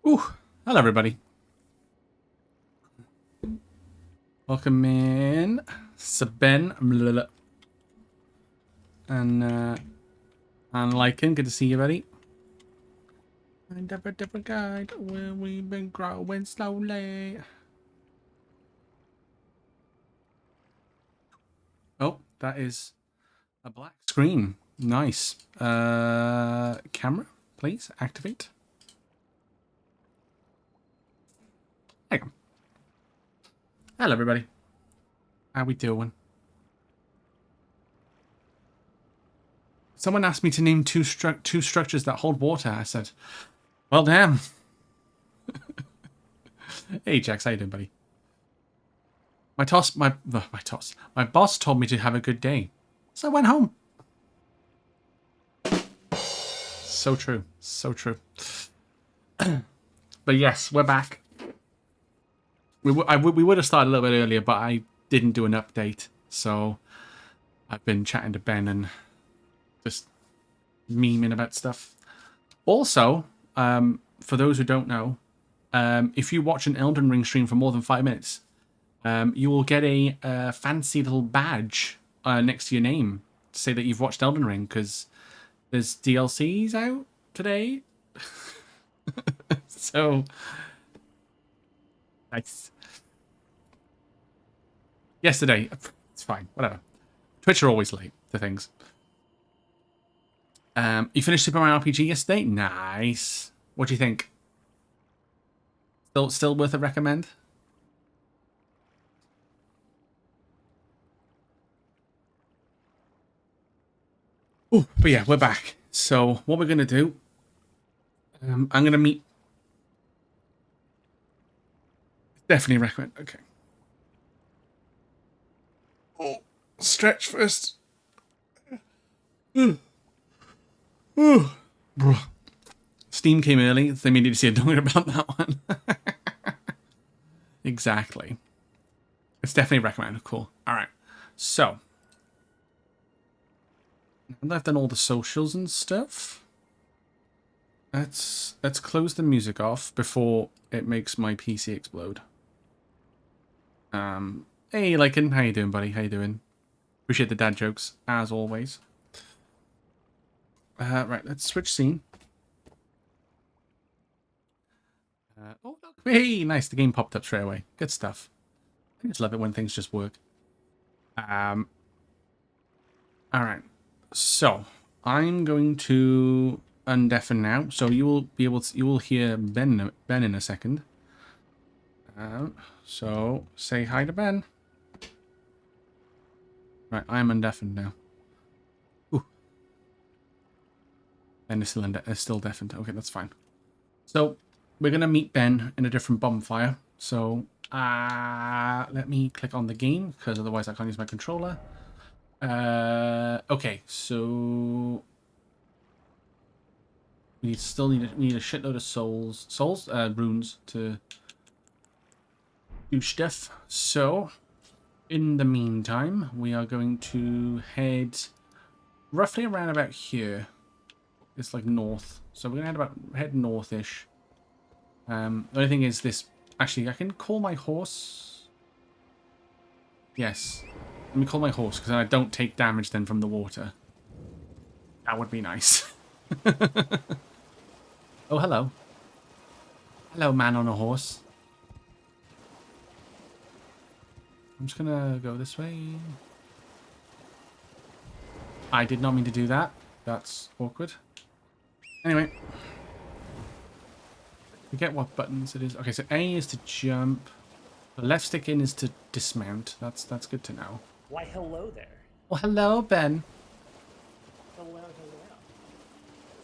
Ooh, hello everybody. Welcome in. Saben and Lycan. Good to see you, buddy. And a different guide where we've been growing slowly. Oh, that is a black screen. Nice. Camera, please activate. Hang on. Hello everybody. How we doing? Someone asked me to name two structures that hold water. I said, well, damn. Hey, Jax, how you doing, buddy? My boss told me to have a good day, so I went home. So true, so true. But yes, we're back. We would have started a little bit earlier, but I didn't do an update, so I've been chatting to Ben and just memeing about stuff. Also, for those who don't know, if you watch an Elden Ring stream for more than 5 minutes, you will get a fancy little badge next to your name to say that you've watched Elden Ring, because there's DLCs out today. So nice. Yesterday, it's fine, whatever. Twitch are always late to things. You finished Super Mario RPG yesterday? Nice. What do you think? Still worth a recommend? Oh, but yeah, we're back. So what we're gonna do? I'm gonna meet. Definitely recommend. Okay. Oh, stretch first. Steam came early. They needed to see a donut about that one. Exactly. It's definitely recommended. Cool. All right. So now that I've done all the socials and stuff, let's close the music off before it makes my PC explode. Hey, Lycan, how you doing, buddy? How you doing? Appreciate the dad jokes as always. Right, let's switch scene. Oh, look, hey, nice. The game popped up straight away. Good stuff. I just love it when things just work. All right. So I'm going to undeafen now. So you will be able to. You will hear Ben in a second. So say hi to Ben. Right, I'm undeafened now. Ooh. Ben is still deafened. Okay, that's fine. So we're gonna meet Ben in a different bonfire. So let me click on the game because otherwise I can't use my controller. Okay, so we need a shitload of runes to do stuff. So in the meantime, we are going to head roughly around about here. It's like north, so we're gonna head northish. The only thing is this. Actually, I can call my horse. Yes, let me call my horse because I don't take damage then from the water. That would be nice. Oh, hello. Hello, man on a horse. I'm just gonna go this way. I did not mean to do that. That's awkward. Anyway. Forget what buttons it is. Okay, so A is to jump. The left stick in is to dismount. That's good to know. Why, hello there. Well, hello, Ben. Hello, hello.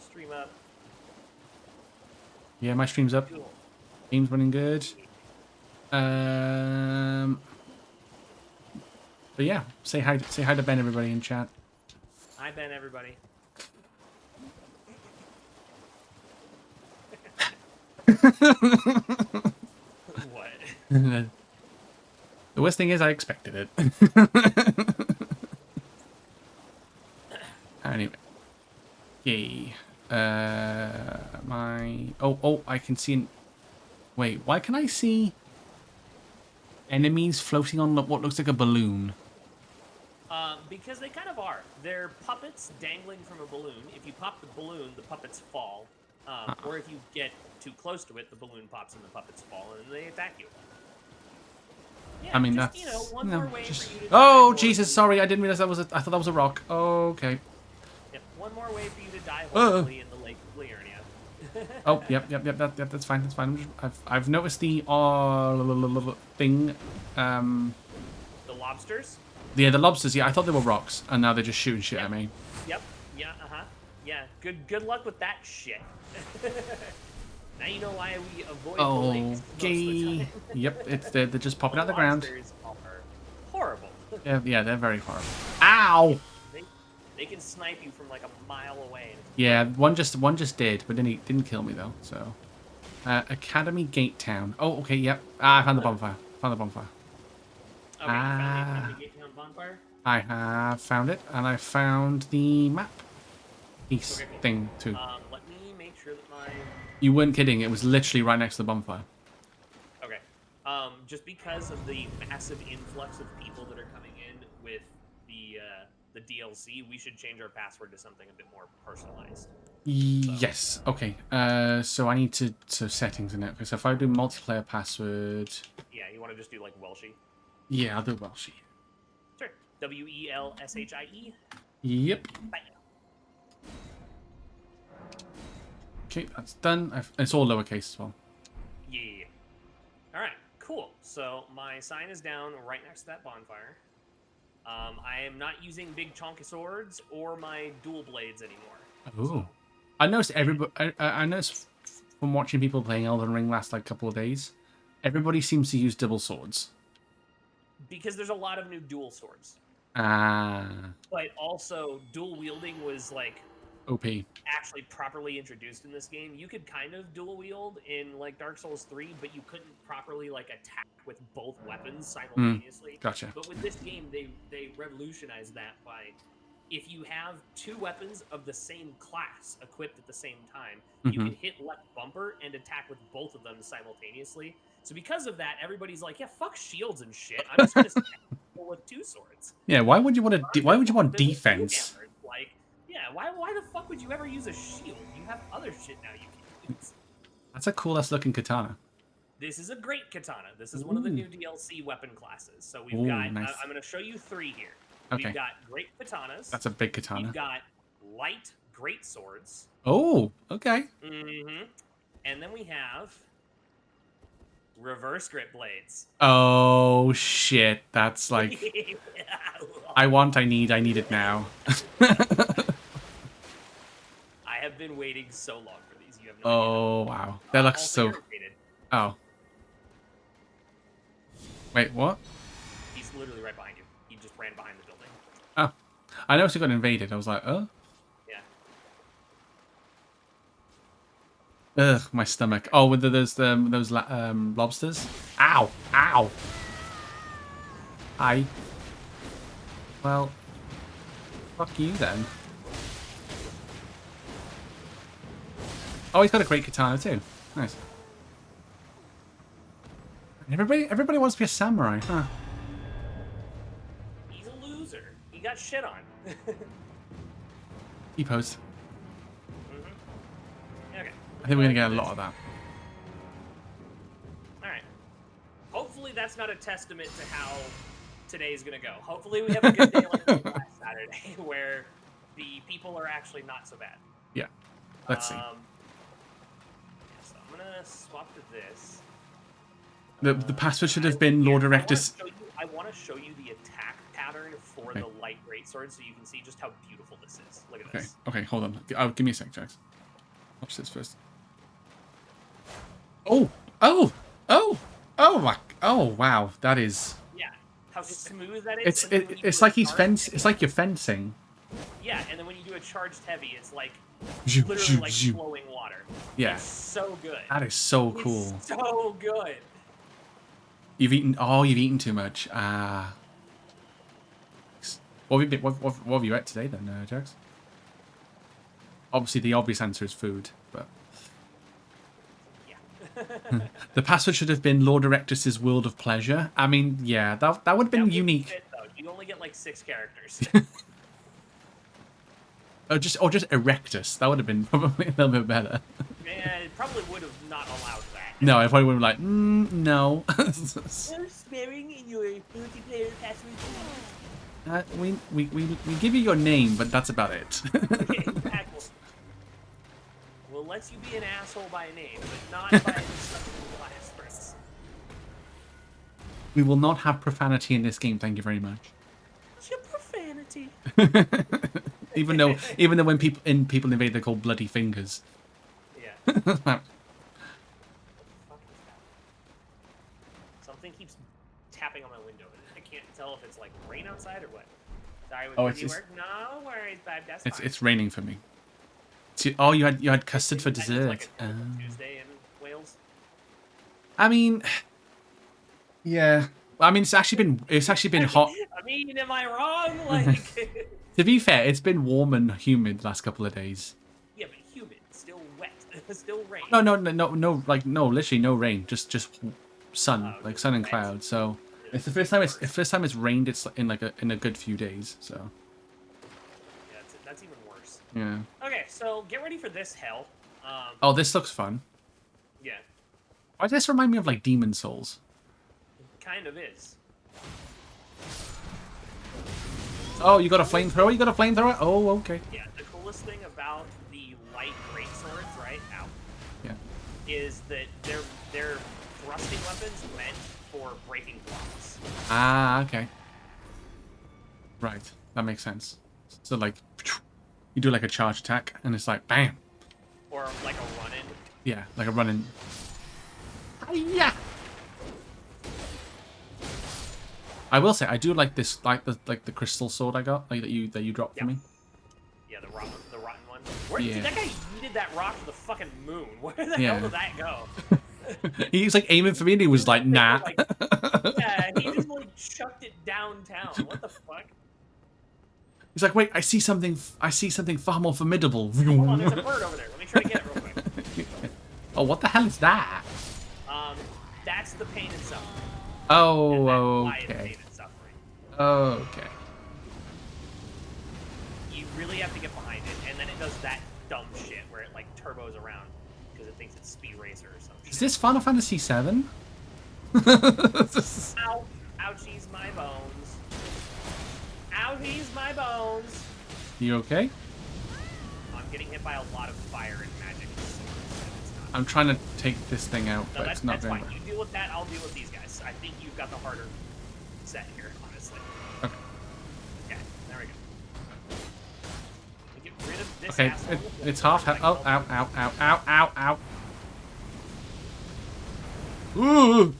Stream up. Yeah, my stream's up. Cool. Game's running good. But yeah, say hi to Ben, everybody in chat. Hi, Ben, everybody. What? The worst thing is I expected it. Anyway. Yay. I can see Wait, why can I see enemies floating on what looks like a balloon? Because they kind of are. They're puppets dangling from a balloon. If you pop the balloon, the puppets fall. Or if you get too close to it, the balloon pops and the puppets fall, and they attack you. I Yeah, mean, just, that's... one No, more way just... for you to die Oh, Jesus, horribly. sorry, I didn't realize that was a... I thought that was a rock. Okay. Yep, one more way for you to die Uh. horribly in the Lake of Liurnia. Oh, yep, that's fine, that's fine. I've noticed the thing. The lobsters? Yeah, the lobsters. Yeah, I thought they were rocks, and now they're just shooting shit at me. Yep. Yeah. Yeah. Good luck with that shit. Now you know why we avoid the lakes most of the Okay. time. Yep, they're just popping The out the ground. lobsters are horrible. Yeah, they're very horrible. Ow! They can snipe you from like a mile away. And it's Yeah, great. one just did, but then he didn't kill me though. So, Academy Gate Town. Oh, okay, yep. I found the bonfire. Found the bonfire. Okay, you found the Academy Gate Town bonfire? I have found it, and I found the map piece Okay, cool. thing too. Let me make sure that my... You weren't kidding. It was literally right next to the bonfire. Okay. Just because of the massive influx of people that are coming in with the DLC, we should change our password to something a bit more personalized. Yes. Okay. So I need to settings in it. Okay. So if I do multiplayer password. Yeah, you want to just do like Welshie? Yeah, I'll do Welshie. Sure. WELSHIE. Yep. Bye. Okay, that's done. It's all lowercase as well. Yeah. All right. Cool. So my sign is down right next to that bonfire. I am not using big chonky swords or my dual blades anymore. Oh. I noticed everybody. I noticed from watching people playing Elden Ring last like couple of days, everybody seems to use double swords. Because there's a lot of new dual swords. Ah. But also, dual wielding was like OP. actually properly introduced in this game. You could kind of dual wield in like Dark Souls 3, but you couldn't properly like attack with both weapons simultaneously. Gotcha. But with this game, they revolutionized that by if you have two weapons of the same class equipped at the same time, you can hit left bumper and attack with both of them simultaneously. So because of that, everybody's like, "Yeah, fuck shields and shit. I'm just gonna with two swords." Yeah. Why would you want to? Why would you want With two defense? hammers. Like, yeah, why the fuck would you ever use a shield? You have other shit now you can use. That's a coolest looking katana. This is a great katana. This is one of the new DLC weapon classes. So we've Ooh, got, nice. I'm going to show you three here. Okay. We've got great katanas. That's a big katana. We've got light great swords. Oh, okay. And then we have reverse grip blades. Oh shit, that's like I need it now. I have been waiting so long for these. You have no Oh idea. wow. That looks so irritated. Oh. Wait, what? He's literally right behind you. He just ran behind the building. Oh. I noticed it got invaded. I was like, oh. Yeah. Ugh, my stomach. Oh, with those lobsters. Ow! Ow! Hi. Well, fuck you then. Oh, he's got a great katana too. Nice. Everybody wants to be a samurai, huh? He's a loser. He got shit on. E-post. Okay. I think we're gonna get a lot of that. Alright. Hopefully that's not a testament to how today's gonna go. Hopefully we have a good day like last Saturday where the people are actually not so bad. Yeah. Let's see. So I'm gonna swap to this. The password should have been Lord Erectus. I want to show you the attack pattern for the light greatsword so you can see just how beautiful this is. Look at this. Okay, hold on. Give me a sec, Jax. Watch this first. Oh! Oh! Oh! Oh my! Oh wow! That is. Yeah. How smooth that is. It's like he's It's like you're fencing. Yeah, and then when you do a charged heavy, it's like Zoom, literally zoom, like zoom. flowing water. Yeah. It's so good. That is so cool. It's so good. You've eaten too much. Ah. What have you ate today then, Jax? Obviously, the obvious answer is food, but Yeah. The password should have been Lord Erectus's World of Pleasure. I mean, yeah, that would have been unique. Fit, though. You only get like 6 characters. or just Erectus. That would have been probably a little bit better. Man, it probably would have not allowed that. No, I probably would have like, no. No swearing in your multiplayer password. We give you your name, but that's about it. Okay, exactly. We'll let you be an asshole by name, but not by instructing class first. We will not have profanity in this game, thank you very much. What's your profanity? even though when people invade, they're called bloody fingers. Yeah. What the fuck is that? Something keeps tapping on my window. I can't tell if it's like rain outside or what. Sorry, it's work? No worries, babe. That's fine. it's raining for me. Oh, you had custard for dessert. Like a Tuesday in Wales. I mean, yeah. I mean, it's actually been hot. I mean, am I wrong? Like, To be fair, it's been warm and humid the last couple of days. yeah, but humid, still wet, still rain. No, literally no rain. Just sun, like sun and wet. clouds. So it's the first time it's rained. It's in a good few days. So Yeah, that's even worse. yeah. Okay, so get ready for this hell. Oh, this looks fun. Yeah, Why does this remind me of like Demon Souls? it kind of is. Oh, you got a flamethrower? You got a flamethrower? Oh, okay. Yeah, the coolest thing about the light great swords, right? Ow. Yeah. Is that they're thrusting weapons meant for breaking blocks. Ah, okay. Right, that makes sense. So like, you do like a charge attack, and it's like bam. Or like a run-in. Yeah, like a running. Yeah. I will say I do like this, like the crystal sword I got, like that you dropped for me. Yeah, the rotten one. Where Yeah. did that guy yeeted that rock to the fucking moon? Where the Yeah. hell did that go? He was like aiming for me, and he was like, nah. Yeah, he just like chucked it downtown. What the fuck? He's like, wait, I see something far more formidable. Hold on, there's a bird over there. Let me try to get it real quick. Oh, what the hell is that? That's the pain and suffering. Oh, And that's why it's okay. pain and suffering. Okay. You really have to get behind it, and then it does that dumb shit where it like turbos around because it thinks it's Speed Racer or something. Is this Final Fantasy VII? Ow! Ouchies my bones. Ouchies my bones. You okay? I'm getting hit by a lot of fire and magic. I'm trying to take this thing out, No, but that's it's not fine. going. You deal with that, I'll deal with these guys. I think you've got the harder set here, honestly. Okay. Okay, there we go. Get rid of this Okay, asshole. it's half. Oh, ow, ow, ow, ow, ow, ow. Ooh!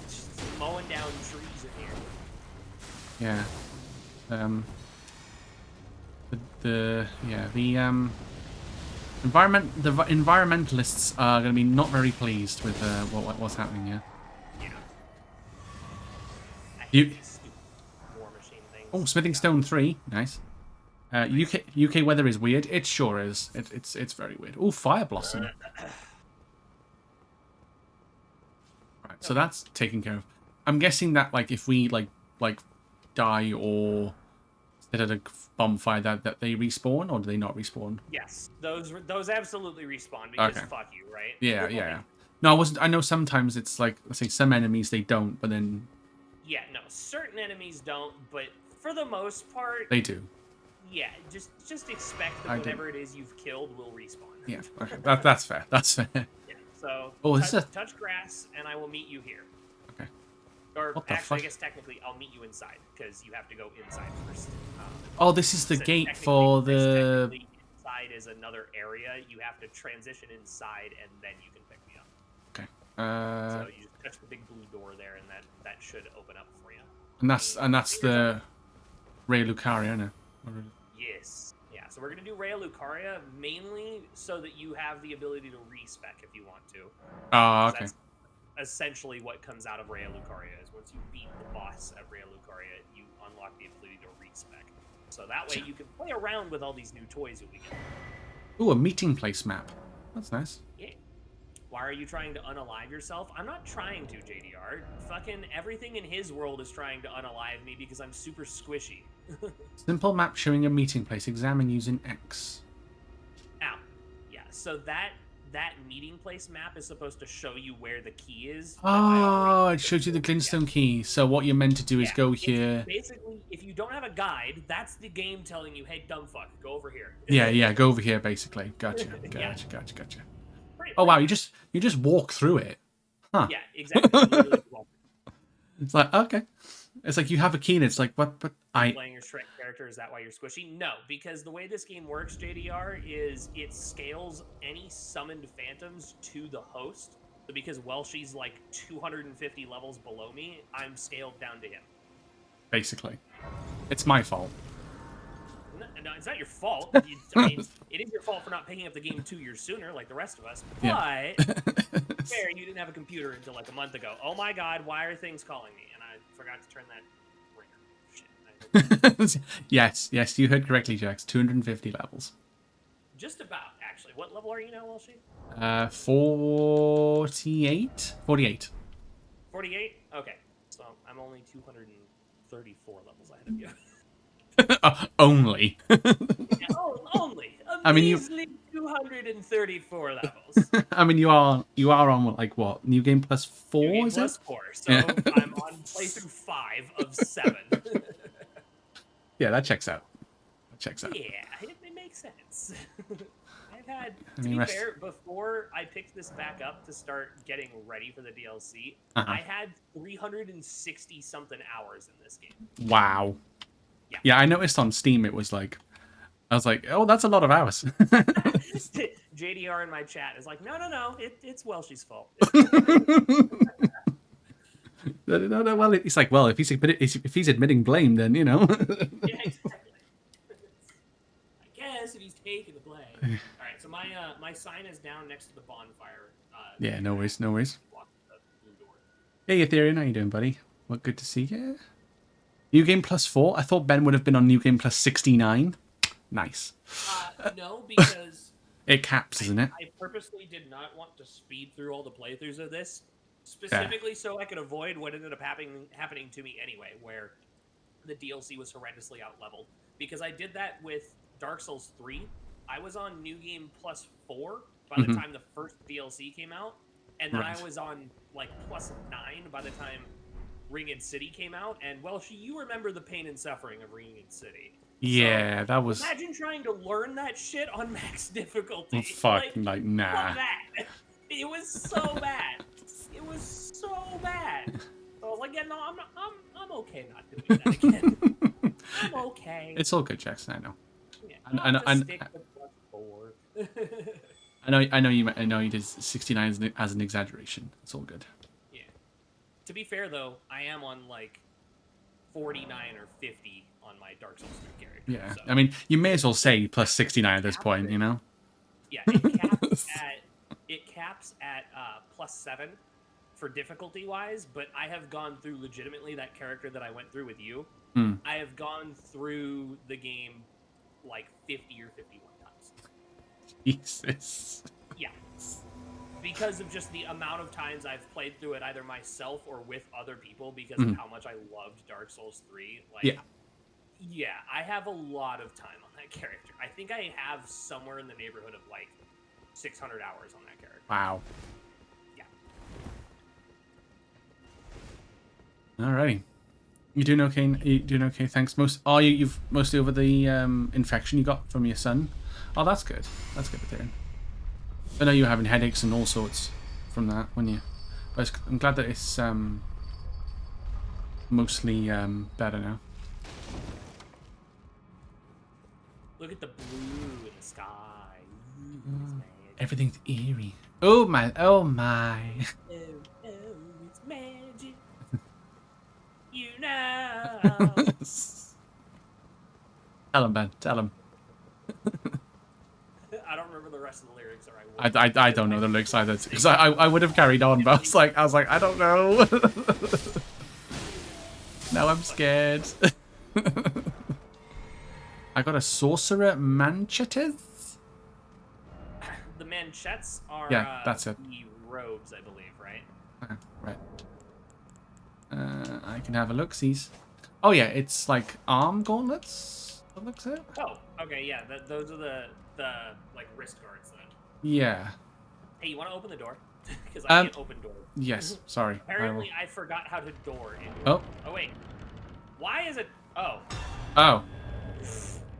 Just mowing down trees in here. Yeah. The environmentalists are going to be not very pleased with what's happening here. Yeah. I hate You- these stupid war machine things. Oh, Smithing Stone 3, nice. UK weather is weird. It sure is. It's very weird. Oh, Fire Blossom. Right, so that's taken care of. I'm guessing that like if we like die or set at a bonfire that they respawn, or do they not respawn? Yes, those absolutely respawn because Okay. fuck you, right? Yeah, yeah. No, I wasn't. I know sometimes it's like, let's say some enemies they don't, but then Yeah, no, certain enemies don't, but for the most part, they do. yeah, just expect that I do. whatever it is you've killed will respawn. Yeah, okay. That's fair. That's fair. Yeah, so Oh, this is touch grass, and I will meet you here. Okay. Or What the actually, I fuck? guess technically, I'll meet you inside because you have to go inside first. Oh, this is the So gate technically- for this the. technically inside is another area. You have to transition inside, and then you can pick me up. Okay. So you just touch the big blue door there, and that should open up for you. And that's the Ray Lucaria, isn't it? Yes. Yeah, so we're going to do Rhea Lucaria mainly so that you have the ability to respec if you want to. Oh, okay. That's essentially what comes out of Rhea Lucaria is once you beat the boss at Rhea Lucaria, you unlock the ability to respec. So that way you can play around with all these new toys that we get. Ooh, a meeting place map. That's nice. Yeah. Why are you trying to unalive yourself? I'm not trying to, JDR. Fucking everything in his world is trying to unalive me because I'm super squishy. Simple map showing a meeting place. Examine using X. Ow. Yeah, so that meeting place map is supposed to show you where the key is. Oh, it shows you the glintstone key. So what you're meant to do is go here. Basically, if you don't have a guide, that's the game telling you, hey, dumb fuck, go over here. Yeah, go over here, basically. Gotcha. Yeah. Gotcha. Oh, Pretty wow, much. you just walk through it. Huh. Yeah, exactly. You literally walk. It's like, okay. It's like you have a key and it's like, what? Playing your Shrek character, is that why you're squishy? No, because the way this game works, JDR, is it scales any summoned phantoms to the host. So because Welshie's like 250 levels below me, I'm scaled down to him. Basically. It's my fault. No, it's not your fault. I mean, it is your fault for not picking up the game 2 years sooner, like the rest of us. But fair, you didn't have a computer until like a month ago. Oh my god, why are things calling me? And I forgot to turn that ringer. Shit. Yes, you heard correctly, Jax. 250 levels. Just about, actually. What level are you now, Welshie? 48? 48. 48? Okay. So I'm only 234 levels ahead of you. Only. Only. I mean, 234 levels. I mean, you are on like what? New game plus 4? New game is plus it? 4. So I'm on playthrough 5 of 7. Yeah, that checks out. Yeah, it makes sense. I've had, to be fair, before I picked this back up to start getting ready for the DLC, I had 360 something hours in this game. Wow. Yeah, I noticed on Steam it was like, I was like, oh, that's a lot of hours. JDR in my chat is like, no, it's Welshie's fault. No, well, it's like, well, if he's admitting blame, then, you know. Yeah, exactly. I guess if he's taking the blame. All right, so my sign is down next to the bonfire. Yeah, no worries. Hey, Ethereum, how you doing, buddy? Well, good to see you. New game plus 4? I thought Ben would have been on new game plus 69. Nice. No, because it caps, isn't it? I purposely did not want to speed through all the playthroughs of this, specifically so I could avoid what ended up happening to me anyway, where the DLC was horrendously outleveled. Because I did that with Dark Souls 3. I was on new game plus 4 by the time the first DLC came out, and then I was on like plus 9 by the time Ringed City came out. And Welshie, you remember the pain and suffering of Ringed City. Yeah, so, that was. Imagine trying to learn that shit on max difficulty. Oh, fuck, like nah. That. It was so bad. It was so bad. So I was like, yeah, no, I'm okay not doing that again. I'm okay. It's all good, Jackson. I know. Yeah, I know you did 69 as an exaggeration. It's all good. Yeah. To be fair though, I am on like 49 or 50 on my Dark Souls 3 character. Yeah, so. I mean, you may as well say plus 69 at this point, you know? Yeah, it caps at plus 7 for difficulty wise, but I have gone through legitimately that character that I went through with you. I have gone through the game like 50 or 51 times. Jesus. Yeah. Because of just the amount of times I've played through it either myself or with other people because of how much I loved Dark Souls 3. Like, yeah, I have a lot of time on that character. I think I have somewhere in the neighborhood of like 600 hours on that character. Wow. Yeah. Alrighty. You doing okay? Thanks. You've mostly over the infection you got from your son. Oh, that's good. That's good, Ethereum. I know you were having headaches and all sorts from that, weren't you? But I'm glad that it's mostly better now. Look at the blue in the sky. Everything's eerie. Oh my. Oh, it's magic. You know. Tell him, Ben. Tell him. I don't remember the rest of the lyrics, or I don't know the lyrics either, because I would have carried on, but I was like, I don't know. Now I'm scared. I got a sorcerer manchetes. The manchettes are that's it. The robes, I believe, right? Right. I can have a look-sees. Oh yeah, it's like arm gauntlets. That looks it. Oh, okay, yeah. Those are the like wrist guards then. Yeah. Hey, you want to open the door? Because I Um. can't open doors. Yes. Sorry. I will. Apparently, I forgot how to door into it. Oh. Oh wait, why is it? Oh, Oh.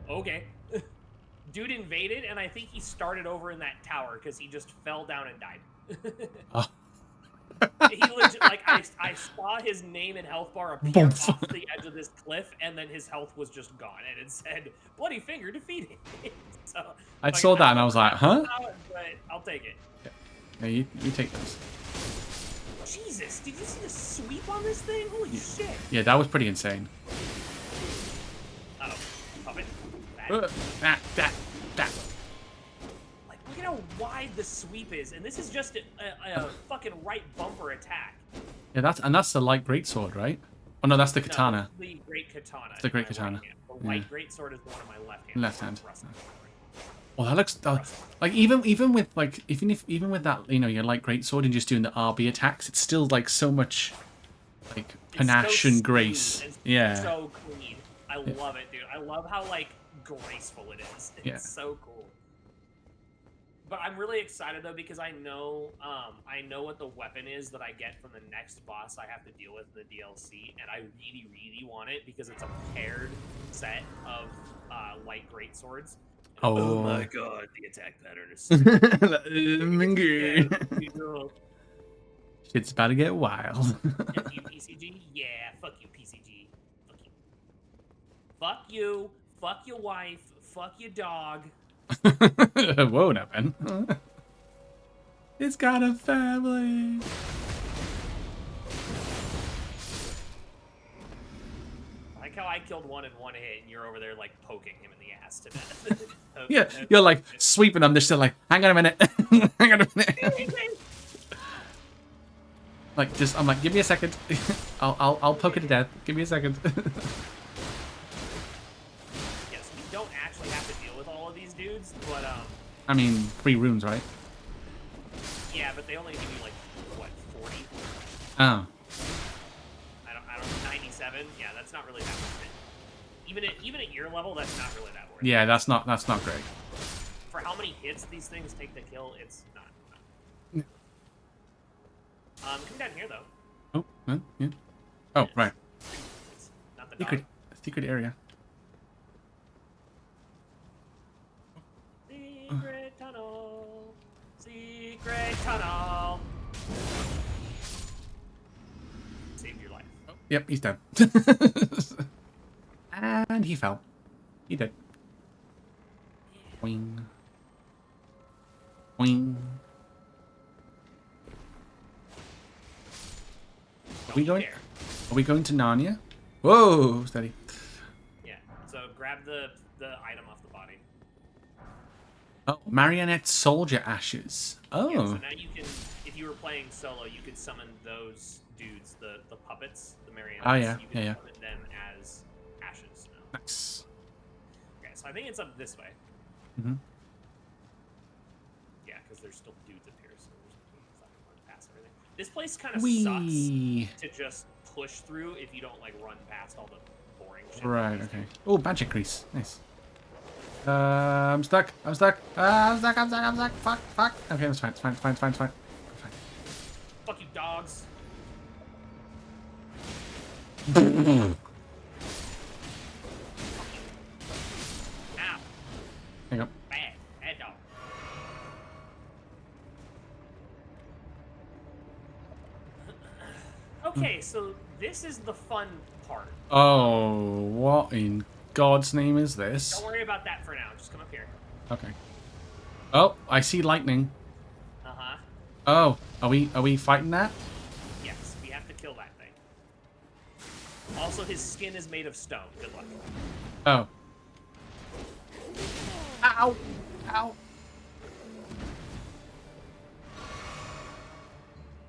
okay. Dude invaded, and I think he started over in that tower because he just fell down and died. Oh. He legit, like, I saw his name and health bar appear Boom. off the edge of this cliff, and then his health was just gone, and it said "Bloody Finger defeated." So I like, saw that don't and I know was where like, that huh? comes out, but I'll take it. Yeah, you take those. Jesus, did you see the sweep on this thing? Holy shit! Yeah, that was pretty insane. Oh, puppet. That. That. Like, look at how wide the sweep is, and this is just a fucking right bumper attack. Yeah, that's the light greatsword, right? Oh no, that's the katana. No, the great katana. It's the great in my right katana. hand. The light great sword is the one in my left hand. Left hand. Rusty. Oh, that looks like even with like even with that, you know, your light greatsword and just doing the RB attacks, it's still like so much like panache and grace. Yeah. So clean. I love it, dude. I love how like graceful it is. It's so cool. But I'm really excited though because I know what the weapon is that I get from the next boss I have to deal with in the DLC, and I really, really want it because it's a paired set of light great swords. Oh my god, the attack pattern is so Shit's about to get wild. Fuck you, PCG? Yeah, fuck you, PCG. Fuck you. Fuck you. Fuck your wife. Fuck your dog. Whoa, now, Ben. It's got a family. I like how I killed one in one hit, and you're over there like poking him in the ass to death. Yeah, you're like sweeping them. They're still like, hang on a minute. Hang on a minute. Like, just, I'm like, give me a second. I'll poke it to death. Give me a second. Yes, we don't actually have to deal with all of these dudes, but I mean, 3 runes, right? yeah, but they only give you like what 40. Oh. I don't 97. Yeah, that's not really that worth it. Even at your level, that's not really that worth it. Yeah, that's not great. For how many hits these things take to kill, it's not. Come down here though. Oh, yeah. Oh, right. It's not the dog. Secret area. Secret tunnel. Secret tunnel. Saved your life. Oh, yep, he's dead. And he fell. He did. Wing. Wing. Are we going to Narnia? Whoa, steady. Yeah. So grab the item off the body. Oh, marionette soldier ashes. Oh. Yeah, so now you can, if you were playing solo, you could summon those dudes, the puppets, the marionettes. Oh yeah, you can yeah. summon them as ashes now. Nice. Okay, so I think it's up this way. Mm-hmm. Yeah, because there's still dudes up here, so there's fucking run past everything. This place kind of Wee. sucks to just push through if you don't like run past all the boring shit. Right. Okay. Oh, magic crease. Nice. I'm stuck. I'm stuck. I'm stuck. Fuck. Okay, it's fine. It's fine. Fuck you, dogs. Hang Ow. on. Bad dog. Okay, so this is the fun part. Oh, what in God's name is this? Don't worry about that for now. Just come up here. Okay. Oh, I see lightning. Uh-huh. Oh, are we fighting that? Yes, we have to kill that thing. Also, his skin is made of stone. Good luck. Oh. Ow! Ow!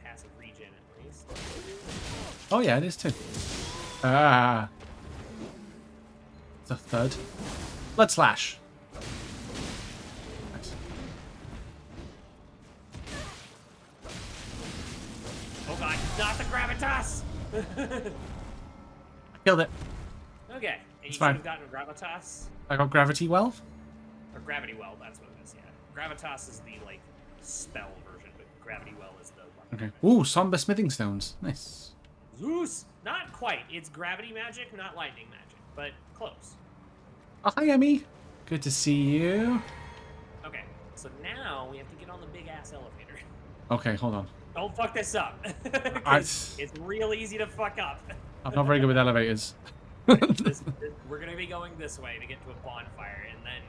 Passive regen at least. Oh yeah, it is too. Ah. It's a third. Blood slash. Nice. Not the gravitas! I killed it. Okay, and It's you fine. should have gotten gravitas. I got gravity well. Or gravity well, that's what it is, yeah. Gravitas is the, like, spell version, but gravity well is the weapon. Okay. Ooh, somber smithing stones. Nice. Zeus! Not quite. It's gravity magic, not lightning magic, but close. Oh, hi, Emmy. Good to see you. Okay, so now we have to get on the big ass elevator. Okay, hold on. Don't fuck this up. I, Because it's real easy to fuck up. I'm not very good with elevators. We're gonna be going this way to get to a bonfire, and then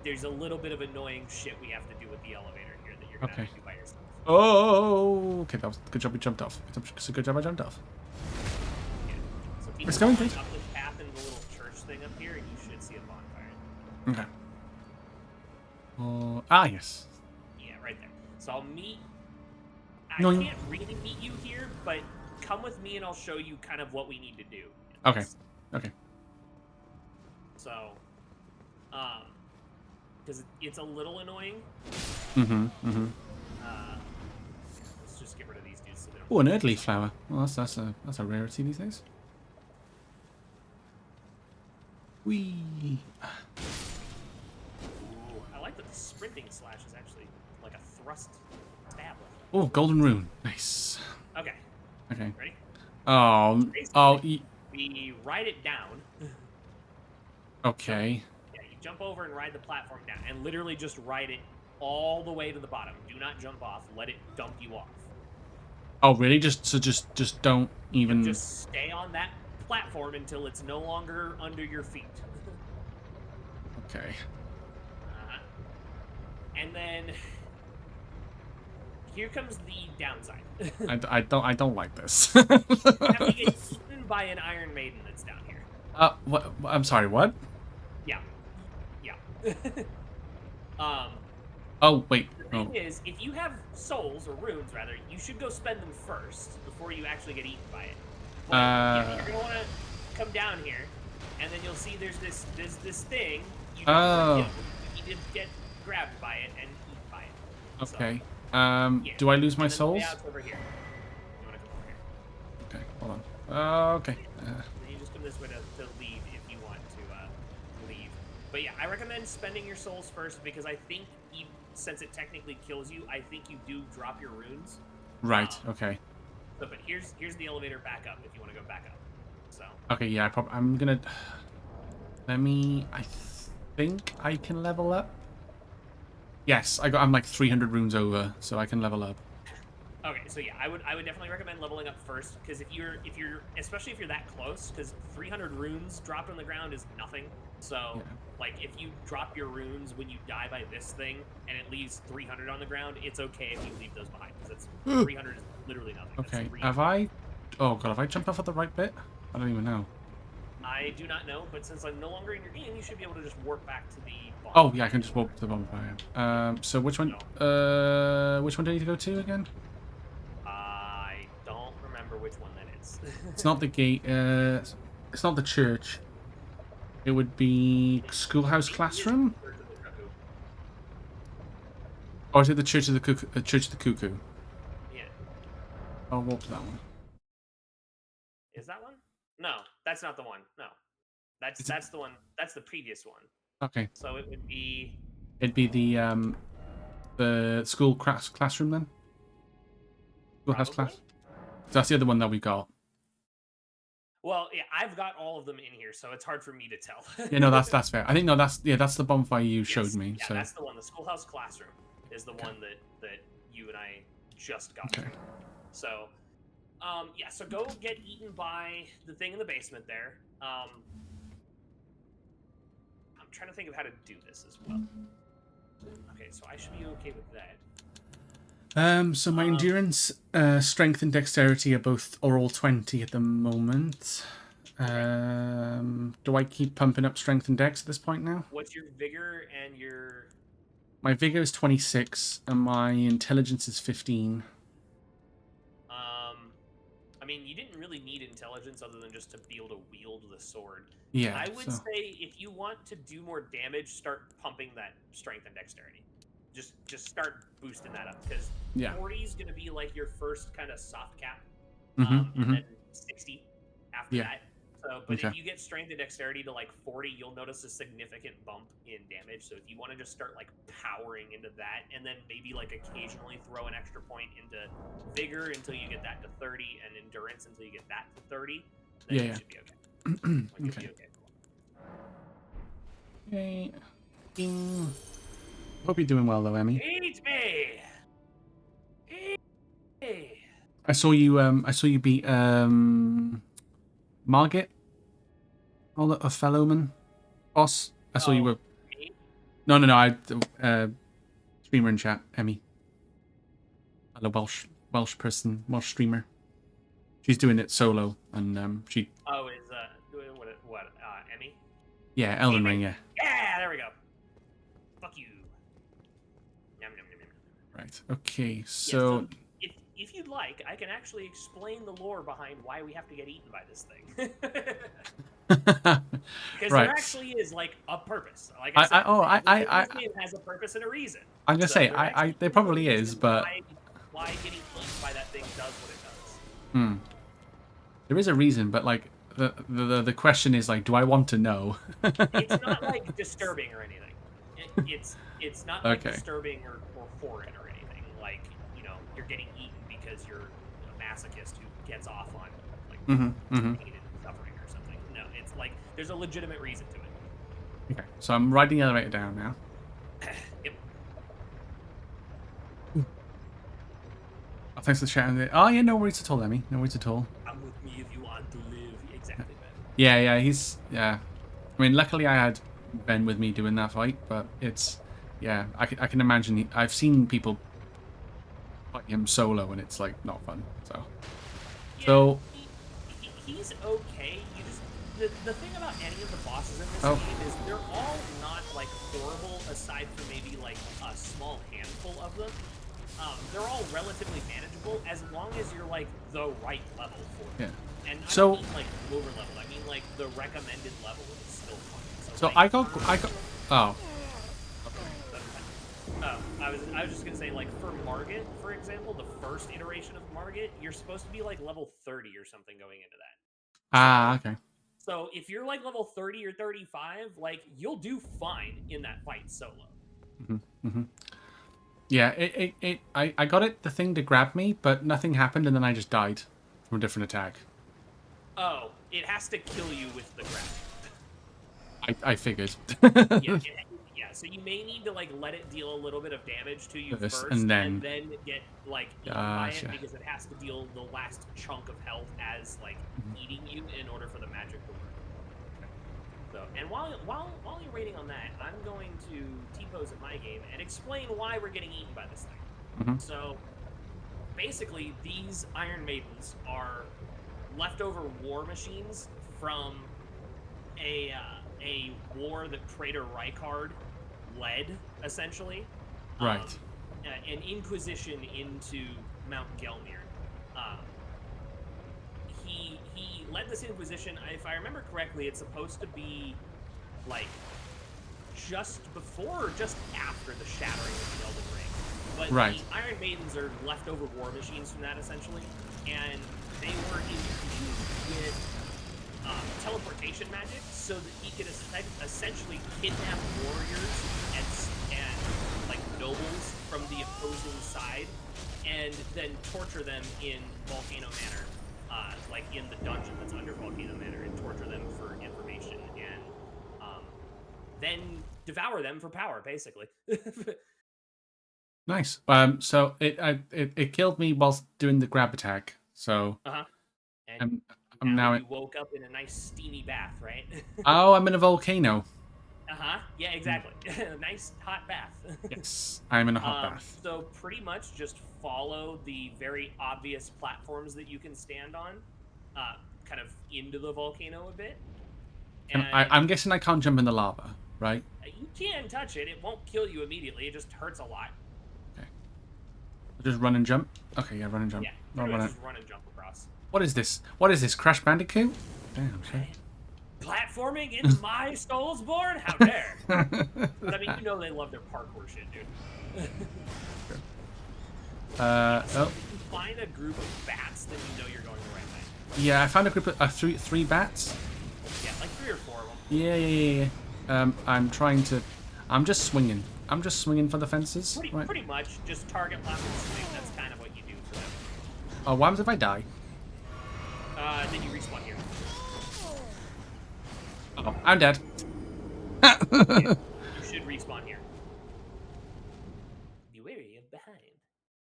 there's a little bit of annoying shit we have to do with the elevator here that you're gonna have to do by yourself. Oh, okay, that was good job. You jumped off. It's a good job I jumped off. Yeah. So keep It's going following good. up this path in the little church thing up here, and you should see a bonfire. Okay. Yes. Yeah, right there. So I'll meet. I No. can't really meet you here, but come with me, and I'll show you kind of what we need to do. Okay. Okay. So, because it's a little annoying. Let's just get rid of these dudes. So they don't. Oh, an earthly flower. Well, that's a rarity these days. Whee. Ooh, I like that the sprinting slash is actually like a thrust stab. Oh, golden rune. Nice. Okay. Okay. Ready? We ride it down. Okay. Yeah, you jump over and ride the platform down, and literally just ride it all the way to the bottom. Do not jump off. Let it dump you off. Oh, really? Just don't even. Just stay on that platform until it's no longer under your feet. Okay. And then here comes the downside. I don't like this. You have to get eaten by an Iron Maiden that's down here. What? I'm sorry. What? Yeah. Oh, wait. The thing is, if you have souls, or runes rather, you should go spend them first before you actually get eaten by it. But yeah, you're gonna want to come down here, and then you'll see there's this thing. You need to get grabbed by it and eaten by it. Okay. So, yeah. Do I lose my And then souls? The way out's over here. You want to come over here? Okay. Hold on. Okay. Then you just come this way to leave if you want to leave. But yeah, I recommend spending your souls first because I think since it technically kills you, I think you do drop your runes. Right. Okay. But here's the elevator back up if you want to go back up. So. Okay. Yeah. I'm gonna. Let me. I think I can level up. Yes. I'm like 300 runes over, so I can level up. Okay, so yeah, I would definitely recommend leveling up first because if you're especially if you're that close, because 300 runes dropped on the ground is nothing. So like if you drop your runes when you die by this thing and it leaves 300 on the ground, it's okay if you leave those behind because 300 is literally nothing. Okay. Have I? Oh god, have I jumped off at the right bit? I don't even know. I do not know, but since I'm no longer in your game, you should be able to just warp back to the bonfire. Oh yeah, I can just walk to the bonfire. So which one? Which one do I need to go to again? I don't remember which one that is. It's not the gate. It's not the church. It would be schoolhouse classroom. Or is it the church of the cuckoo? Church of the cuckoo. Yeah. I'll walk to that one. Is that one? No, that's not the one. No, that's the one. That's the previous one. Okay. So it would be. It'd be the school classroom then. Schoolhouse class. That's the other one that we got. Well, yeah, I've got all of them in here, so it's hard for me to tell. Yeah, no, that's fair. I think no, that's the bonfire you showed me. Yeah, so that's the one. The schoolhouse classroom is the one that you and I just got. Okay. So, yeah, so go get eaten by the thing in the basement there. I'm trying to think of how to do this as well. Okay, so I should be okay with that. So my endurance, strength, and dexterity are all 20 at the moment. Do I keep pumping up strength and dex at this point now? What's your vigor and your? My vigor is 26, and my intelligence is 15. I mean, you didn't really need intelligence other than just to be able to wield the sword. Yeah. I would say if you want to do more damage, start pumping that strength and dexterity. Just start boosting that up because 40 is going to be like your first kind of soft cap. and then 60 after Yeah. that. So, but Okay. if you get strength and dexterity to like 40, you'll notice a significant bump in damage. So if you want to just start like powering into that, and then maybe like occasionally throw an extra point into vigor until you get that to 30, and endurance until you get that to 30, then Yeah. you Yeah. should be okay. Like you'll be Okay. okay. Okay. Ding. Hope you're doing well though, Emmy. Eat me! Eat me! I saw you. I saw you beat Margit, all the Othelloman boss. I saw you Oh, were. me? No, no, no. Streamer in chat, Emmy, a Welsh person, Welsh streamer. She's doing it solo, and she. Oh, is what? Emmy? Yeah, Elden Emmy? Ring. Yeah. Yeah, there we go. Fuck you. Nom, nom, nom, nom, nom. Right. Okay. Yeah, so So. if you'd like, I can actually explain the lore behind why we have to get eaten by this thing. Because there Right. actually is like a purpose. Like I said, this game has a purpose and a reason. I'm gonna So say, there actually there is a probably is, reason but why getting eaten by that thing does what it does. there is a reason. But like the question is like, do I want to know? It's not like disturbing or anything. It's not like Okay. disturbing or horrid or anything. Like, you know, you're getting eaten because you're a masochist who gets off on like pain and suffering or something. No, it's like there's a legitimate reason to it. Okay. So I'm riding the elevator down now. Yep. Oh, thanks for sharing. Oh yeah, no worries at all, Emmy. No worries at all. Come with me if you want to live. Exactly, man. Yeah, yeah, yeah. I mean, luckily I had Ben with me doing that fight, but it's yeah. I can imagine. I've seen people fight him solo, and it's like not fun. So. Yeah, So. he's okay. You just the thing about any of the bosses in this Oh. game is they're all not like horrible, aside from maybe like a small handful of them. They're all relatively manageable as long as you're like the right level for them. Yeah. And I So. don't mean like lower level. I mean like the recommended level is still fun. So like, I got. Oh. I was just gonna say, like, for Margit, for example, the first iteration of Margit, you're supposed to be like level 30 or something going into that. Ah. Okay. So if you're like level 30 or 35, like you'll do fine in that fight solo. Yeah. I got it. The thing to grab me, but nothing happened, and then I just died from a different attack. Oh, it has to kill you with the grab. I figured. Yeah, so you may need to like let it deal a little bit of damage to you First, first, and then get like eaten by it Gotcha. because it has to deal the last chunk of health as like eating you in order for the magic to work. So, and while you're waiting on that, I'm going to T-pose at my game and explain why we're getting eaten by this thing. So, basically, these Iron Maidens are leftover war machines from a war that Praetor Rykard led, essentially. Right. An inquisition into Mount Gelmir. He led this inquisition. If I remember correctly, it's supposed to be like just before or just after the shattering of the Elden Ring. But Right. the Iron Maidens are leftover war machines from that, essentially, and they were infused with teleportation magic, so that he could essentially kidnap warriors and like nobles from the opposing side, and then torture them in Volcano Manor, like in the dungeon that's under Volcano Manor, and torture them for information, and then devour them for power, basically. Nice. So it killed me whilst doing the grab attack. So And I'm now now. you woke up in a nice steamy bath, right? Oh, I'm in a volcano. Yeah, exactly. Nice hot bath. Yes, I'm in a hot bath. So pretty much just follow the very obvious platforms that you can stand on, kind of into the volcano a bit. I'm guessing I can't jump in the lava, right? You can touch it. It won't kill you immediately. It just hurts a lot. Okay. Just run and jump. Okay, yeah, run and jump. Yeah, just run and jump across. What is this? What is this? Crash Bandicoot? Damn, shit. Platforming in my Soulsborne? How dare! I mean, you know they love their parkour shit, dude. Oh. If you find a group of bats, then you know you're going the right way. Yeah, I found a group of three bats. Yeah, like 3 or 4 of them. Yeah. I'm trying to. I'm just swinging. I'm just swinging for the fences. Pretty much, just target left and swing. That's kind of what you do for them. Oh, what happens if I die? Then you respawn here. Oh, I'm dead. You should respawn here. Be wary of behind.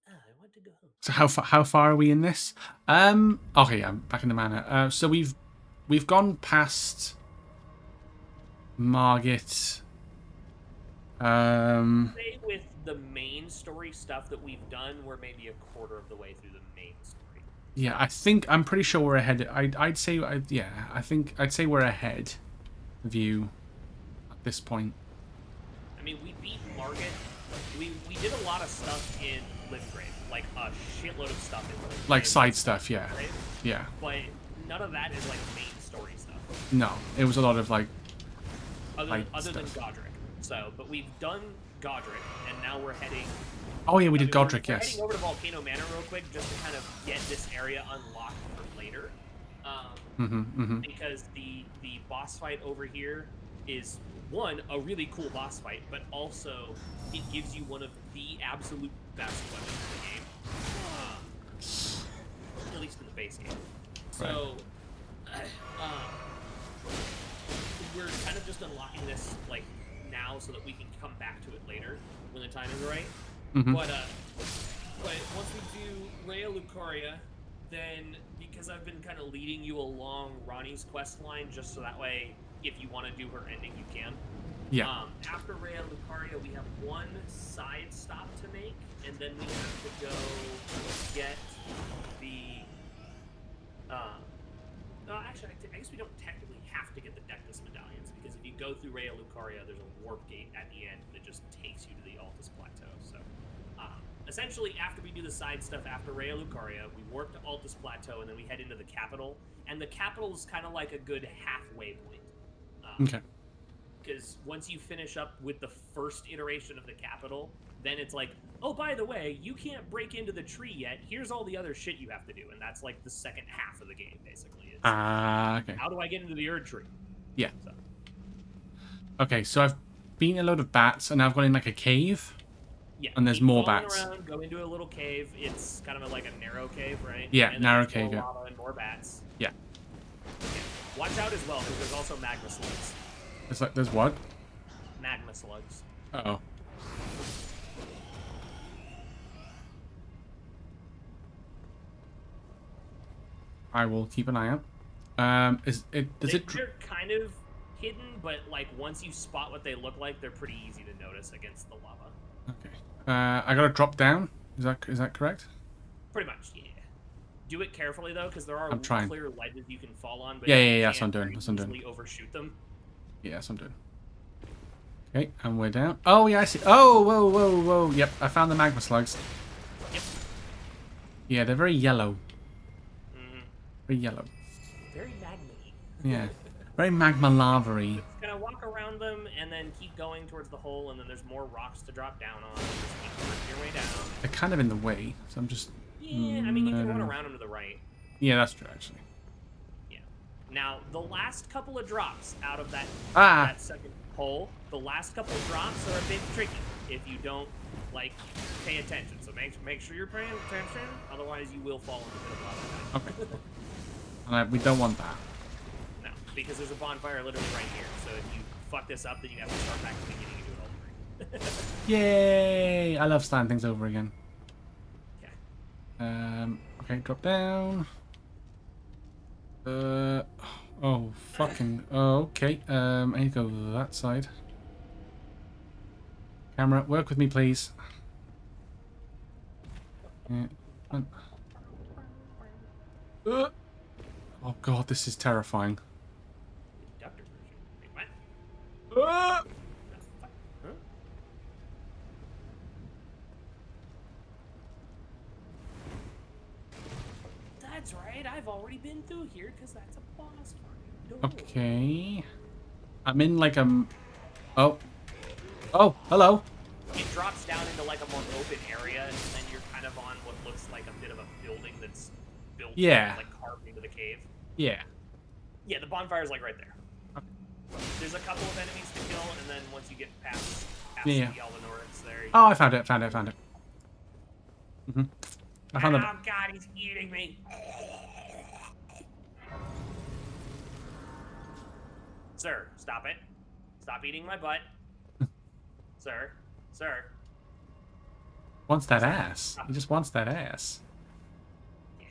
I want to go home. So how far are we in this? Okay, I'm back in the manor. So we've gone past Margit. Say with the main story stuff that we've done, we're maybe a quarter of the way through the main story. Yeah, I'm pretty sure we're ahead. I'd say I'd say we're ahead of you at this point. I mean, we beat Margit. We did a lot of stuff in Livgrave, like a shitload of stuff in Livgrave. Like side stuff, yeah. Yeah. But none of that is like main story stuff. No, it was a lot of like other than Godric. So, but we've done Godric, and now we're heading. Oh yeah, we did Godric, we're yes. heading over to Volcano Manor real quick, just to kind of get this area unlocked for later. Because the boss fight over here is one, a really cool boss fight, but also it gives you one of the absolute best weapons in the game, at least in the base game. So we're kind of just unlocking this like now so that we can come back to it later when the time is right. But once we do Rhea Lucaria, then because I've been kind of leading you along Ronnie's quest line, just so that way if you want to do her ending, you can. Yeah. After Rhea Lucaria, we have one side stop to make, and then we have to go get the. Actually, I guess we don't technically have to get the Dectus medallions, because if you go through Rhea Lucaria, there's a warp gate at the end that just takes you to the Altus Plateau. So, essentially, after we do the side stuff after Rhea Lucaria, we warp to Altus Plateau, and then we head into the capital. And the capital is kind of like a good halfway point. Okay. Because once you finish up with the first iteration of the capital, then it's like, oh, by the way, you can't break into the tree yet. Here's all the other shit you have to do. And that's like the second half of the game, basically. Okay. How do I get into the Erd tree? Yeah. So. Okay, so I've beaten a load of bats, and now I've gone in like a cave. Yeah. And there's more bats. Around, go into a little cave. It's kind of like a narrow cave, right? Yeah, and narrow cave, yeah. And more bats. Yeah. Watch out as well, because there's also magma slugs. There's what? Magma slugs. Uh-oh. I will keep an eye out. They're kind of hidden, but like once you spot what they look like, they're pretty easy to notice against the lava. Okay. I gotta drop down. Is that correct? Pretty much, yeah. Do it carefully though, because there are clear ledges you can fall on. But yeah. That's what I'm doing. Overshoot them. Yeah, that's what I'm doing. Okay, and we're down. Oh yeah, I see. Oh, whoa. Yep, I found the magma slugs. Yep. Yeah, they're very yellow. Very yellow. Very magma-y. Yeah. Very magma lava-y. Just gonna walk around them and then keep going towards the hole, and then there's more rocks to drop down on. Just keep working your way down. They're kind of in the way, so I'm just. Yeah, I mean you can run around them to the right. Yeah, that's true actually. Yeah. Now the last couple of drops out of that second hole, the last couple of drops are a bit tricky if you don't like pay attention. So make sure you're paying attention, otherwise you will fall into the lava. Okay. And we don't want that. No, because there's a bonfire literally right here. So if you fuck this up, then you have to start back at the beginning and do it all over again. Yay! I love starting things over again. Okay. Okay, drop down. Oh, fucking. Oh, okay. I need to go that side. Camera, work with me, please. Yeah. Oh god, this is terrifying. Doctor version. Wait, what? Huh? That's right, I've already been through here because that's a boss fight. Okay. I'm in like a... Oh, hello. It drops down into like a more open area, and then you're kind of on Yeah. like carved into the cave. Yeah. Yeah, the bonfire's like right there. Okay. There's a couple of enemies to kill, and then once you get past Yeah. the Alvanorics there. Oh, I found it. Found it. Found it. I found Oh God, he's eating me. Sir, stop it. Stop eating my butt. Sir. Sir. Wants that ass. He just wants that ass. Yeah.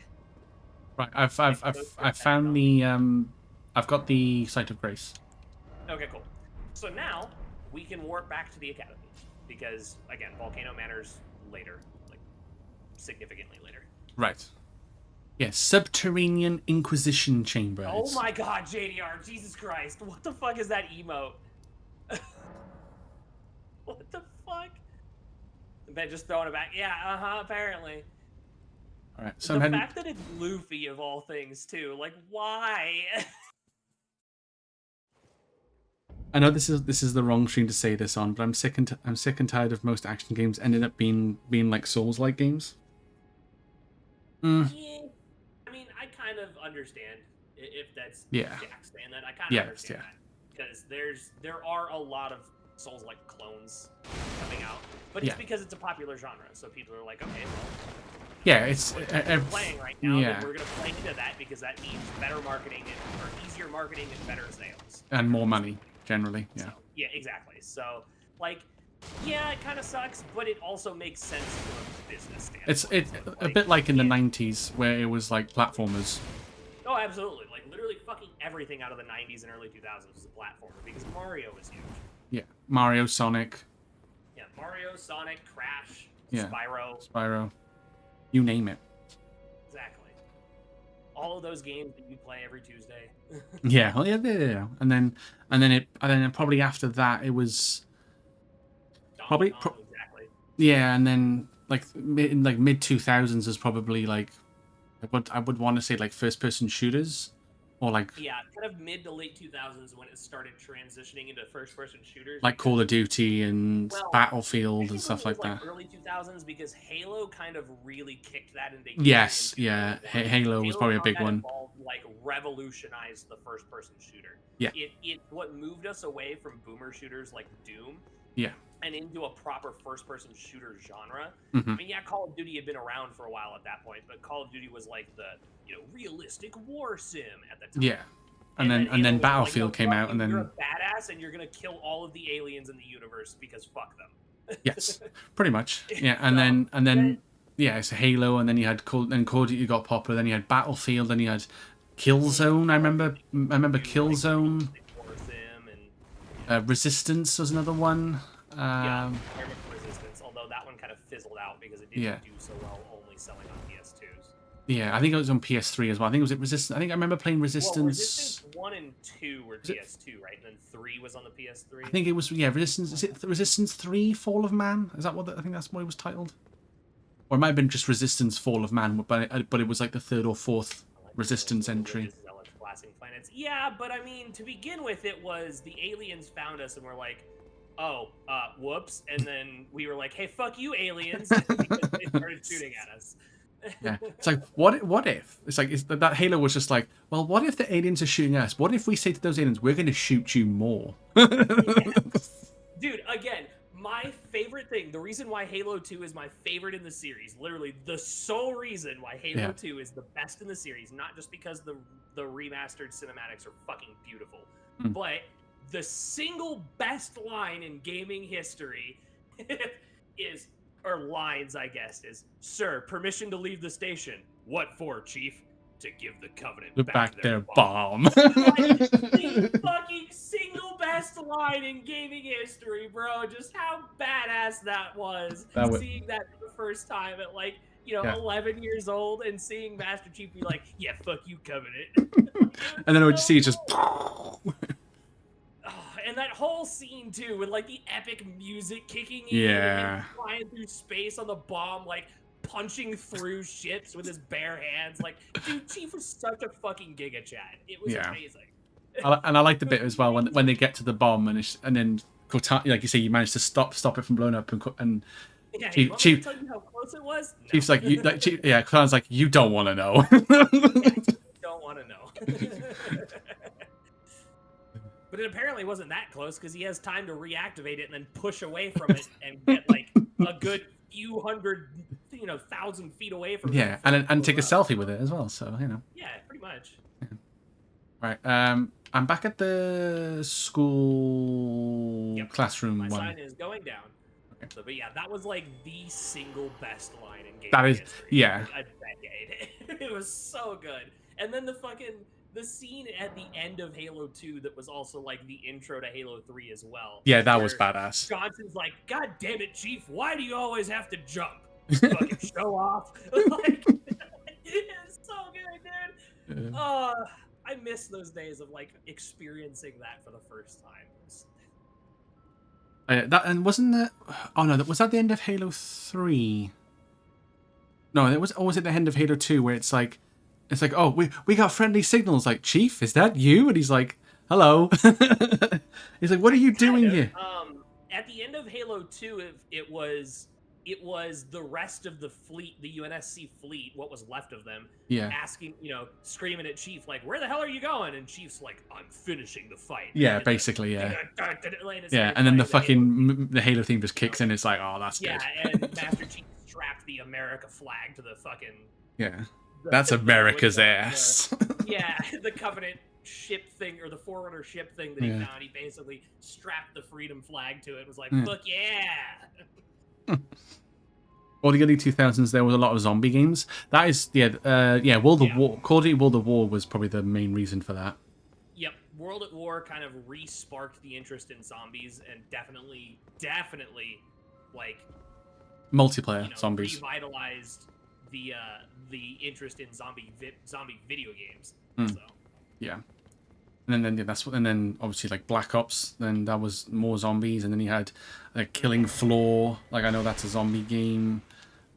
Right. I've found the I've got the Sight of Grace. Okay, cool. So now we can warp back to the academy because again, Volcano Manor's later, like significantly later. Right. Yes, subterranean Inquisition chamber. Oh my God, JDR, Jesus Christ, what the fuck is that emote? What the fuck? Ben just throwing it back. Yeah, apparently. All right. So the fact that it's Luffy of all things too, like why? I know this is the wrong stream to say this on, but I'm sick and tired of most action games ending up being like Souls-like games. Yeah, I mean, I kind of understand if that's Jack's saying that. I kind of understand that because there are a lot of Souls-like clones coming out, but it's because it's a popular genre, so people are like, okay, well, yeah, it's playing right now. Then we're gonna play into that because that means better marketing or easier marketing and better sales and more money generally. Yeah. So, yeah, exactly. So, like, yeah, it kind of sucks, but it also makes sense from a business standpoint. It's a bit like in the 90s where it was like platformers. Oh, absolutely. Like, literally fucking everything out of the 90s and early 2000s was a platformer because Mario was huge. Yeah. Mario, Sonic. Yeah, Mario, Sonic, Crash, yeah. Spyro. You name it. Exactly. All of those games that you play every Tuesday. yeah. And then probably after that it was probably exactly. Yeah, and then like mid 2000s is probably like I would want to say like first person shooters or like kind of mid to late 2000s when it started transitioning into first person shooters like Call of Duty and Battlefield and stuff like that. Early 2000s because Halo kind of really kicked that into yes yeah Halo was probably a big one. Like revolutionized the first person shooter. It what moved us away from boomer shooters like Doom and into a proper first-person shooter genre. I mean, Call of Duty had been around for a while at that point, but Call of Duty was like the realistic war sim at the time. Yeah, and then Battlefield came out, and then you're a badass and you're gonna kill all of the aliens in the universe because fuck them. yes, pretty much. Yeah, and then it's Halo, and then you had Call of Duty got popular. Then you had Battlefield, then you had Killzone. I remember Killzone. Resistance was another one. I remember Resistance, although that one kind of fizzled out because it didn't do so well only selling on PS2s. Yeah, I think it was on PS3 as well. I think it was Resistance. I think I remember playing Resistance. Well, Resistance 1 and 2 were PS2, right? And then 3 was on the PS3. I think it was Resistance. Is it Resistance 3: Fall of Man? Is that what I think that's what it was titled? Or it might have been just Resistance: Fall of Man, but it was like the third or fourth Resistance entry. Planets. Yeah, but I mean, to begin with, it was the aliens found us and were like, oh, whoops. And then we were like, hey, fuck you, aliens. Because they started shooting at us. Yeah. It's like, what if? It's like, that Halo was just like, well, what if the aliens are shooting us? What if we say to those aliens, we're going to shoot you more? Dude, again, my favorite thing, the reason why Halo 2 is my favorite in the series, literally the sole reason why Halo 2 is the best in the series, not just because the remastered cinematics are fucking beautiful, but the single best line in gaming history is, or lines, I guess, is, "Sir, permission to leave the station. What for, Chief? To give the Covenant back their bomb." Like, the fucking single best line in gaming history, bro. Just how badass that was. Seeing that for the first time at 11 years old and seeing Master Chief be like, yeah, fuck you, Covenant. And then what you see is just... and that whole scene, too, with, the epic music kicking in and flying through space on the bomb, punching through ships with his bare hands. Dude, Chief was such a fucking Giga Chad. It was amazing. And I like the bit as well when they get to the bomb and then Cortana, like you say, you manage to stop it from blowing up and Yeah, you Chief, want me to Chief, tell you how close it was? No. Chief's like, Chief, yeah, Clown's like, you don't want to know. Don't want to know. But it apparently wasn't that close because he has time to reactivate it and then push away from it and get like a good few hundred, 1,000 feet away from it. Yeah, and take a selfie with it as well. So Yeah, pretty much. Yeah. Right. I'm back at the school classroom My one. sign is going down. Okay. So, but yeah, that was like the single best line in game That is, history. yeah. Like, a decade. It was so good. And then the scene at the end of Halo 2 that was also like the intro to Halo 3 as well. Yeah, that was badass. Johnson's like, God damn it, Chief, why do you always have to jump? Fucking show off. Like, it's so good, dude. I miss those days of like experiencing that for the first time. That and wasn't that? Oh no, was that the end of Halo 3? No, it was. Or was it the end of Halo 2 where it's like, oh, we got friendly signals. Like, Chief, is that you? And he's like, hello. He's like, what are you doing here? At the end of Halo 2, it was the rest of the fleet, the UNSC fleet, what was left of them, asking, screaming at Chief, like, where the hell are you going? And Chief's like, I'm finishing the fight. Yeah, and basically, yeah. Yeah, and then the Halo theme just kicks in. It's like, oh, that's good. Yeah, and Master Chief strapped the America flag to the fucking... Yeah, that's America's ass. Yeah, the Covenant ship thing, or the Forerunner ship thing that he found, he basically strapped the freedom flag to it. It was like, fuck yeah! Well, the early 2000s, there was a lot of zombie games. That is, World of War. Call of Duty World of War was probably the main reason for that. Yep, World at War kind of re-sparked the interest in zombies, and definitely, like... Multiplayer zombies. Revitalized the interest in zombie video games. So. Yeah. And then obviously like Black Ops, then that was more zombies, and then you had like Killing Floor, like I know that's a zombie game.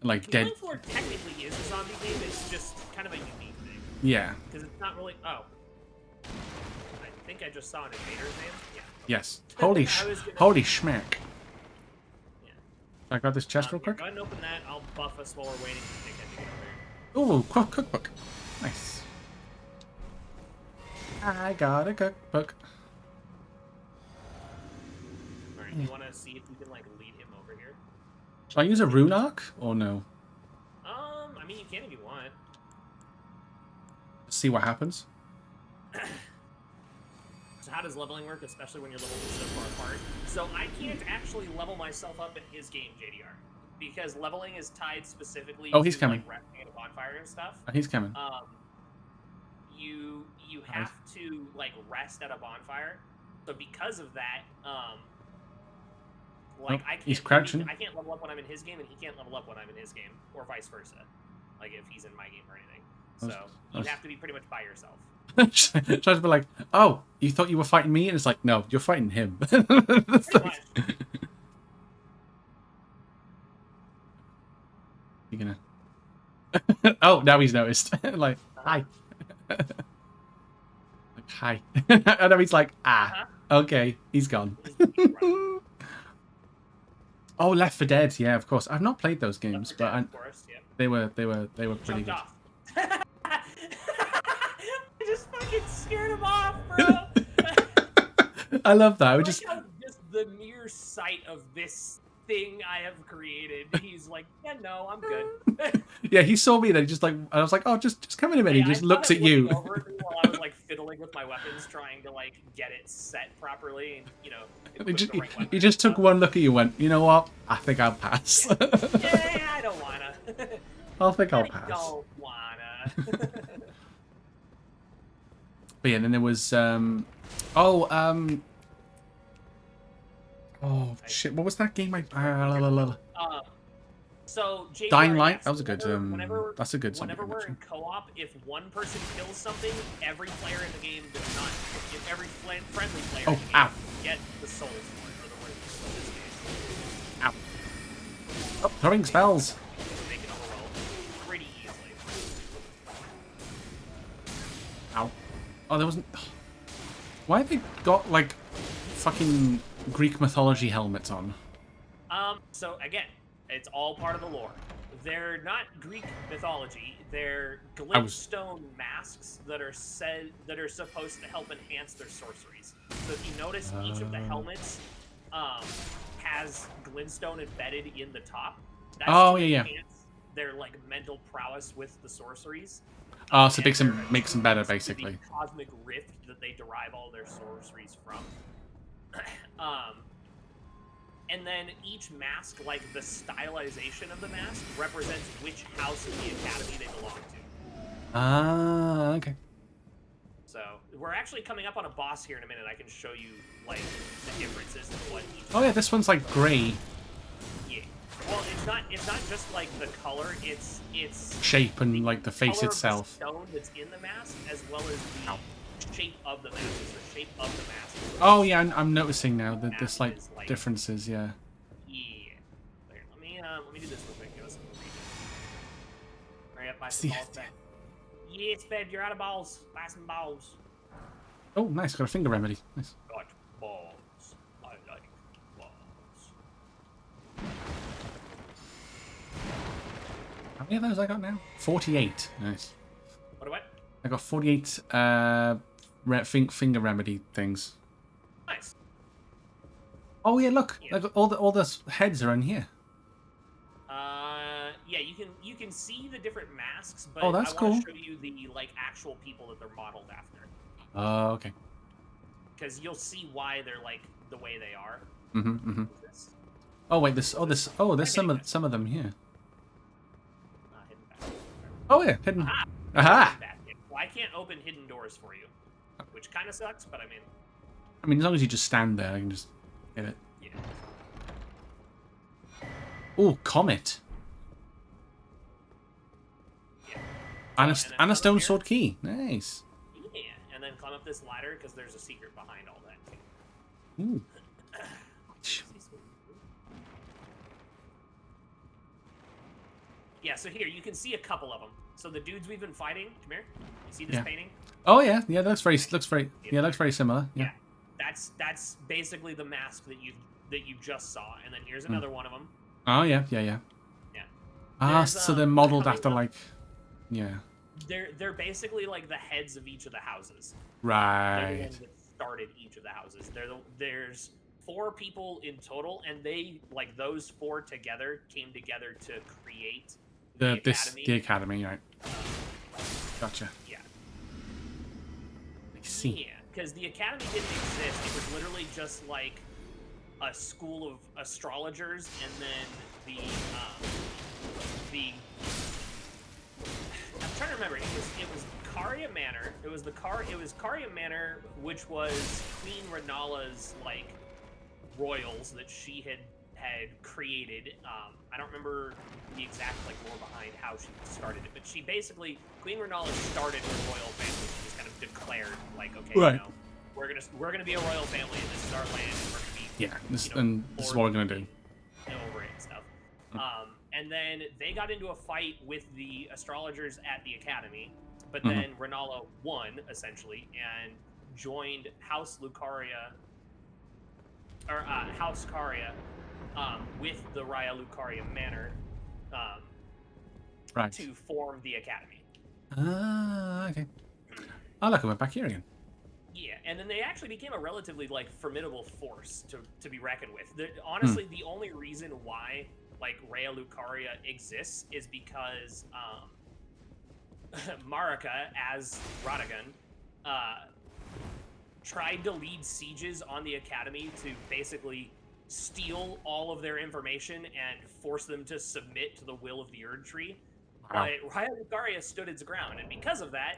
Like Killing Floor technically is a zombie game, it's just kind of a unique thing. Yeah. Because it's not really I think I just saw an invader's name. Yeah. Yes. Holy schmack. Yeah. I got this chest real quick. Go ahead and open that, I'll buff us while we're waiting for Nick to get over here. Ooh, cookbook. Nice. I got a cookbook. Alright, you want to see if you can, like, lead him over here? Shall I use a rune arc, or no? I mean, you can if you want. See what happens. So how does leveling work, especially when you're leveled so far apart? So I can't actually level myself up in his game, JDR. Because leveling is tied specifically to, coming. Like, resting at a bonfire and stuff. He's coming. You have to like rest at a bonfire. So because of that, I can't. He's crouching. I can't level up when I'm in his game, and he can't level up when I'm in his game, or vice versa. Like if he's in my game or anything. So you have to be pretty much by yourself. Tries to be like, oh, you thought you were fighting me, and it's like, no, you're fighting him. You're gonna. Oh, now he's noticed. Like, hi. Like, hi. And then he's like, okay, he's gone. Oh, Left 4 Dead, yeah, of course. I've not played those games, but they were pretty good. I just fucking scared him off, bro. I love that. Just the mere sight of this thing I have created, he's like, yeah, no, I'm good. Yeah, he saw me, then just like, I was like, oh, just come in a minute. He just looks at you. Over it while I was like fiddling with my weapons, trying to like get it set properly, and he just took one look at you and went, you know what? I think I'll pass. Yeah, I don't wanna. I think I'll I pass. don't wanna. But yeah, then there was oh shit! What was that game? So Dying Light. That was a good. That's a good. Whenever we're in co-op, if one person kills something, every player in the game does not. If every friendly player in the game get the souls for it, or the word for this game. Ow! Oh, throwing spells. They can overroll pretty easily. Ow! Oh, there wasn't. Why have they got like fucking Greek mythology helmets on? So again, It's all part of the lore. They're not Greek mythology. They're I was glintstone masks that are supposed to help enhance their sorceries. So if you notice, each of the helmets has glintstone embedded in the top. That's oh to yeah, yeah. enhance their like mental prowess with the sorceries. Oh, so And they're makes them better, attuned to the basically. cosmic rift that they derive all their sorceries from. um, and then each mask, like the stylization of the mask, represents which house of the academy they belong to. Ah, okay. So we're actually coming up on a boss here in a minute. I can show you like the differences in what each. Oh yeah, this one's like grey. Yeah. Well, it's not just like the color. It's Shape and like the face color itself. of the stone that's in the mask, as well as the shape of the mask. It's the shape of the mask. Oh yeah, I'm noticing now that there's like Like differences. Yeah. yeah. Here, let me do this real quick. Give us some reading. Hurry up, buy some balls back. Yes, babe, you're out of balls. Buy some balls. Oh, nice. Got a finger remedy. Nice. Got balls. I like balls. How many of those I got now? 48. Nice. What? I got 48 finger remedy things. Nice. Oh yeah, look. Yeah. Like all the heads are in here. Yeah, you can see the different masks, but oh, that's I cool. want to show you the like actual people that they're modeled after. Oh, okay. Because you'll see why they're like the way they are. Oh wait, there's some of them here. Oh yeah, hidden. Aha! Well, I can't open hidden doors for you, which kind of sucks, but I mean, as long as you just stand there, I can just hit it. Yeah. Oh, comet. Yeah. And a stone sword key. Nice. Yeah, and then climb up this ladder because there's a secret behind all that too. Ooh. Yeah, so here you can see a couple of them. So the dudes we've been fighting, come here. You see this painting? Oh yeah, that looks very similar. Yeah. That's basically the mask that you just saw, and then here's another one of them. Oh yeah. Yeah. Ah, so they're modeled after like, yeah. They're basically like the heads of each of the houses. Right. They're the ones that started each of the houses. There's 4 people in total, and they like those 4 together came together to create the academy, right? Gotcha. Yeah. I see. Yeah, because the academy didn't exist. It was literally just like a school of astrologers, and then I'm trying to remember. It was Caria Manor. It was Caria Manor, which was Queen Renala's like royals that she had created. I don't remember the exact like lore behind how she started it, but she basically Queen Renala started her royal family. She just kind of declared like, okay, right. You know, we're gonna be a royal family, and this is our land, and we're gonna be this is what we're gonna do. Over it and stuff. And then they got into a fight with the astrologers at the academy, but then Renala won essentially and joined House Lucaria. Or House Caria, with the Raya Lucaria Manor, right. to form the academy. Ah, okay. Oh, look, we're back here again. Yeah, and then they actually became a relatively like formidable force to be reckoned with. Honestly, the only reason why like Raya Lucaria exists is because Marika as Radagon tried to lead sieges on the academy to basically steal all of their information and force them to submit to the will of the Erd Tree. Wow. But Raya Lucaria stood its ground, and because of that,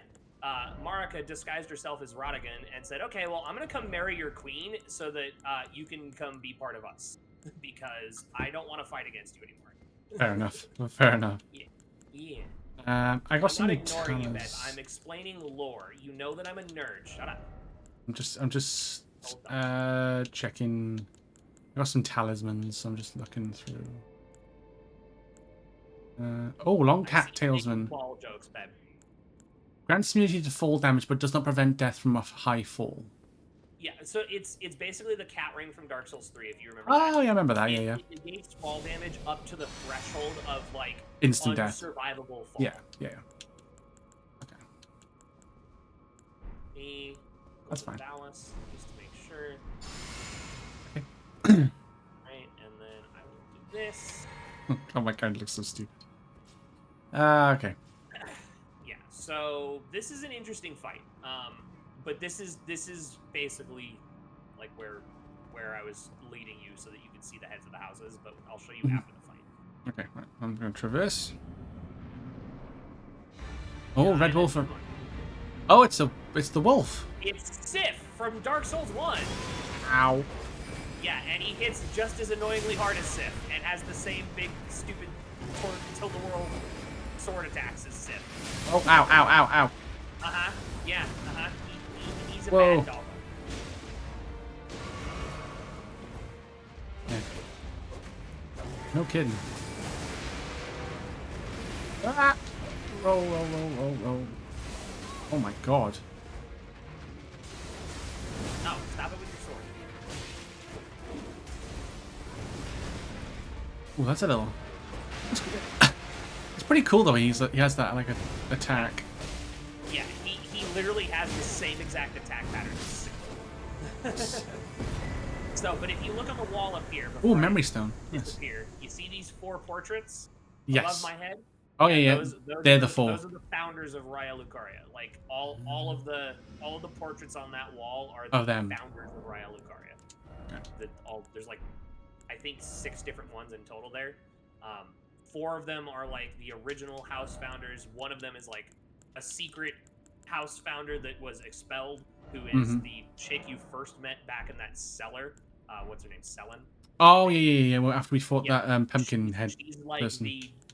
Marika disguised herself as Radagon and said, okay, well, I'm going to come marry your queen so that you can come be part of us, because I don't want to fight against you anymore. Fair enough. Fair enough. Yeah. I got some. I'm not ignoring you, Bev. I'm explaining lore. You know that I'm a nerd. Shut up. I'm just checking. I got some talismans, so I'm just looking through. Long cattailsman. Ball jokes, Bev. Grants immunity to fall damage, but does not prevent death from a high fall. Yeah, so it's basically the cat ring from Dark Souls 3, if you remember. Oh, yeah, I remember that. Yeah. It negates fall damage up to the threshold of like Instant death. unsurvivable fall. Yeah. Okay. Me, That's fine. Dallas, just to make sure. Okay. Right, and then I will do this. Oh, my card looks so stupid. Okay. Yeah, so this is an interesting fight. But this is basically like where I was leading you so that you could see the heads of the houses, but I'll show you after the fight. Okay, right. I'm going to traverse. Oh, Red Wolf. Oh, it's the wolf. It's Sif from Dark Souls 1. Ow. Yeah, and he hits just as annoyingly hard as Sif and has the same big, stupid tilt-the-world sword attacks as Sif. Oh, ow. Uh-huh. Yeah, uh-huh. He's a Whoa. bad dog. Yeah. No kidding. Ah! Roll. Oh my god. No, stop it with your sword. Oh, that's a little. It's pretty cool though. He has that like a attack. Yeah, he literally has the same exact attack pattern as Sif. So, but if you look on the wall up here, Oh, memory stone. Yes. Here, you see these 4 portraits Yes. above my head? Oh yeah. They're the 4. Those are the founders of Raya Lucaria. Like all of the portraits on that wall are the founders of Raya Lucaria. Okay. There's like I think 6 different ones in total there. 4 of them are like the original house founders. One of them is like a secret house founder that was expelled, who is the chick you first met back in that cellar. What's her name? Selen. Oh yeah. Well, after we fought that pumpkin head she's like person.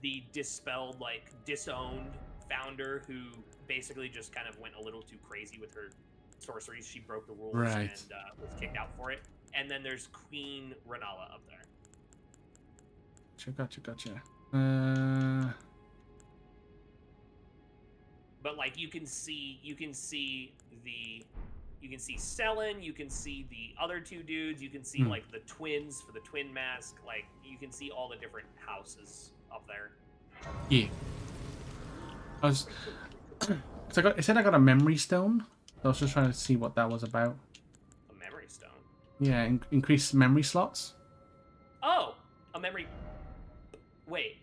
the dispelled, like disowned founder who basically just kind of went a little too crazy with her sorceries. She broke the rules and was kicked out for it. And then there's Queen Renala up there. Gotcha. But like you can see Selen, you can see the other 2 dudes, you can see like the twins for the twin mask, like you can see all the different houses up there. Yeah. It said I got a memory stone. I was just trying to see what that was about. A memory stone? Yeah, increase memory slots. Oh, a memory. Wait.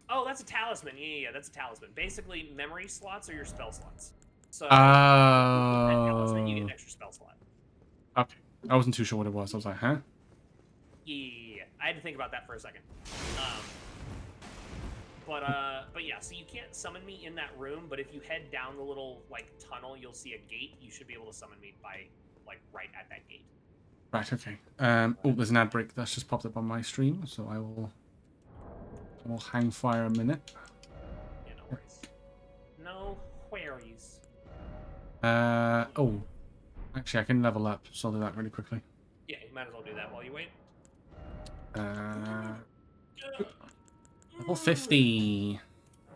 Oh, that's a talisman. Yeah, that's a talisman. Basically, memory slots are your spell slots. So, talisman, you get an extra spell slot. Okay. I wasn't too sure what it was. I was like, huh? Yeah. I had to think about that for a second. But yeah, so you can't summon me in that room, but if you head down the little, like, tunnel, you'll see a gate. You should be able to summon me by, like, right at that gate. Right, okay. Oh, there's an ad break that's just popped up on my stream, so I will hang fire a minute. Yeah, no worries. No worries. Oh. Actually, I can level up, so I'll do that really quickly. Yeah, you might as well do that while you wait. Level 50.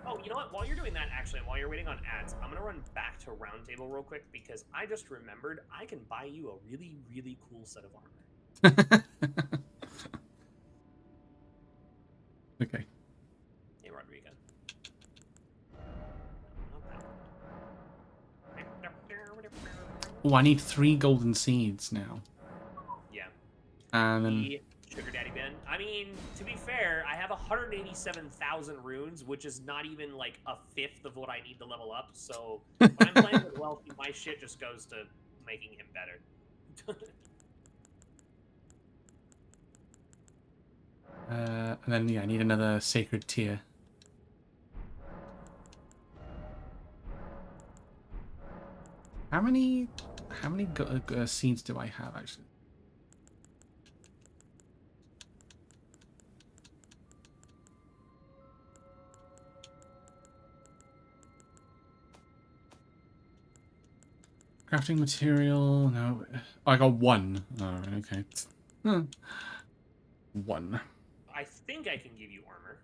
Oh, you know what? While you're doing that, actually, while you're waiting on ads, I'm going to run back to Roundtable real quick because I just remembered I can buy you a really, really cool set of armor. Okay. Hey, Rodrigo. Oh, I need 3 golden seeds now. Yeah. And then... Sugar Daddy Ben. I mean, to be fair, I have 187,000 runes, which is not even like a fifth of what I need to level up. So when I'm playing with Wealthy, my shit just goes to making him better. And then, yeah, I need another sacred tier. How many seeds do I have, actually? Crafting material, no. Oh, I got 1. Oh, okay. 1. I think I can give you armor.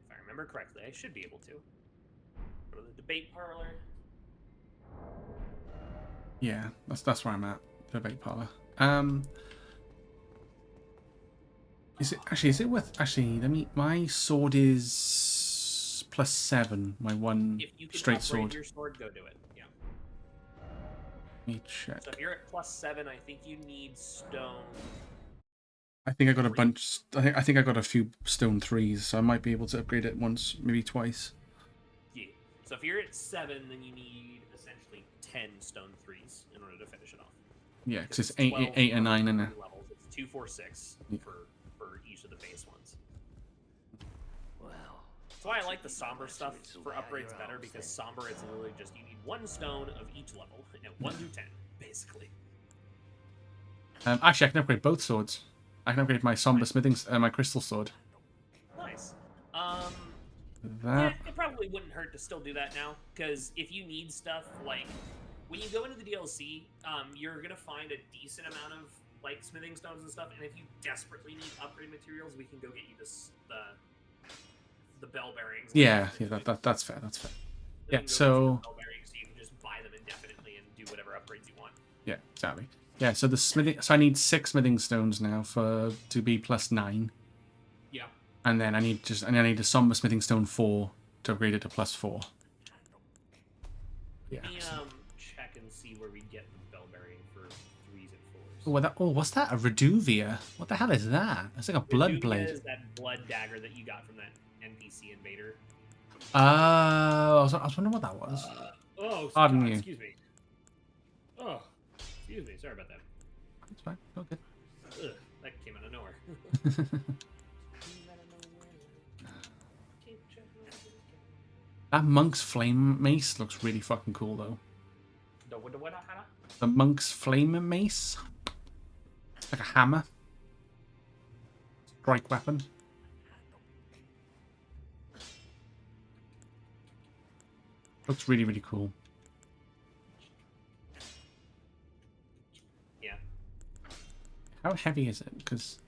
If I remember correctly, I should be able to. Go to the debate parlor. Yeah, that's where I'm at. Debate parlor. Is it actually? Is it worth? Actually, let me. My sword is +7. My one If you can straight upgrade sword. your sword, go do it. Yeah. Let me So check. if you're at +7, I think you need stone. I think I got a 3. bunch. I think I got a few stone 3s, so I might be able to upgrade it once, maybe twice. Yeah. So if you're at 7, then you need essentially 10 stone 3s in order to finish it off. Yeah, because Because it's it's eight, 12 eight or per 9, and 3 levels. It's 2, 4, 6 yeah. for each of the base ones. Well, That's why I like the somber stuff for upgrades better, because somber is literally just you need 1 stone of each level, and 1 through 10, basically. Actually, I can upgrade both swords. I can upgrade my somber smithing, my crystal sword. Nice. Yeah, That. it probably wouldn't hurt to still do that now, because if you need stuff, like, when you go into the DLC, you're gonna find a decent amount of, like, smithing stones and stuff, and if you desperately need upgrade materials, we can go get you the bell bearings. Yeah, that's fair. That's fair. Yeah, so Bell bearings, so you can just buy them indefinitely and do whatever upgrades you want. yeah, exactly. Yeah, so the smithing. So I need 6 smithing stones now to be +9, Yeah. and then I need a somber smithing stone 4 to upgrade it to +4. Yeah. Let me check and see where we get the bell bearing for 3s and 4s. What's that? A Reduvia? What the hell is that? It's like a blood blade. Is that blood dagger that you got from that NPC invader. I was wondering what that was. Pardon God, you. excuse me. Oh, excuse me. Sorry about that. It's fine. Okay. Ugh, that came out of nowhere. That monk's flame mace looks really fucking cool, though. The monk's flame mace? It's like a hammer. Strike weapon. Looks really, really cool. Yeah. How heavy is it? Because...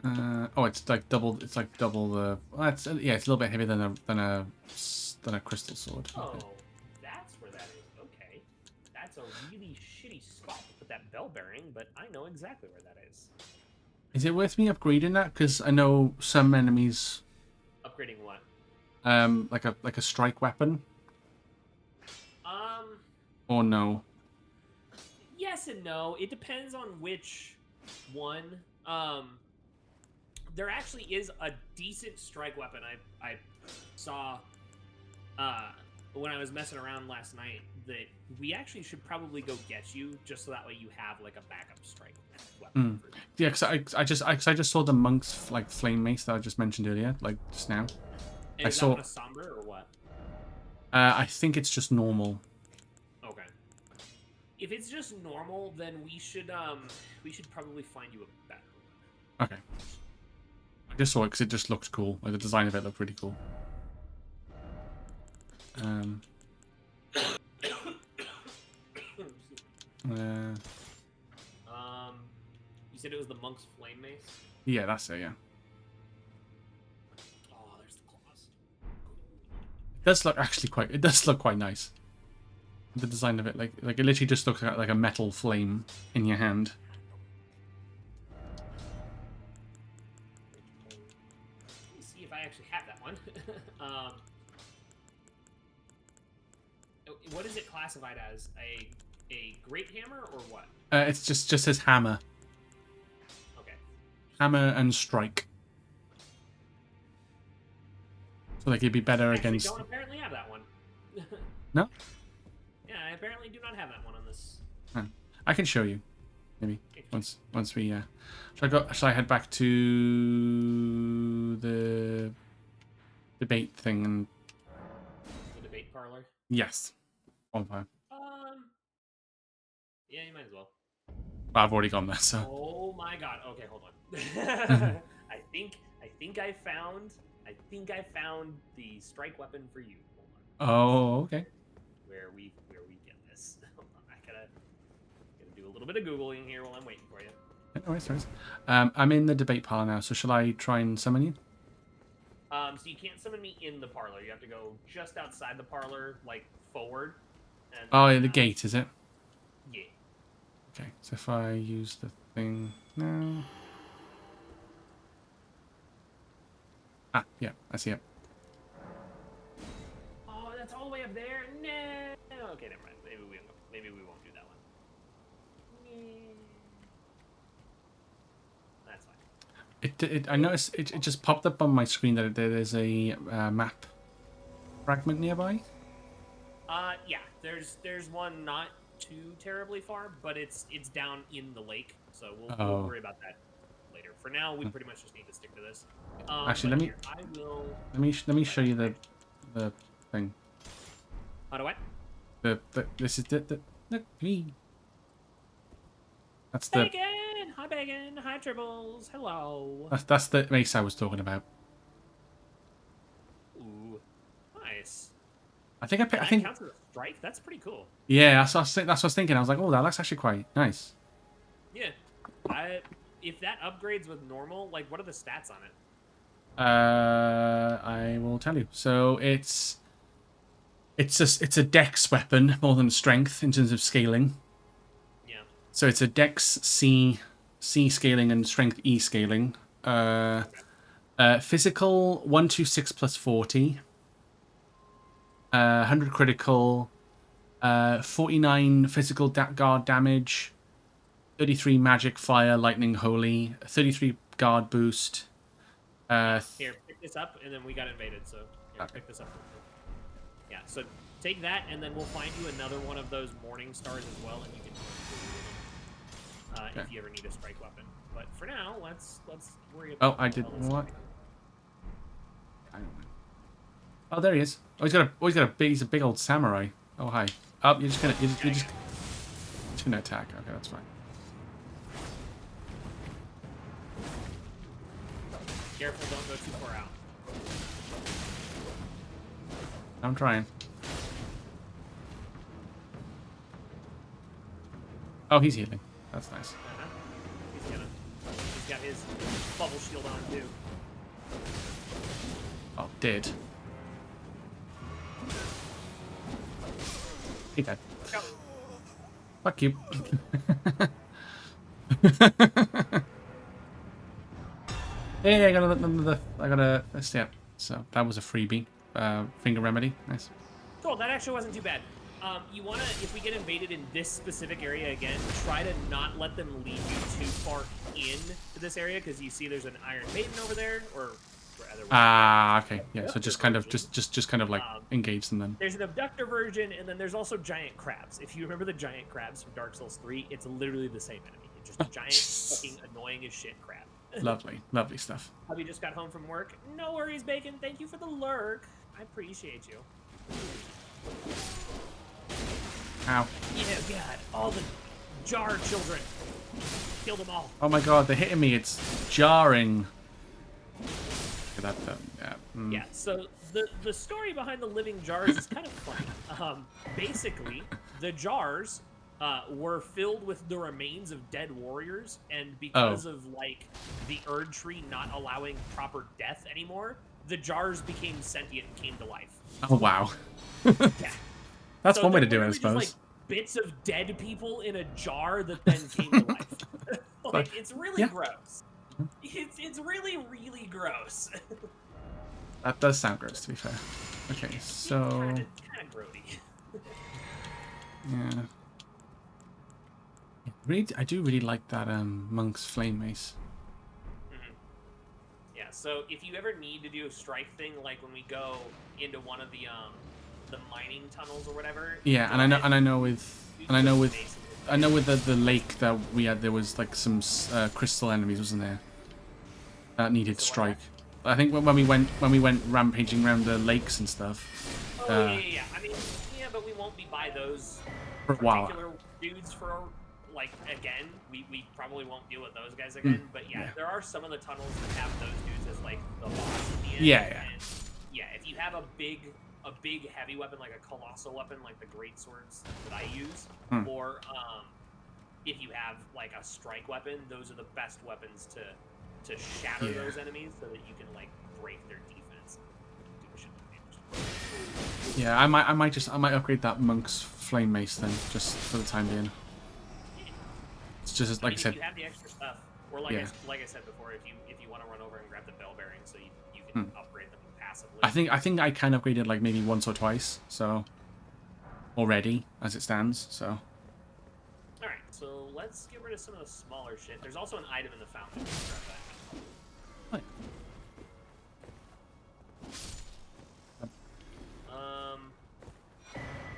oh, it's like double. It's like double the. Well, it's yeah, it's a little bit heavier than a crystal sword. Oh, Okay. that's where that is. Okay, that's a really shitty spot to put that bell bearing, but I know exactly where that is. Is it worth me upgrading that? Because I know some enemies. Upgrading what? Like a strike weapon. Um. Or no. Yes and no. It depends on which one. There actually is a decent strike weapon I saw when I was messing around last night that we actually should probably go get you, just so that way you have like a backup strike weapon. Yeah, because I just saw the monk's like flame mace that I just mentioned earlier, like just now. And is that one a somber or what? I think it's just normal. Okay. If it's just normal, then we should probably find you a better one. Okay. I just saw it because it just looked cool. Like the design of it looked pretty cool. You said it was the monk's flame mace? Yeah, that's it. Yeah. Oh, there's the claws. It does look actually quite. It does look quite nice. The design of it, like it literally just looks like a metal flame in your hand. Let me see if I actually have that one. What is it classified as? A great hammer or what? It's just says hammer. Okay. Hammer and strike. So like it'd be better against. I don't apparently have that one. No. Yeah, I apparently do not have that one on this. I can show you, maybe once we. Shall I head back to the debate thing and? The debate parlor. Yes. On fire. Yeah, you might as well. I've already gone there, so. Oh my god. Okay, hold on. I think I found the strike weapon for you. Hold on. Oh, okay. Where we get this. Hold on. I gotta do a little bit of Googling here while I'm waiting for you. No worries, no worries. I'm in the debate parlor now, so shall I try and summon you? So you can't summon me in the parlor. You have to go just outside the parlor, like forward. And Oh, yeah, the gate, is it? Yeah. Okay, so if I use the thing now. Ah, yeah, I see it. Oh, that's all the way up there. No. Okay, never mind. Maybe we won't do that one. Yeah. That's fine. I noticed it just popped up on my screen that there's a map fragment nearby. Yeah. There's one not too terribly far, but it's down in the lake, so we'll Oh. worry about that later. For now, we pretty much just need to stick to this. Actually, But here, I will. let me show you the thing. How do I? This is look me. That's the Bacon! Hi, Bacon! Hi, Tribbles! Hello! that's the mace I was talking about. Ooh, nice. I think That I think counts as a strike? That's pretty cool. yeah. That's what I was thinking. I was like, oh, that looks actually quite nice. Yeah. If that upgrades with normal, like, what are the stats on it? I will tell you. So it's a dex weapon more than strength in terms of scaling. Yeah. So it's a dex C scaling and strength E scaling. Physical 126 plus 40. 100 critical. 49 physical guard damage. 33 magic, fire, lightning, holy. 33 guard boost. Here, pick this up, and then we got invaded, so here, Okay. pick this up. Yeah, so take that, and then we'll find you another one of those morning stars as well, and you can if you ever need a strike weapon. But for now, let's worry about. Oh, I did what? I don't know. Oh, there he is. Oh, he's a big old samurai. Oh, hi. Oh, you're just gonna attack. Okay, that's fine. Careful, don't go too far out. I'm trying. Oh, he's healing. That's nice. He's got his bubble shield on too. Oh, did. He dead. Go. Fuck you. Hey, I got a step. So that was a freebie. Finger remedy. Nice. Cool, that actually wasn't too bad. You wanna, if we get invaded in this specific area again, try to not let them lead you too far in to this area, because you see there's an Iron Maiden over there, or rather. Okay. Yeah. So just kind of like engage them then. There's an abductor version, and then there's also giant crabs. If you remember the giant crabs from Dark Souls 3, it's literally the same enemy. It's just a giant, fucking annoying as shit crab. Lovely stuff. Hubby just got home from work. No worries, Bacon. Thank you for the lurk. I appreciate you. Ow. Yeah, God. All the jar children. Killed them all. Oh my god, they're hitting me. It's jarring. That, yeah. Yeah, so the story behind the living jars is kind of funny. Basically, the jars were filled with the remains of dead warriors, and because of, like, the Erd tree not allowing proper death anymore, the jars became sentient and came to life. Oh, wow. Yeah. That's So one way to they're do it, I literally suppose. just, like, bits of dead people in a jar that then came to life. Like, it's really gross. It's really, really gross. That does sound gross, to be fair. Okay, so... Kind of grody. Yeah. I do really like that monk's flame mace. Yeah, so if you ever need to do a strike thing, like when we go into one of the mining tunnels or whatever. Yeah, and I know with the lake that we had, there was like some crystal enemies, wasn't there? That needed strike. I think when we went rampaging around the lakes and stuff. Oh yeah. I mean, yeah, but we won't be by those for a while. Particular dudes for, like, again. We probably won't deal with those guys again. But yeah, there are some of the tunnels that have those dudes as, like, the boss at the end. Yeah. And yeah, if you have a big heavy weapon, like a colossal weapon, like the great swords that I use, or if you have like a strike weapon, those are the best weapons to shatter those enemies so that you can, like, break their defense. Yeah, I might upgrade that monk's flame mace then, just for the time being. It's just like I said. If you have the extra stuff, Or like Yeah. like I said before, if you want to run over and grab the bell bearing, so you can upgrade them passively. I think I can upgrade it like maybe once or twice. So already as it stands. So. All right, so let's get rid of some of the smaller shit. There's also an item in the fountain. Let's grab that. Right.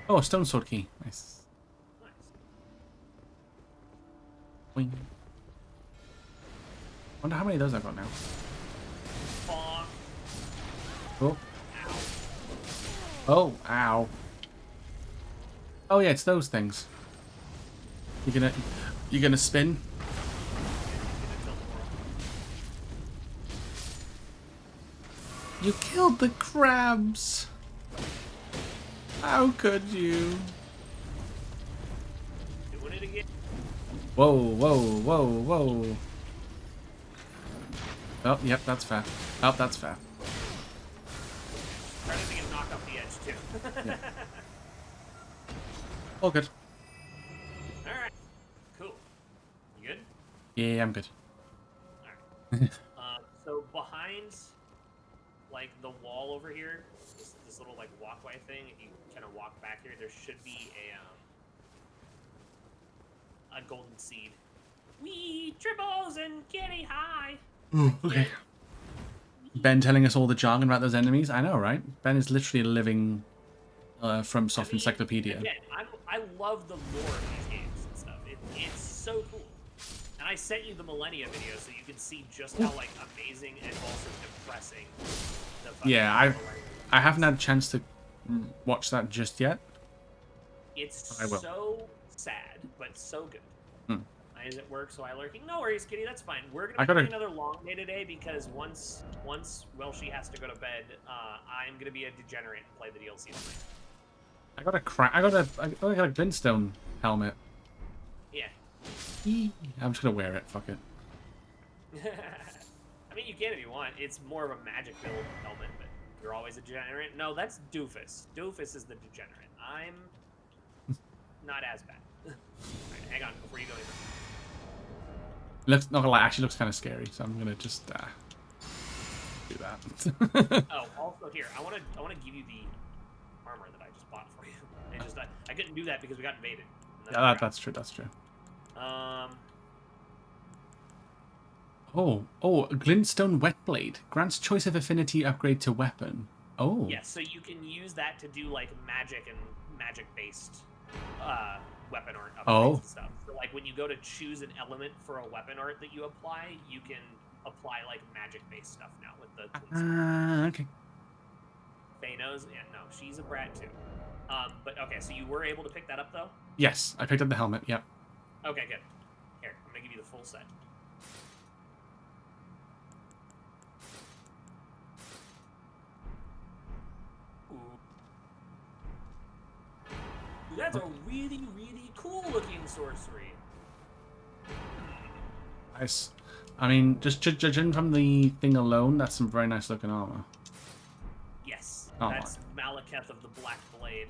Oh, a stone sword key. Nice. Nice. Wing. Wonder how many of those I've got now. Bonk. Oh. Ow. Oh, ow. Oh yeah, it's those things. You're gonna spin? You killed the crabs! How could you? Doing it again. Whoa, whoa, whoa, whoa. Oh, yep, that's fair. Oh, that's fair. Try to get knocked off the edge too. Yeah. All good. Alright. Cool. You good? Yeah, I'm good. Alright. So behind like the wall over here, this little like walkway thing, if you kind of walk back here, there should be a golden seed. Wee triples and kitty high. Okay. Ben telling us all the jargon about those enemies. I know, right? Ben is literally a living FromSoft encyclopedia. Again, I love the lore of these games and stuff. It's so cool. And I sent you the Millennia video so you can see just how like amazing and also depressing the fucking Yeah, I haven't had a chance to watch that just yet. It's I will. so sad, but so good. I is at work, so I lurking. No worries, Kitty. That's fine. We're gonna be doing another long day today because once she has to go to bed, I'm gonna be a degenerate and play the DLC tonight. I got a glintstone helmet. Yeah. I'm just gonna wear it. Fuck it. I mean, you can if you want. It's more of a magic build helmet, but you're always a degenerate. No, that's Doofus. Doofus is the degenerate. I'm not as bad. Alright, hang on before you go in. Looks not gonna lie, actually looks kind of scary, so I'm gonna just do that. Oh, also here, I wanna give you the armor that I just bought for you. And just I couldn't do that because we got invaded. Yeah, that's true. That's true. Oh, a glintstone whetblade grants choice of affinity upgrade to weapon. Oh. Yeah, so you can use that to do like magic and magic based weapon art upgrades and stuff. So like when you go to choose an element for a weapon art that you apply, you can apply like magic based stuff now with the Okay. Thanos, yeah, no, she's a brat too. But okay, so you were able to pick that up though? Yes, I picked up the helmet. Yep. Okay, good. Here, I'm gonna give you the full set. Ooh. That's a really, really cool looking sorcery. Nice. I mean, just judging from the thing alone, that's some very nice looking armor. Yes, Oh, that's Malekith of the Black Blade.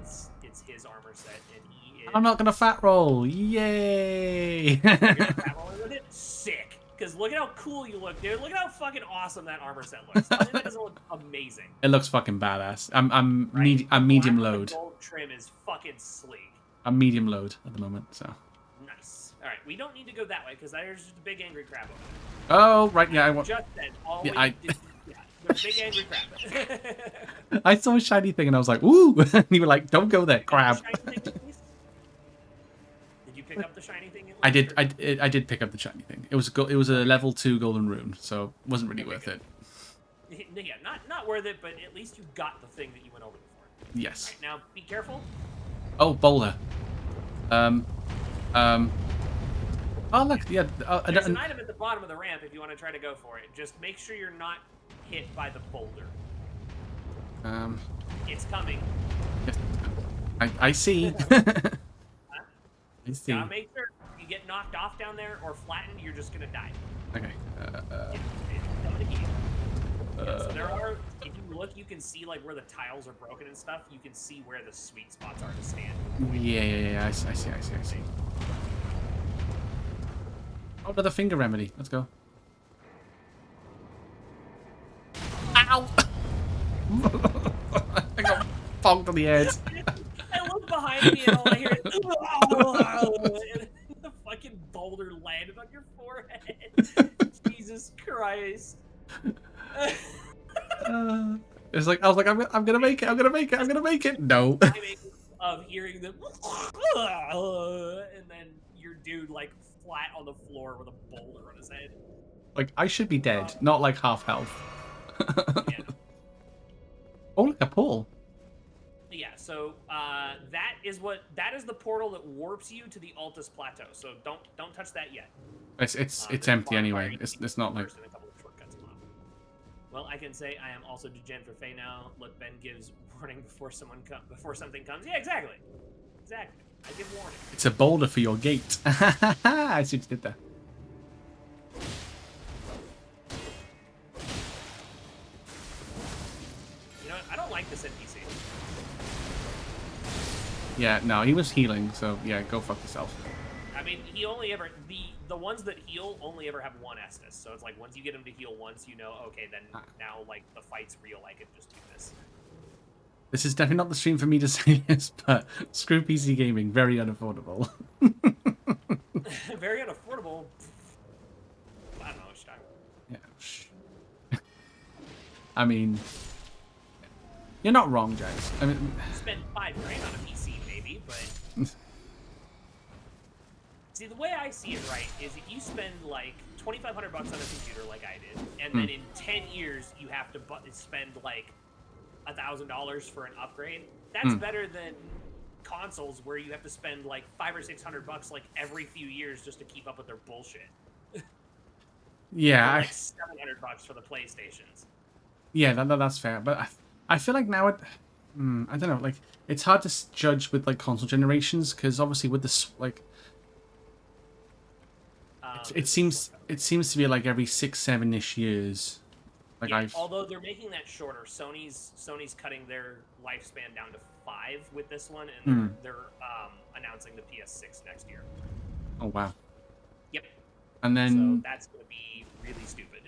It's his armor set, and he is... I'm not gonna fat roll. Yay! You're gonna fat roll with it? Sick. Because look at how cool you look, dude. Look at how fucking awesome that armor set looks. That doesn't look amazing. It looks fucking badass. I'm Right? I'm medium Black load. Gold trim is fucking sleek. I'm medium load at the moment, so. Nice. All right, we don't need to go that way because there's just a big angry crab over Oh right, yeah. there. Just then, all Yeah, there's a big angry crab. I saw a shiny thing and I was like, ooh! And you were like, don't go there, crab. Did you pick up the shiny thing? I did pick up the shiny thing. It was a level 2 golden rune, so it wasn't really worth it. Yeah, not worth it, but at least you got the thing that you went over for. Yes. Right, now be careful. Oh, boulder. Oh look, yeah. There's an item at the bottom of the ramp if you want to try to go for it. Just make sure you're not hit by the boulder. It's coming. Yes, I see. Huh? I see. Gotta make sure if you get knocked off down there or flattened, you're just gonna die. Okay. It's coming to you. Yeah, so there are, if you look, you can see like where the tiles are broken and stuff. You can see where the sweet spots are to stand. Yeah. I see. Oh, another finger remedy. Let's go. Ow! I got bonked on the head. I look behind me and all I hear is and the fucking boulder landed on your forehead. Jesus Christ. It's like I was like, I'm gonna make it. I'm gonna make it. I'm gonna make it. No. Timing of hearing them and then your dude like flat on the floor with a boulder on his head. Like I should be dead, not like half health. Yeah. Oh, look, a pool. Yeah, so that is the portal that warps you to the Altus Plateau. So don't touch that yet. It's empty anyway. It's not like. A couple of shortcuts along. Well, I can say I am also degen for Faye now. Look, Ben gives warning before something comes. Yeah, exactly. I give warning. It's a boulder for your gate. I see what you did there. You know what? I don't like this NPC. Yeah, no, he was healing, so yeah, go fuck yourself. I mean, he only ever the ones that heal only ever have one Estus. So it's like once you get him to heal once, you know, okay, then now like the fight's real. I can just do this. This is definitely not the stream for me to say this, but screw PC gaming, very unaffordable. Very unaffordable. I don't know what you're talking about. Yeah. I mean, you're not wrong, Jax. I mean, spend $5 grand on a PC, maybe, but see, the way I see it, right, is if you spend like $2,500 on a computer, like I did, and then in 10 years you have to spend like $1,000 for an upgrade. That's better than consoles where you have to spend like $500 or $600 like every few years just to keep up with their bullshit. Yeah, or like $700 for the PlayStations. Yeah, that's fair, but I feel like now I don't know, like it's hard to judge with like console generations because obviously with this like it seems to be like every 6-7-ish years. Like yeah, although they're making that shorter, Sony's cutting their lifespan down to 5 with this one, and they're announcing the PS6 next year. Oh wow. Yep. And then so that's gonna be really stupid.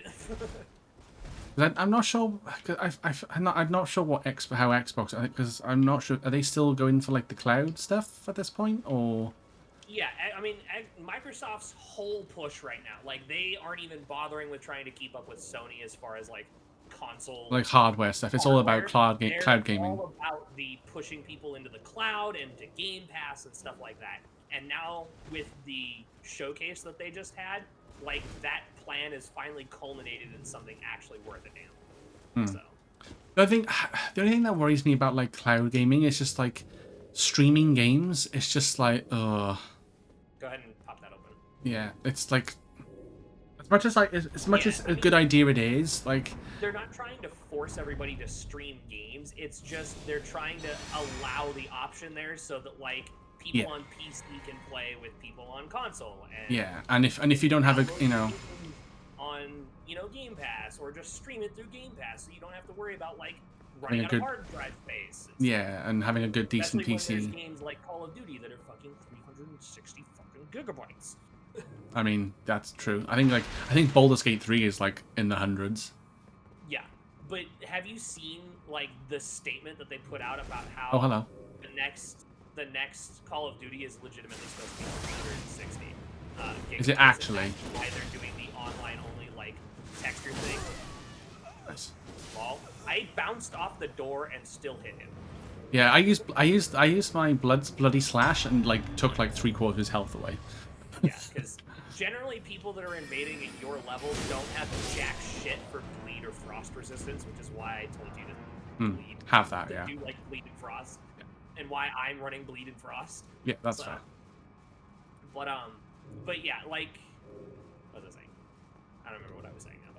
I'm not sure. I'm not sure how Xbox. I think because I'm not sure. Are they still going for like the cloud stuff at this point, or? Yeah, I mean, Microsoft's whole push right now, like they aren't even bothering with trying to keep up with Sony as far as like console, like hardware stuff. It's all about cloud gaming. It's all about the pushing people into the cloud and to Game Pass and stuff like that. And now with the showcase that they just had, like that plan is finally culminated in something actually worth it now. So I think the only thing that worries me about like cloud gaming is just like streaming games. It's just like Go ahead and pop that open. Yeah, it's like as much as a good idea it is, like they're not trying to force everybody to stream games. It's just they're trying to allow the option there so that like people on PC can play with people on console. And and if you don't have a on Game Pass or just stream it through Game Pass so you don't have to worry about like running out of hard drive space. And having a good decent PC. When there's games like Call of Duty that are fucking 360 fucking gigabytes. I mean, that's true. I think Baldur's Gate 3 is like in the hundreds. Yeah, but have you seen like the statement that they put out about how hello. the next Call of Duty is legitimately supposed to be 360 gigabytes? Is it actually? Why they're doing the online only like texture thing? Nice. Well, I bounced off the door and still hit him. Yeah, I used my bloody slash and like took like 3/4 of his health away. Yeah, because generally people that are invading at your level don't have jack shit for bleed or frost resistance, which is why I told you to bleed. Have that, to do like bleed and frost, and why I'm running bleed and frost. Yeah, that's fair. But yeah, like, what was I saying? I don't remember what I was saying now.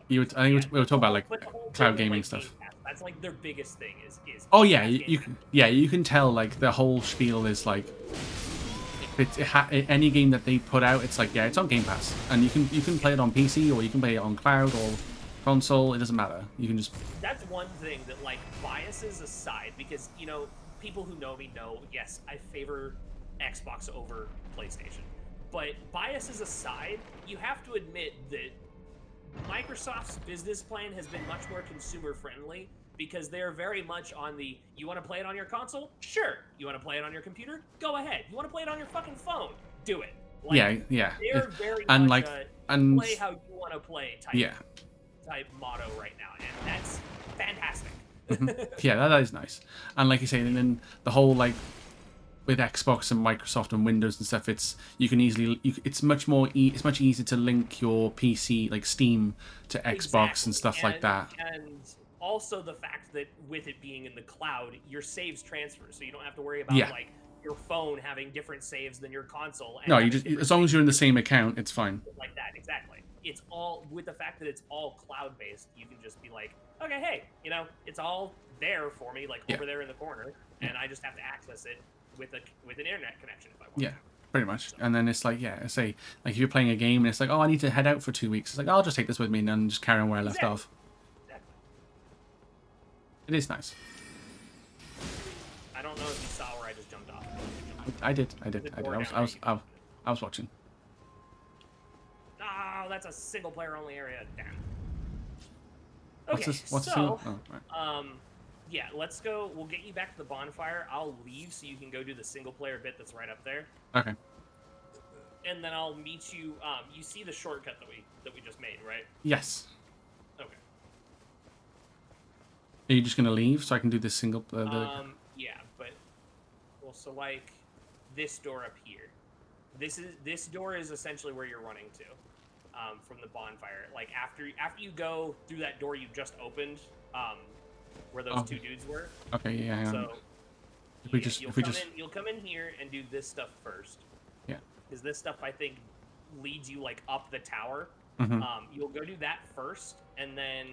I think we were talking about like cloud gaming stuff. That's like their biggest thing is. Oh yeah, you can tell like the whole spiel is like. Any game that they put out, it's like it's on Game Pass, and you can play it on PC or you can play it on cloud or console. It doesn't matter. You can just. That's one thing that like biases aside, because people who know me know yes, I favor Xbox over PlayStation, But biases aside, you have to admit that Microsoft's business plan has been much more consumer friendly because they're very much on the you want to play it on your console? Sure. You want to play it on your computer? Go ahead. You want to play it on your fucking phone? Do it. Like, yeah. they're very And much like, a and play how you want to play yeah. type motto right now, and that's fantastic. Yeah, that is nice. And like you say, and then the whole like with Xbox and Microsoft and Windows and stuff, it's you can easily it's much more it's much easier to link your PC like Steam to Xbox and stuff like that. And also the fact that with it being in the cloud, your saves transfer, so you don't have to worry about Yeah. like your phone having different saves than your console. And No, you just as long as you're in the same account, it's fine. Like that, exactly. It's all with the fact that it's all cloud based. You can just be like, okay, hey, you know, it's all there for me, like over there in the corner, and I just have to access it with an internet connection if I want. Yeah, pretty much. So. And then it's like, say like if you're playing a game and it's like, oh, I need to head out for 2 weeks. It's like, I'll just take this with me and then just carry on where I left off. Exactly. It is nice. I don't know if you saw where I just jumped off. I did. I was watching. Oh, that's a single player only area. Damn. Okay, what's so, oh, right. Yeah, let's go. We'll get you back to the bonfire. I'll leave so you can go do the single player bit that's right up there. Okay. And then I'll meet you. You see the shortcut that we just made, right? Yes. Okay. Are you just gonna leave so I can do this single? Yeah, but well, so like this door up here. This door is essentially where you're running to, from the bonfire. Like after you go through that door you just opened, where those two dudes were. Okay, yeah. Hang on. So you'll come in here and do this stuff first. Yeah. Because this stuff I think leads you like up the tower. Mm-hmm. You'll go do that first, and then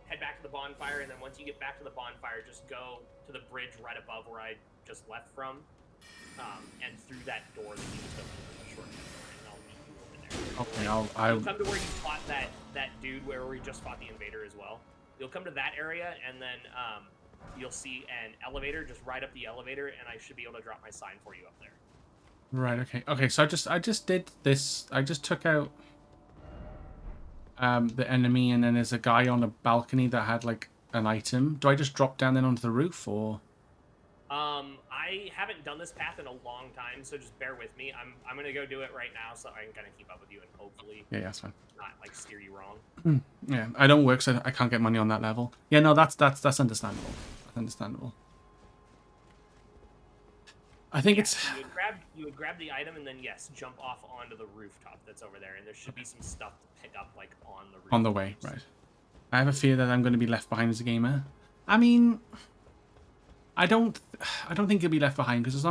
head back to the bonfire. And then once you get back to the bonfire, just go to the bridge right above where I just left from. And through that door that you just opened, the short door, and I'll meet you over there. Okay, You'll come to where you fought that dude where we just fought the invader as well. You'll come to that area, and then you'll see an elevator. Just ride up the elevator, and I should be able to drop my sign for you up there. Right. Okay. Okay. So I just did this. I just took out the enemy, and then there's a guy on a balcony that had like an item. Do I just drop down then onto the roof, or? I haven't done this path in a long time, so just bear with me. I'm gonna go do it right now, so I can kind of keep up with you and hopefully that's fine. Not like steer you wrong. Yeah, I don't work, so I can't get money on that level. Yeah, no, that's understandable. That's understandable. I think it's. You would grab the item and then jump off onto the rooftop that's over there, and there should be some stuff to pick up like on the roof. On the way, right? I have a fear that I'm going to be left behind as a gamer. I mean, I don't think you'll be left behind because as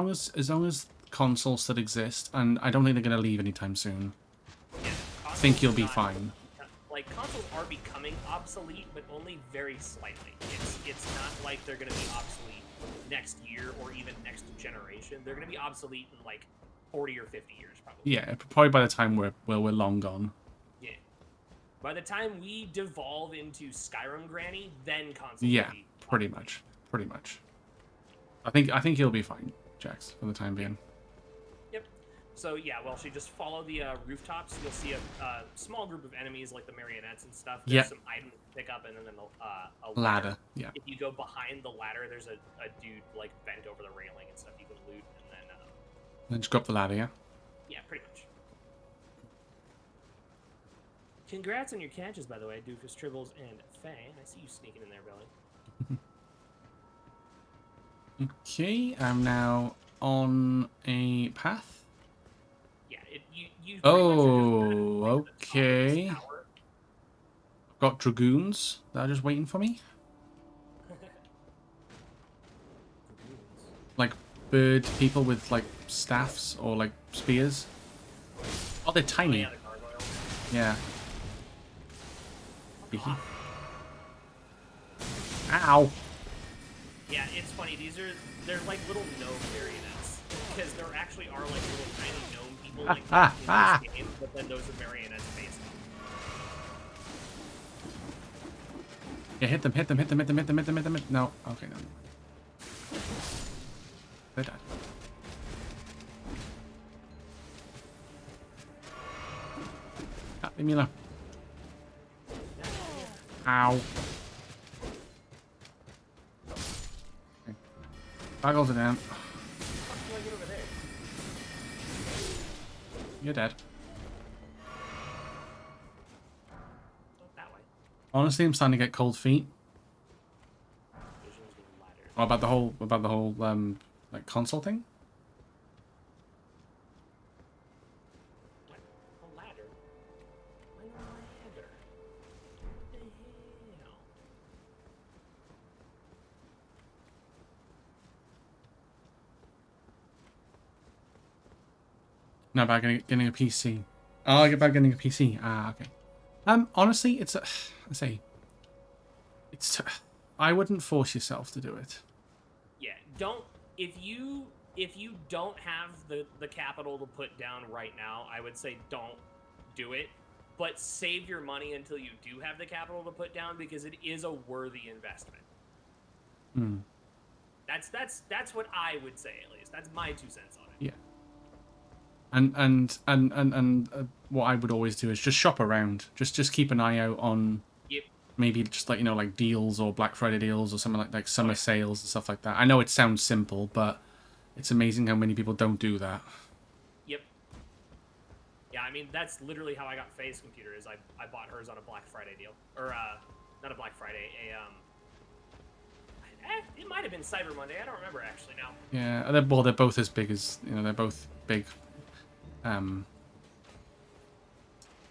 long as consoles still exist, and I don't think they're going to leave anytime soon. Yeah, I think you'll be fine. Like consoles are becoming obsolete, but only very slightly. It's not like they're going to be obsolete next year or even next generation. They're going to be obsolete in like 40 or 50 years probably. Yeah, probably by the time we're long gone. Yeah. By the time we devolve into Skyrim Granny, then consoles Yeah, will be pretty much. I think he'll be fine, Jax, for the time being. Yep. So yeah, well, you just follow the rooftops. You'll see a small group of enemies like the marionettes and stuff. There's some items to pick up, and then a ladder. Yeah. If you go behind the ladder, there's a dude like bent over the railing and stuff you can loot, and then just go up the ladder, yeah. Yeah, pretty much. Congrats on your catches, by the way, Doofus, Tribbles, and Faye. I see you sneaking in there, Billy. Okay, I'm now on a path. Yeah, you oh, okay. I've got dragoons that are just waiting for me. Like bird people with like staffs or like spears. Oh, they're tiny. Yeah. Ow. Yeah, it's funny. They're like little gnome marionettes because there actually are like little tiny gnome people like in this game, but then those are marionettes based on. Yeah, hit them. No, okay, no. They died. Leave me alone. Ow. Okay. Goggles are down. How do I get over there? You're dead. Not that way. Honestly, I'm starting to get cold feet. Visions with ladder. What about the whole like console thing? What? A ladder? Why no ladder? What the hell? No, about getting a PC. Oh, about getting a PC. Ah, okay. Honestly, it's a, I say, I wouldn't force yourself to do it. Yeah, don't if you don't have the capital to put down right now, I would say don't do it. But save your money until you do have the capital to put down because it is a worthy investment. Hmm. That's what I would say at least. That's my 2 cents on it. Yeah. And what I would always do is just shop around. Just keep an eye out on Yep. maybe just like, you know, like deals or Black Friday deals or something like summer sales and stuff like that. I know it sounds simple, but it's amazing how many people don't do that. Yep. Yeah, I mean that's literally how I got Faye's computer. Is I bought hers on a Black Friday deal, or not a Black Friday, it might have been Cyber Monday. I don't remember actually now. Yeah, they're both as big as, you know, they're both big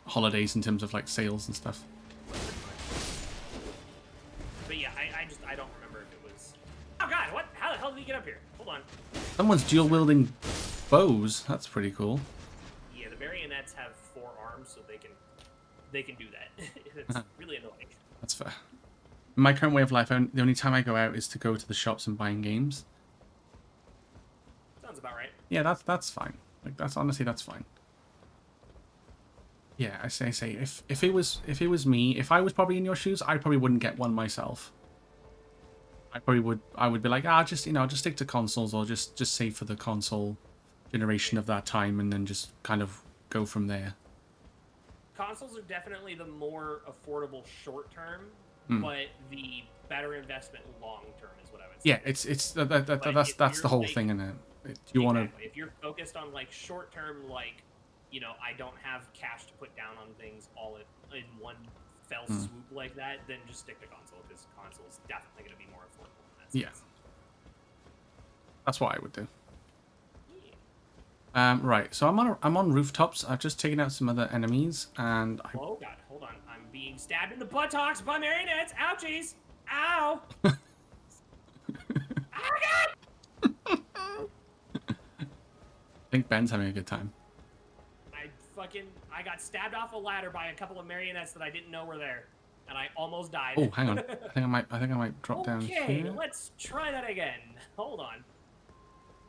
holidays in terms of like sales and stuff. But yeah, I don't remember if it was. Oh god, what? How the hell did he get up here? Hold on. Someone's dual wielding bows. That's pretty cool. Yeah, the marionettes have 4 arms, so they can do that. It's really annoying. That's fair. In my current way of life, the only time I go out is to go to the shops and buying games. Sounds about right. Yeah, that's fine. Like that's fine. Yeah, I say if it was me, if I was probably in your shoes, I probably wouldn't get one myself. I would be like, just, you know, just stick to consoles or just save for the console generation of that time and then just kind of go from there. Consoles are definitely the more affordable short term, but the better investment long term is what I would say. Yeah, that's the whole thing, isn't it? You want to. If you're focused on like short term, like, you know, I don't have cash to put down on things all in one fell swoop like that, then just stick to console because console is definitely going to be more affordable in that sense. Yeah, that's what I would do. Yeah. Right. So I'm on rooftops. I've just taken out some other enemies, and Oh god, hold on! I'm being stabbed in the buttocks by marionettes. Ouchies! Ow! Oh god! I think Ben's having a good time. I got stabbed off a ladder by a couple of marionettes that I didn't know were there, and I almost died. Oh, hang on. I think I might drop down here. Okay, let's try that again. Hold on.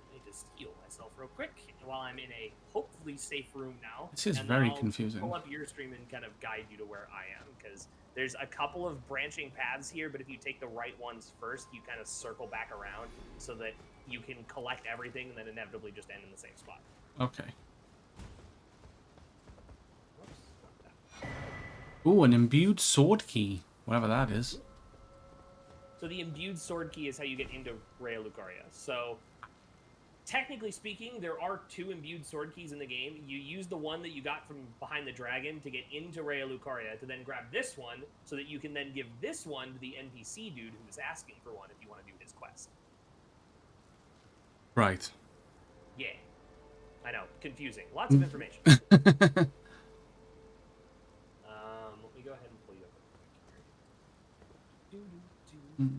Let me just heal myself real quick while I'm in a hopefully safe room now. This is and very I'll confusing. Pull up your stream and kind of guide you to where I am, because there's a couple of branching paths here, but if you take the right ones first, you kind of circle back around so that you can collect everything and then inevitably just end in the same spot. Okay. Ooh, an imbued sword key. Whatever that is. So the imbued sword key is how you get into Raya Lucaria. So technically speaking, there are 2 imbued sword keys in the game. You use the one that you got from behind the dragon to get into Raya Lucaria to then grab this one so that you can then give this one to the NPC dude who is asking for one if you want to do his quest. Right. Yeah. I know. Confusing. Lots of information. Let me go ahead and pull you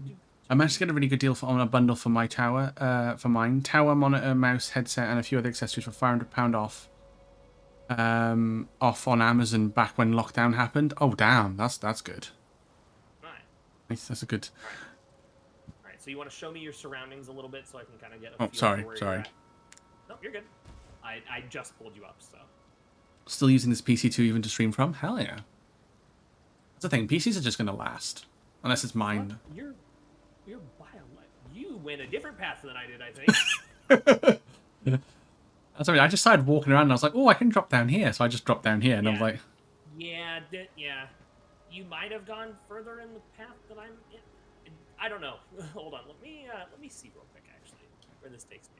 up. I managed to get a really good deal on a bundle for my tower, for mine. Tower, monitor, mouse, headset, and a few other accessories for £500 off. Off on Amazon back when lockdown happened. Oh damn, that's good. Nice. That's a good. All right. So you want to show me your surroundings a little bit so I can kind of get a Oh, feel sorry, for where sorry. you're at. No, you're good. I just pulled you up, so. Still using this PC to even to stream from? Hell yeah. That's the thing. PCs are just gonna last, unless it's mine. You're you went a different path than I did, I think. Sorry, I just started walking around and I was like, oh, I can drop down here. So I just dropped down here and I was like, Yeah, yeah. You might have gone further in the path that I'm in. I don't know. Hold on. Let me see real quick actually where this takes me.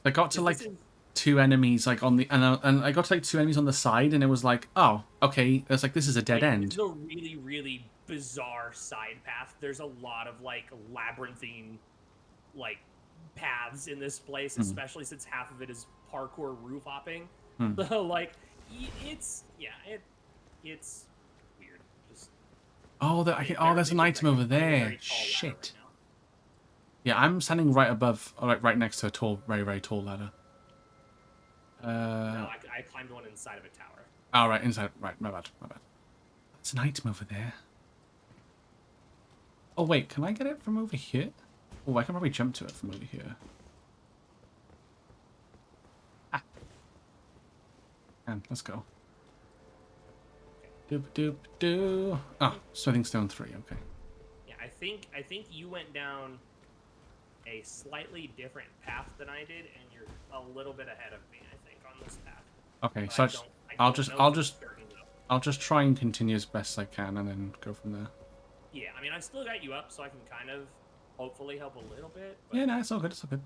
I got to 'Cause like this is two enemies like on the and I got to like two enemies on the side, and it was like, oh, okay. It's like this is a dead like this end. is a really really bizarre side path. There's a lot of like labyrinthine like paths in this place, Hmm. especially since half of it is parkour roof hopping. Hmm. So like it's it's weird. Just Oh, there's an item over climbing a there. very tall ladder right Shit. now. Yeah, I'm standing right above, right next to a tall, very, very tall ladder. No, I climbed one inside of a tower. Oh, right, inside. Right, my bad, my bad. There's an item over there. Oh, wait, can I get it from over here? Oh, I can probably jump to it from over here. Ah, and let's go. Doop, doop, doo. Oh, Smithing Stone 3, okay. Yeah, I think you went down a slightly different path than I did, and you're a little bit ahead of me, I think, on this path. Okay, But so I don't know for certain though. I'll just try and continue as best I can and then go from there. Yeah, I mean, I've still got you up, so I can kind of hopefully help a little bit. But... Yeah, no, it's all good, it's all good.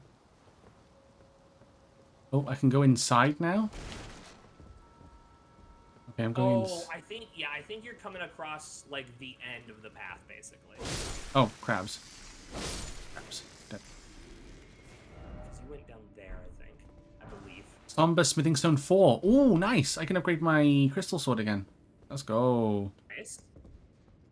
Oh, I can go inside now? Okay, I'm going Oh, I think you're coming across like the end of the path, basically. Oh, crabs. Crabs. Dead. Because you went down there, I believe. Somber Smithing Stone 4. Oh, nice. I can upgrade my crystal sword again. Let's go. Nice.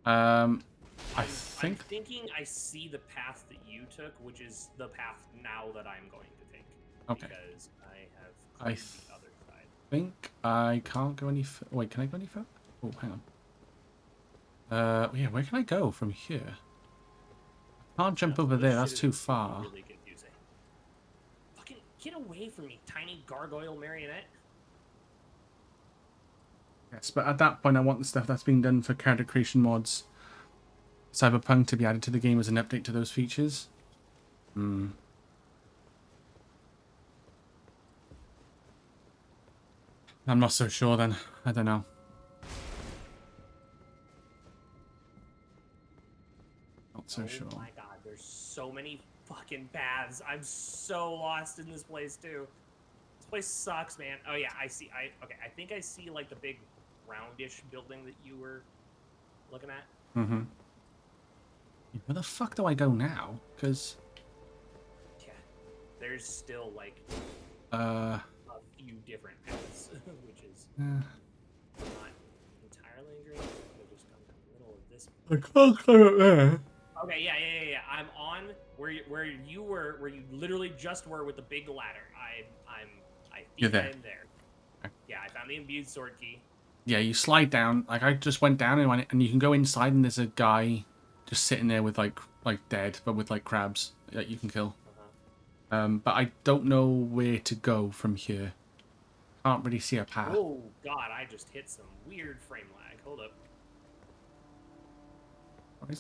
I think... I'm thinking I see the path that you took, which is the path now that I'm going to take. Okay. Because I have I claimed the other side. think I can't go any... Wait, can I go any further? Oh, hang on. Yeah, where can I go from here? I can't jump over there. That's too far. Really confusing. Fucking get away from me, tiny gargoyle marionette. Yes, but at that point, I want the stuff that's being done for character creation mods, Cyberpunk, to be added to the game as an update to those features. Hmm. I'm not so sure then. I don't know. Not so sure. Oh my god, there's so many fucking paths. I'm so lost in this place too. This place sucks, man. Oh yeah, I see. Okay, I think I see like the big roundish building that you were looking at. Mm-hmm. Where the fuck do I go now? Because... Yeah, there's still like a few different paths, which is Uh, not entirely agreeing. I'll just come to the middle of this. I can't climb up there. Okay, yeah. I'm on where you were, where you literally just were with the big ladder. I You're think there. I'm there. Yeah, I found the imbued sword key. Yeah, you slide down. Like, I just went down and you can go inside, and there's a guy just sitting there with like dead, but with like crabs that you can kill. But I don't know where to go from here. Can't really see a path. Oh god, I just hit some weird frame lag. Hold up.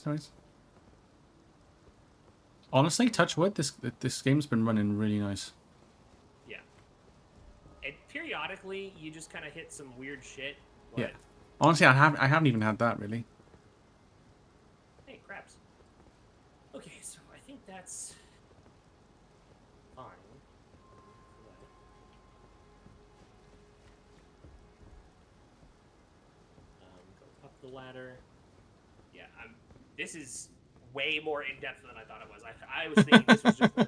Nice. Honestly, touch wood. This game's been running really nice. Yeah. And periodically, you just kind of hit some weird shit. But... Yeah. Honestly, I haven't even had that really. Hey, crabs. Okay, so I think that's fine. Go up the ladder. Yeah, this is way more in depth than I thought it was. I was thinking this was just an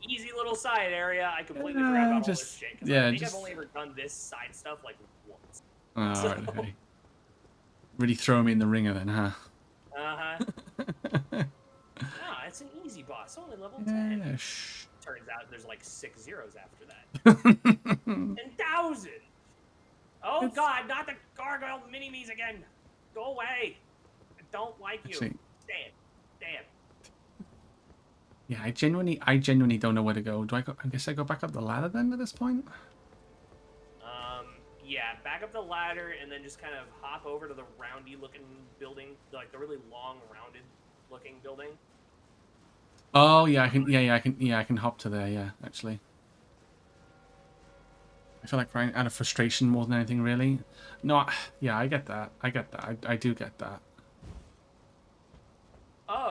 easy little side area. I completely forgot about all this shit. Yeah, I think I've only ever done this side stuff like once. Oh, so... right, okay. Really throw me in the ringer then, huh? Ah, it's an easy boss. Only level 10. Yeah, Turns out there's like 6 zeros after that. 10,000! Oh god, not the gargoyle mini-me's again! Go away! I don't like you. Actually, Stand. Yeah, I genuinely don't know where to go. Do I go? I guess I go back up the ladder then at this point? Yeah, back up the ladder and then just kind of hop over to the roundy looking building, like the really long rounded looking building. Oh yeah, I can hop to there, yeah, actually. I feel like crying out of frustration more than anything, really. No, yeah, I get that. I do get that. Oh.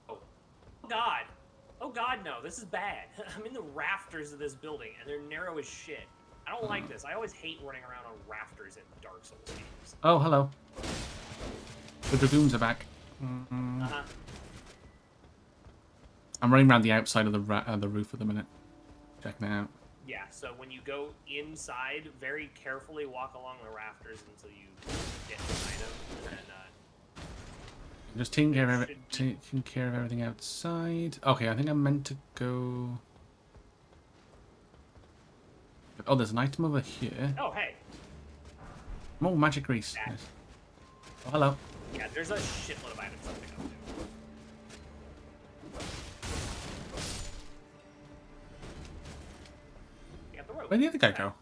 God. Oh God, no. This is bad. I'm in the rafters of this building, and they're narrow as shit. I don't like this. I always hate running around on rafters in Dark Souls games. Oh, hello. The dragoons are back. Uh-huh. I'm running around the outside of the roof at the minute. Checking it out. Yeah, so when you go inside, very carefully walk along the rafters until you get behind them, and then, just taking care of everything outside. Okay, I think I'm meant to go... Oh, there's an item over here. Oh, hey. Oh, magic grease. Nice. Oh, hello. Yeah, there's a shitload of items to pick up, too. Where did the other guy go?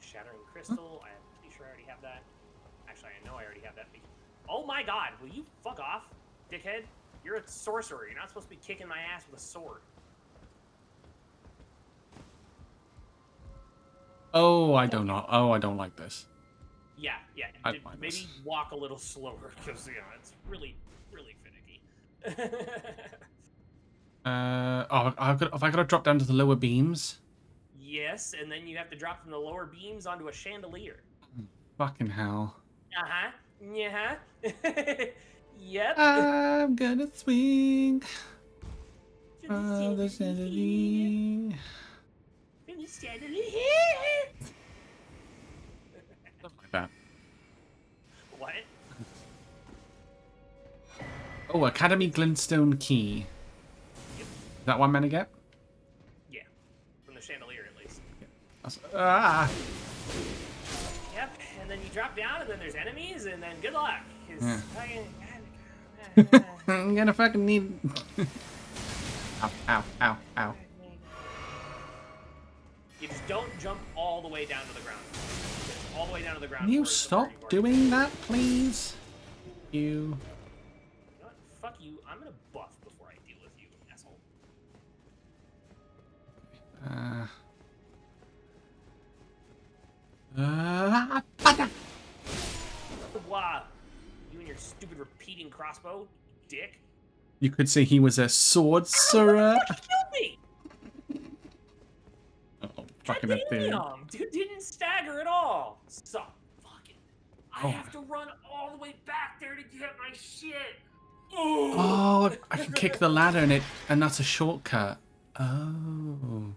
Shattering crystal. I'm pretty sure I already have that. Actually, I know I already have that. Oh my god! Will you fuck off, dickhead? You're a sorcerer. You're not supposed to be kicking my ass with a sword. Oh, I don't know. Oh, I don't like this. Yeah. Maybe walk a little slower because it's really, really finicky. Oh, have I got to drop down to the lower beams? Yes, and then you have to drop from the lower beams onto a chandelier. Fucking hell. Uh-huh. Yeah. Yep. I'm gonna swing from the chandelier. Something like that. What? Oh, Academy Glintstone Key. Yep. Is that what I'm meant to get? Yeah. From the chandelier, at least. Ah! Yep, and then you drop down, and then there's enemies, and then good luck. Yeah. I'm gonna fucking need... Ow, ow, ow, ow. You just don't jump all the way down to the ground. Just all the way down to the ground. Can you stop doing that, please? You... You know what? Fuck you. I'm gonna buff before I deal with you, asshole. Wow. You and your stupid repeating crossbow, dick. You could say he was a sorcerer. Fucking killed me! Oh, fucking Ethereum. Damn, dude didn't stagger at all. So fucking. I Oh. have to run all the way back there to get my shit. Oh, I can kick the ladder and that's a shortcut. Oh.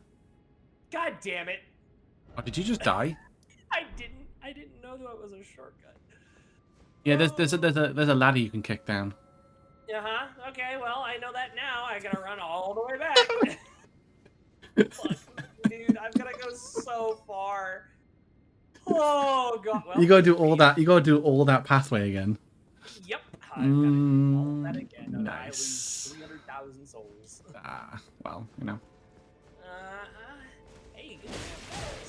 God damn it. Oh, did you just die? I didn't know that was a shortcut. Yeah, there's a ladder you can kick down. Uh-huh. Okay, well, I know that now. I gotta run all the way back. Fuck, dude, I've gotta go so far. Oh god. Well, You gotta do all that. You gotta do all that pathway again. Yep. I've gotta do all that again. And I Nice. lose 300,000 souls. Ah, well, you know. Hey, good.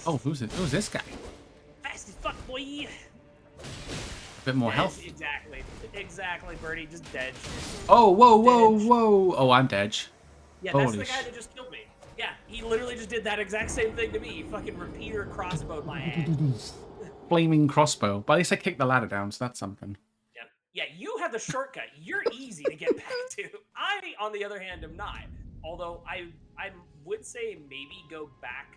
Oh, who's it? Who's this guy? Fast as fuck, boy. A bit more health. Exactly, Birdie. Just dead. Oh, whoa, whoa, Dead. whoa! Oh, I'm dead. Yeah, that's Holy the guy that just killed me. Yeah, he literally just did that exact same thing to me. He fucking repeater crossbowed my ass. Flaming crossbow. But at least I kicked the ladder down, so that's something. Yeah, you have the shortcut. You're easy to get back to. I, on the other hand, am not. Although I would say maybe go back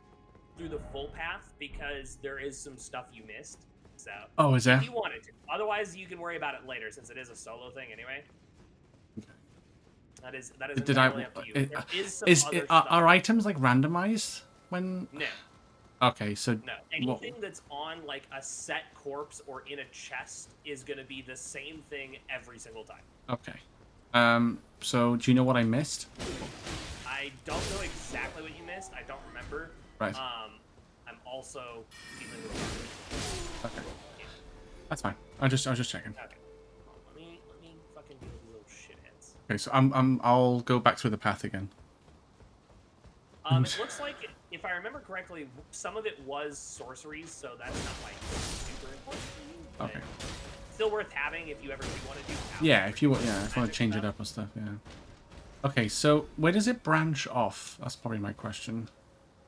through the full path because there is some stuff you missed. So, Oh, is there? if you wanted to. Otherwise, you can worry about it later since it is a solo thing anyway. That is entirely up to you. There is some other stuff. Are items like randomized when? No. Okay, so No, anything that's on like a set corpse or in a chest is going to be the same thing every single time. Okay. So do you know what I missed? I don't know exactly what you missed. I don't remember. Right. I'm also dealing with. Okay. That's fine. I was just checking. Okay. Let me fucking deal with these little shitheads. Okay, so I'll go back through the path again. It looks like, if I remember correctly, some of it was sorceries, so that's not like super important for you. Okay. Still worth having if you ever do want to do. Yeah, if you want to change it up and stuff. Yeah. Okay, so where does it branch off? That's probably my question.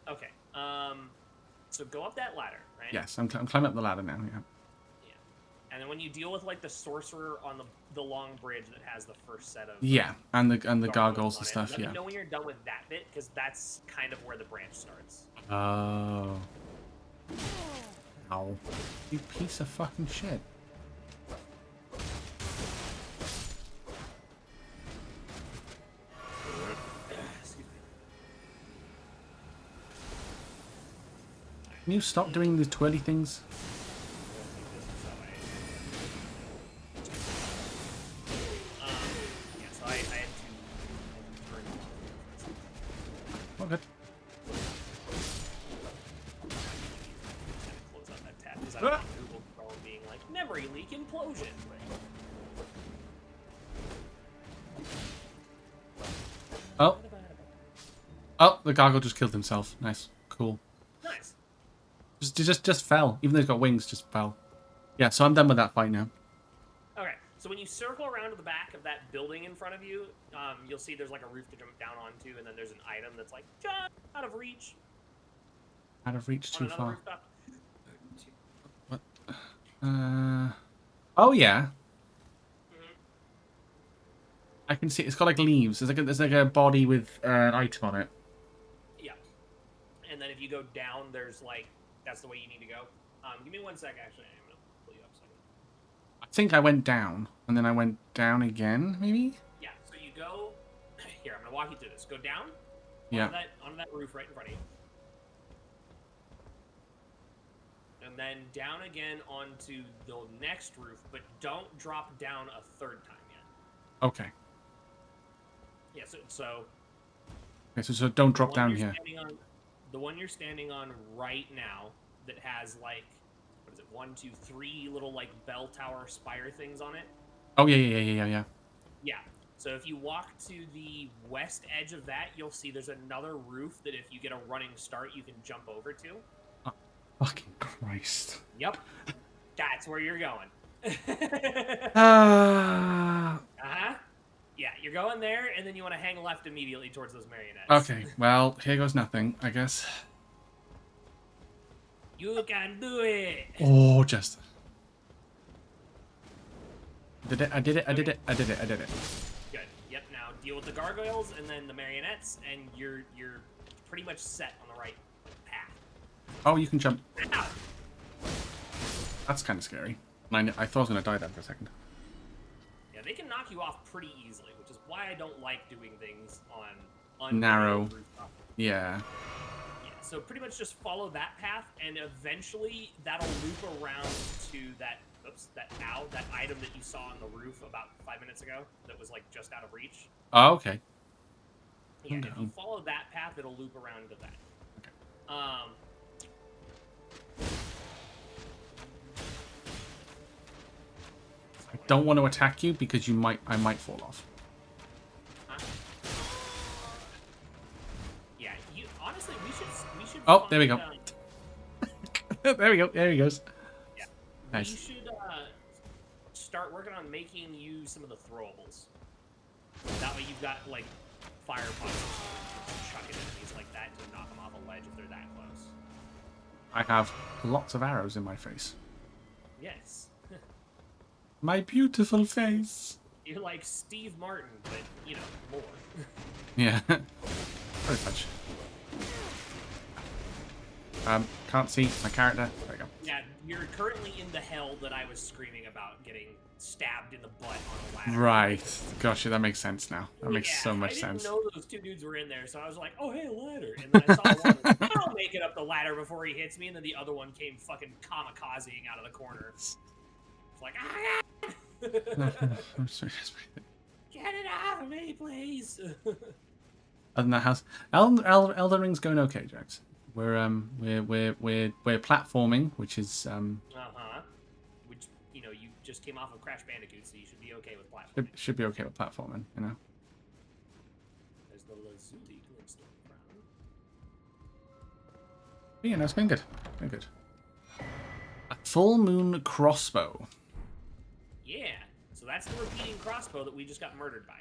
Okay. So go up that ladder, right? Yes, I'm climbing up the ladder now. Yeah. Yeah. And then when you deal with like the sorcerer on the long bridge that has the first set of Yeah, and the gargoyles on and it, stuff. let Yeah. me know when you're done with that bit, because that's kind of where the branch starts. Oh. Ow. You piece of fucking shit. Excuse me. Can you stop doing the twirly things? Yeah, so I had to turn Oh, good. close out that tab because I don't want Google Chrome being like memory leak implosion. Oh. Oh, the gargoyle just killed himself. Nice. Cool. Nice. Just fell. Even though he's got wings, just fell. Yeah, so I'm done with that fight now. Okay, so when you circle around to the back of that building in front of you, you'll see there's like a roof to jump down onto, and then there's an item that's like just out of reach Out of reach on too another far. rooftop. What? Oh yeah. Mhm. I can see it's got like leaves. There's like a body with an item on it. Yeah, and then if you go down, there's like that's the way you need to go. Give me 1 sec, actually. I'm gonna pull you up so I can... I think I went down and then I went down again, maybe. Yeah, so you go here. I'm gonna walk you through this. Go down Yeah. onto that roof right in front of you. And then down again onto the next roof, but don't drop down a third time yet. Okay. Yeah, so Okay, so don't drop one down you're here. standing on, the one you're standing on right now that has like, what is it, 1, 2, 3 little like bell tower spire things on it. Oh yeah. Yeah. So if you walk to the west edge of that, you'll see there's another roof that if you get a running start, you can jump over to. Oh, fucking Christ. Yep. That's where you're going. Uh-huh. Yeah, you're going there, and then you want to hang left immediately towards those marionettes. Okay, well, here goes nothing, I guess. You can do it! Oh, just... I did it. Good. Yep, now deal with the gargoyles, and then the marionettes, and you're pretty much set on the right path. Oh, you can jump. Ow. That's kind of scary. I thought I was going to die there for a second. Yeah, they can knock you off pretty easily, which is why I don't like doing things on Narrow. rooftop. Yeah. Yeah, so pretty much just follow that path, and eventually that'll loop around to that that item that you saw on the roof about 5 minutes ago that was like just out of reach. Oh, okay. Yeah, if you follow that path, it'll loop around to that. Okay. I don't want to attack you because I might fall off. Huh? Yeah, honestly, we should. Oh, there we go. Find, There he goes. Yeah. Nice. We should start working on making you some of the throwables. That way you've got like fire pots you can chuck at enemies like that to knock them off a ledge if they're that close. I have lots of arrows in my face. Yes. My beautiful face. You're like Steve Martin, but you know, more. Yeah. Very much. Can't see my character. There we go. Yeah, you're currently in the hell that I was screaming about, getting stabbed in the butt on a ladder. Right. Gosh, that makes sense now. That makes so much sense. I didn't know those two dudes were in there, so I was like, oh, hey, a ladder. And then I saw one, I'll make it up the ladder before he hits me, and then the other one came fucking kamikazing out of the corner. It's like, I'm sorry. get it out of me, please. Other than that, house Elden Ring's going okay, Jax. We're platforming, which is Which, you know, you just came off of Crash Bandicoot, so you should be okay with platforming. should be okay with platforming, you know. There's the Lazuli glintstone crown. Yeah, no, it's going good. Very good. A full moon crossbow. Yeah, so that's the repeating crossbow that we just got murdered by.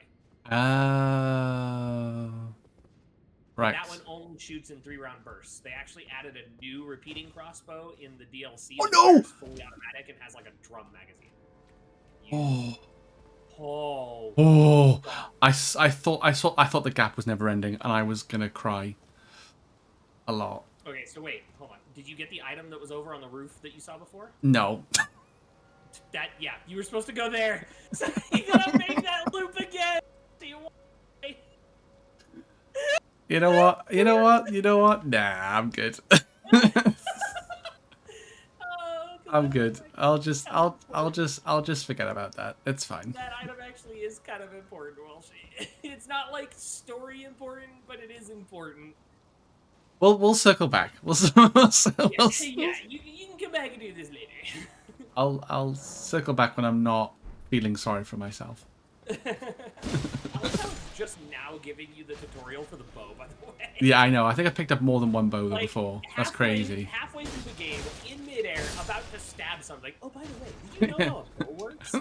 Right. That one only shoots in 3-round bursts. They actually added a new repeating crossbow in the DLC. Oh, that no! fires fully automatic and has like a drum magazine. Oh. I thought the gap was never ending, and I was gonna cry a lot. Okay, so wait, hold on. Did you get the item that was over on the roof that you saw before? No. Yeah, you were supposed to go there. So you gotta make that loop again. Do you want? You know what? You know what? You know what? Nah, I'm good. I'm good. I'll just forget about that. It's fine. That item actually is kind of important, Walshy. It's not like story important, but it is important. We'll circle back. Yeah, you can come back and do this later. I'll circle back when I'm not feeling sorry for myself. I like how it's just now giving you the tutorial for the bow, by the way. Yeah, I know. I think I picked up more than one bow Like, before. That's crazy. Halfway through the game, in midair, about to stab something. Oh, by the way, did you know how a bow works?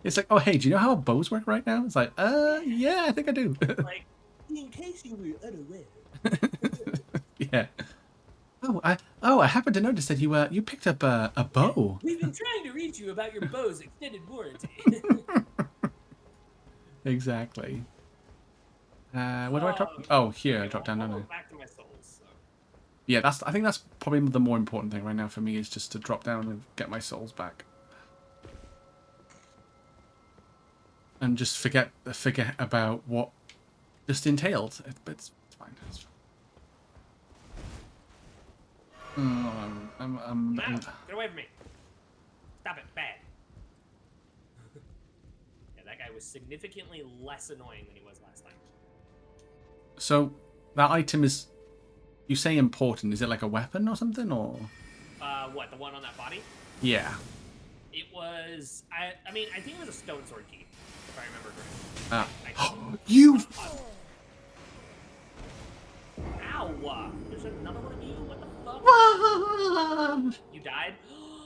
It's like, oh, hey, do you know how bows work right now? It's like, yeah, I think I do. Like, in case you were unaware. Yeah. I happened to notice that you picked up a bow. We've been trying to reach you about your bow's extended warranty. Exactly. Where do I drop? Oh, here I drop down, don't I? Back to my souls. So. Yeah, I think that's probably the more important thing right now for me is just to drop down and get my souls back. And just forget about what just entailed. But it's fine. It's fine. Get away from me. Stop it. Bad. Yeah, that guy was significantly less annoying than he was last time. So, that item is... You say important. Is it like a weapon or something, or...? What, the one on that body? Yeah. It was... I mean, I think it was a stone sword key, if I remember correctly. You... Ow! There's another one of you? What the fuck? You died?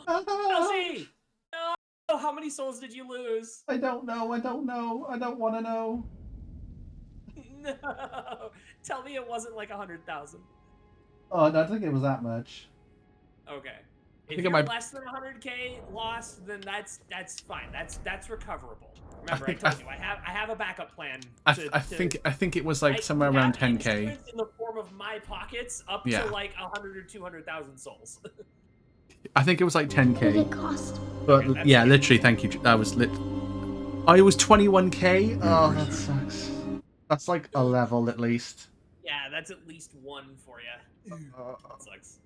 Elsie! No! How many souls did you lose? I don't know. I don't want to know. No! Tell me it wasn't like 100,000. Oh, no, I don't think it was that much. Okay. If you're less than 100k lost, then that's fine. That's recoverable. Remember, I told you I have a backup plan. I think it was like somewhere around 10k. In the form of my pockets, up to like 100 or 200,000 souls. I think it was like 10k. What did it cost? But okay, yeah, literally, thank you. That was lit. Oh, it was 21k. Oh, that sucks. That's like a level at least. Yeah, that's at least one for you. That sucks.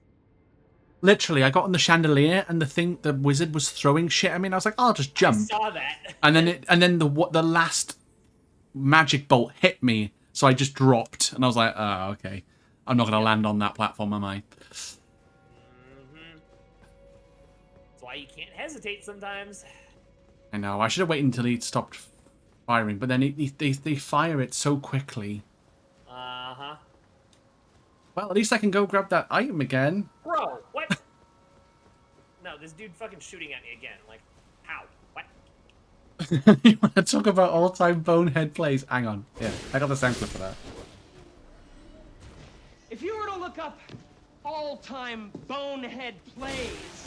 Literally, I got on the chandelier and the wizard was throwing shit at me, and I was like, "Oh, I'll just jump." I saw that. And then the last magic bolt hit me, so I just dropped, and I was like, "Oh, okay, I'm not gonna land on that platform, am I?" That's why you can't hesitate sometimes. I know. I should have waited until he stopped firing, but then they fire it so quickly. Well, at least I can go grab that item again. Bro, what? No, this dude fucking shooting at me again. Like, how? What? You want to talk about all-time bonehead plays? Hang on. Yeah, I got the sound clip for that. If you were to look up all-time bonehead plays...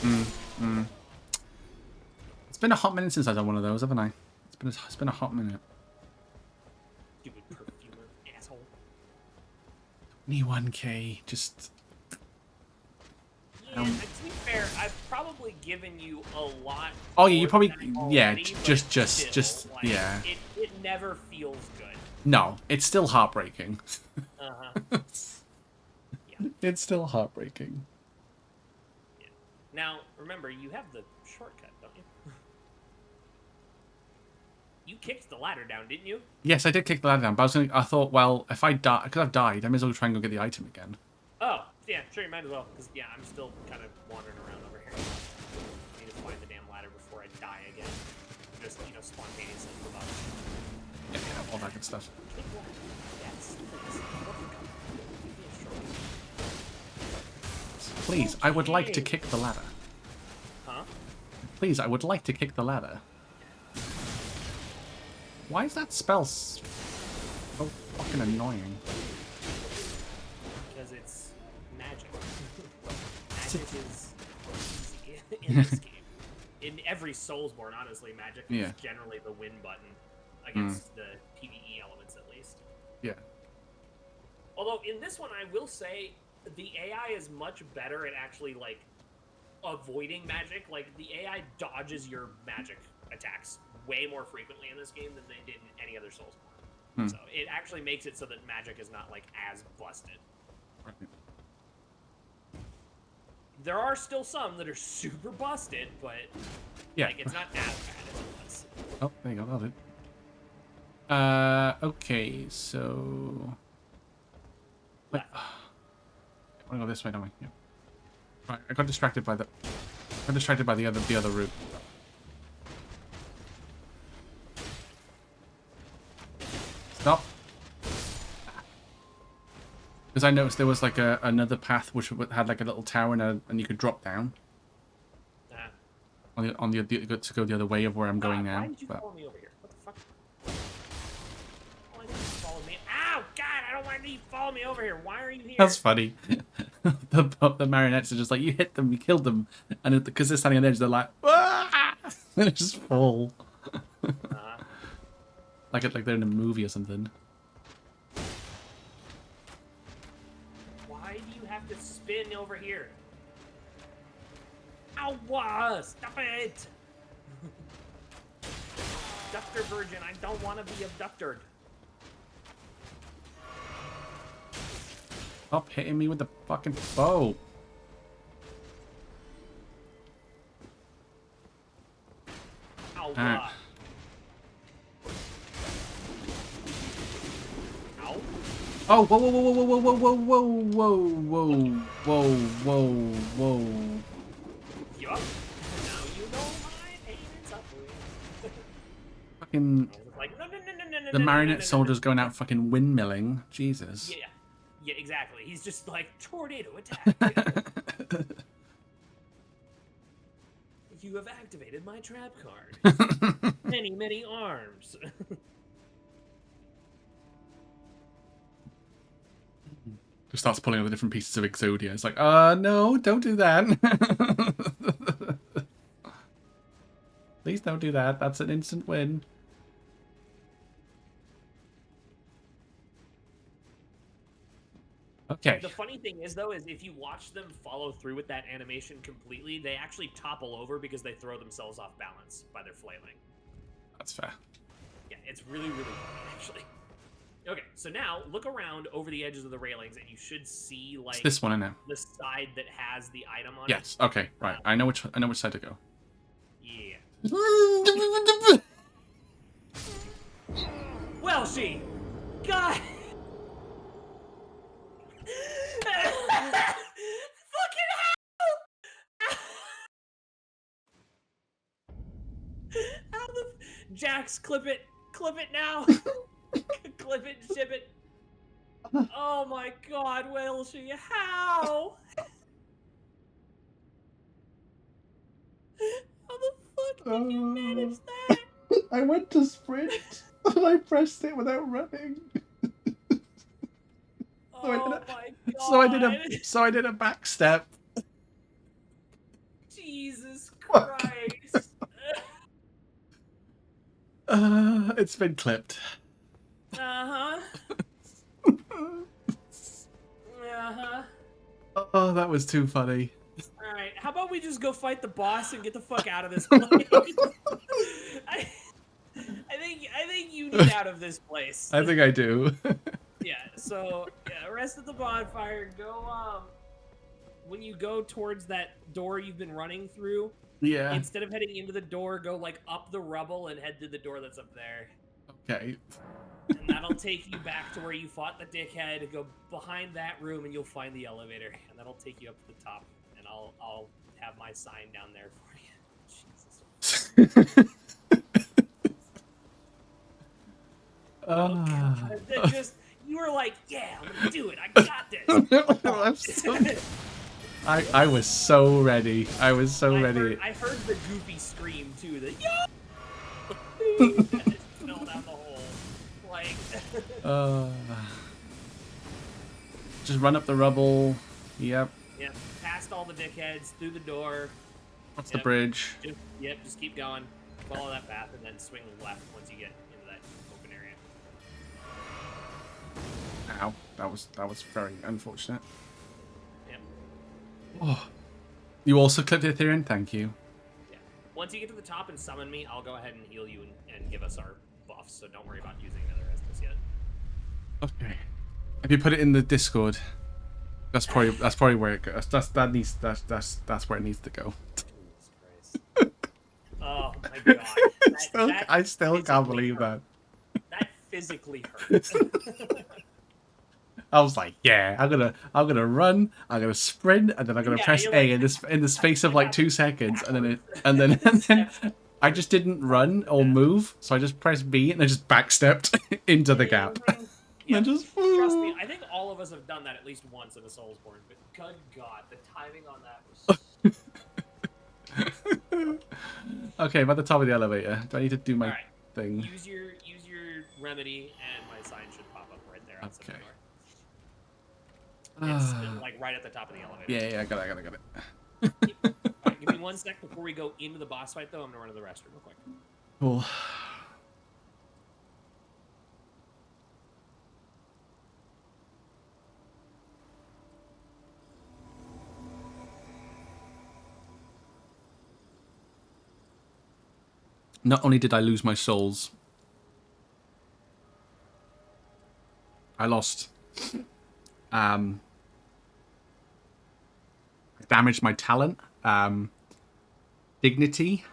It's been a hot minute since I've done one of those, haven't I? It's been a hot minute. Stupid perfumer, asshole. 21k, just... Yeah, to be fair, I've probably given you a lot. Oh yeah, you probably... Already, yeah, but just like, yeah. It never feels good. No, it's still heartbreaking. Yeah. It's still heartbreaking. Yeah. Now, remember, you have the shortcut, don't you? You kicked the ladder down, didn't you? Yes, I did kick the ladder down, but I thought, well, if I die, because I've died, I may as well try and go get the item again. Oh, yeah, sure, you might as well, because, yeah, I'm still kind of wandering around over here. I need to find the damn ladder before I die again. Just, spontaneously move up. Yeah, all that good stuff. Yes, please, I would like to kick the ladder. Huh? Please, I would like to kick the ladder. Why is that spell so fucking annoying? magic is easy in this game. In every Soulsborne, honestly, magic is generally the win button against the PvE elements, at least. Yeah. Although in this one, I will say the AI is much better at actually like avoiding magic. Like the AI dodges your magic attacks way more frequently in this game than they did in any other Soulsborne. So it actually makes it so that magic is not like as busted. Right. There are still some that are super busted, but like it's not as bad as it was. Oh, there you go. Love it. Okay, so. Wait. I want to go this way, don't I? Yeah. Right, I got distracted by the. I got distracted by the other route. Stop. Because I noticed there was like another path which had like a little tower and you could drop down. On the to go the other way of where I'm going now. Why did you follow me over here? What the fuck? Oh, I didn't follow me. Ow! God, I don't want you to follow me over here. Why are you here? That's funny. the marionettes are just like, you hit them, you killed them, and because they're standing on the edge, they're like, ah! And they just fall. Like they're in a movie or something. Why do you have to spin over here? Ow! Stop it! Abductor virgin, I don't want to be abducted. Stop hitting me with the fucking bow. Ow! Ah. Ow! Oh! Whoa! Whoa! Whoa! Whoa! Whoa! Whoa! Whoa! Whoa! Whoa! Whoa! Whoa! Yup. Now you know my pain and suffering. Fucking. Like, no, The marionette soldiers going out fucking windmilling. Jesus. Yeah. Yeah, exactly. He's just like, tornado attack. You have activated my trap card. Many arms. Just starts pulling over different pieces of Exodia. It's like, no, don't do that. Please don't do that. That's an instant win. Okay. The funny thing is, though, is if you watch them follow through with that animation completely, they actually topple over because they throw themselves off balance by their flailing. That's fair. Yeah, it's really funny, actually. Okay, so now look around over the edges of the railings, and you should see like It's this one, I know. the side that has the item on it. Yes. Okay. Right. I know which side to go. Yeah. Well, she. God. Fucking hell! How the Jax, clip it now. Clip it, ship it. Oh my God, will she? How? How the fuck did you manage that? I went to sprint and I pressed it without running. Oh my God. So I did a back step. Jesus Christ. It's been clipped. Uh-huh. Uh-huh. Oh, that was too funny. Alright, how about we just go fight the boss and get the fuck out of this place? I think you need out of this place. I think I do. Yeah, so rest at the bonfire. Go when you go towards that door you've been running through, Yeah. instead of heading into the door, go like up the rubble and head to the door that's up there. Okay. And that'll take you back to where you fought the dickhead. Go behind that room and you'll find the elevator. And that'll take you up to the top. And I'll have my sign down there for you. Jesus. Just you were like, yeah, I'm gonna do it. I got this. I was so ready. I was so ready. I heard the goofy scream too. The yo. Fell down the hole. Like. Just run up the rubble. Yep. Yeah. Past all all the dickheads through the door. That's the bridge. Just keep going. Follow that path and then swing left once you get into that open area. Ow. That was very unfortunate. Yep. Oh. You also clipped Ethereum? Thank you. Yeah. Once you get to the top and summon me, I'll go ahead and heal you and give us our buffs, so don't worry about using another Estus yet. Okay. If you put it in the Discord, that's probably where it goes. That's where it needs to go. Jesus Christ. Oh my god. I still can't believe hurt. that. That physically hurt. I was like, yeah, I'm gonna run, I'm gonna sprint, and then I'm gonna press A in the space of like 2 seconds, and then I just didn't run or move, so I just pressed B and then just backstepped into the gap. Yeah, And just trust me, I think all of us have done that at least once in a Soulsborne, but good god, the timing on that was Okay, I'm at the top of the elevator. Do I need to do my thing? Use your remedy, and my sign should pop up right there outside the door. It's like right at the top of the elevator. Yeah, I got it. Alright, give me 1 sec before we go into the boss fight, though. I'm gonna run to the restroom real quick. Cool. Not only did I lose my souls, I lost. I damaged my talent, dignity,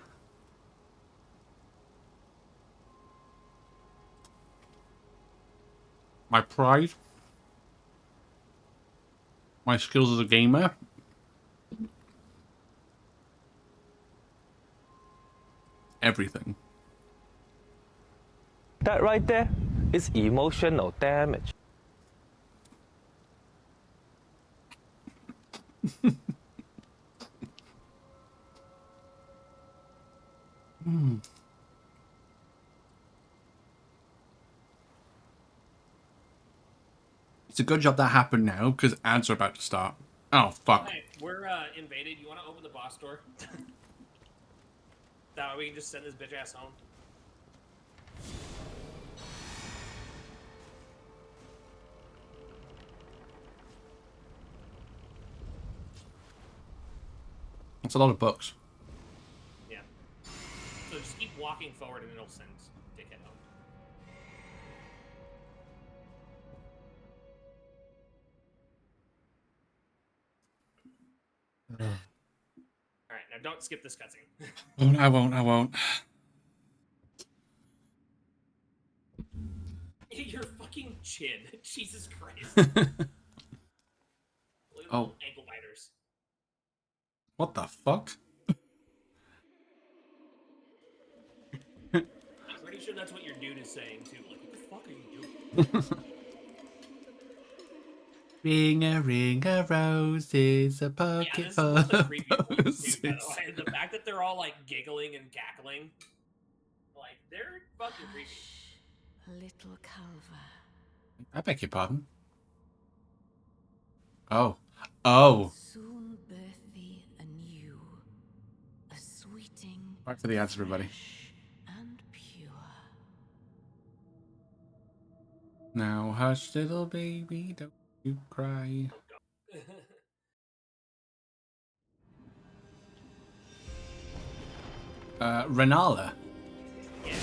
my pride, my skills as a gamer. Everything. That right there is emotional damage. It's a good job that happened now, because ads are about to start. Oh, fuck. Hey, we're invaded. You want to open the boss door? That way we can just send this bitch ass home. That's a lot of books. Yeah. So just keep walking forward and it'll send dickhead home. Alright, now don't skip this cutscene. I won't. Your fucking chin. Jesus Christ. Oh. Ankle biters. What the fuck? I'm pretty sure that's what your dude is saying too. Like, what the fuck are you doing? Ring a roses, a pocket full this is one of the of creepy roses. too, by the way. The fact that they're all like giggling and cackling, like they're fucking creepy. Little Calva. I beg your pardon. Oh. Soon birth thee anew, a sweeting. Back to the ads, everybody. fresh and pure. Now hush, little baby, don't you cry. Renala. Yeah.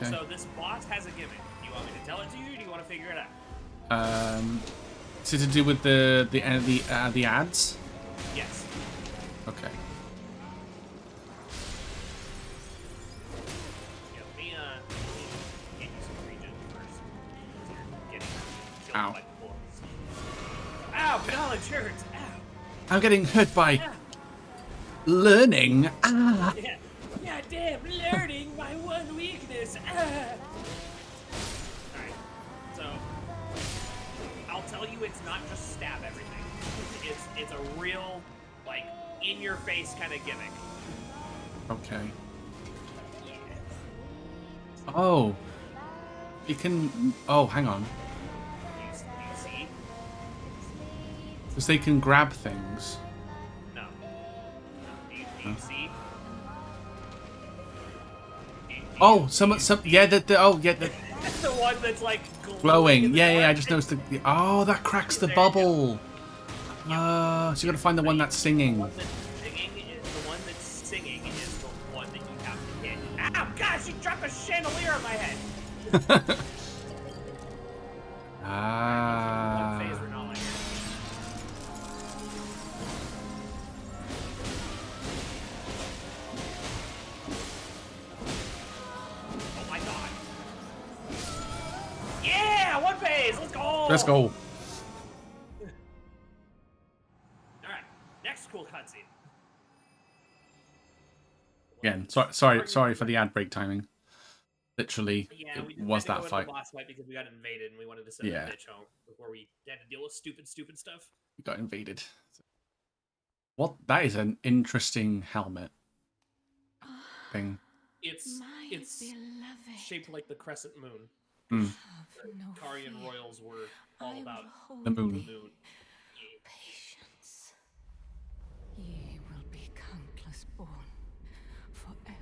Okay. So this boss has a gimmick. Do you want me to tell it to you, or do you want to figure it out? Is it to do with the ads? Yes. Okay. Yeah, let me get you some regen first. You're getting killed Ow. by bullets. Ow! Knowledge hurts. Ow. I'm getting hurt by Ow. learning. Ah. Yeah. Yeah, damn, learning my one weakness. Ah. Alright, so I'll tell you it's not just stab everything. It's a real, like, in-your-face kind of gimmick. Okay. Yeah. Oh. You can... Oh, hang on. You see? Because they can grab things. Do you see? Oh, yeah, the That's the one that's like glowing. in the Yeah, I dark. just noticed oh, that cracks the There you go. bubble. So you gotta find the one that's singing. The one that's singing is the one that you have to hit. Ow, gosh, you dropped a chandelier on my head. One phase Renala here. Oh my god. Yeah, one phase, let's go! Let's go. Alright, next cool cutscene. Again, sorry for the ad break timing. Literally, Yeah, we it just was had to go that into fight. the boss fight because we got invaded and we wanted to send Yeah. the bitch home before we had to deal with stupid stuff. We got invaded. What? That is an interesting helmet thing. It's My beloved. shaped like the crescent moon. Hmm. Have no Karian fear. royals were all I about will hold The moon. the thee. moon. Yeah. Patience. Ye will be countless born forever.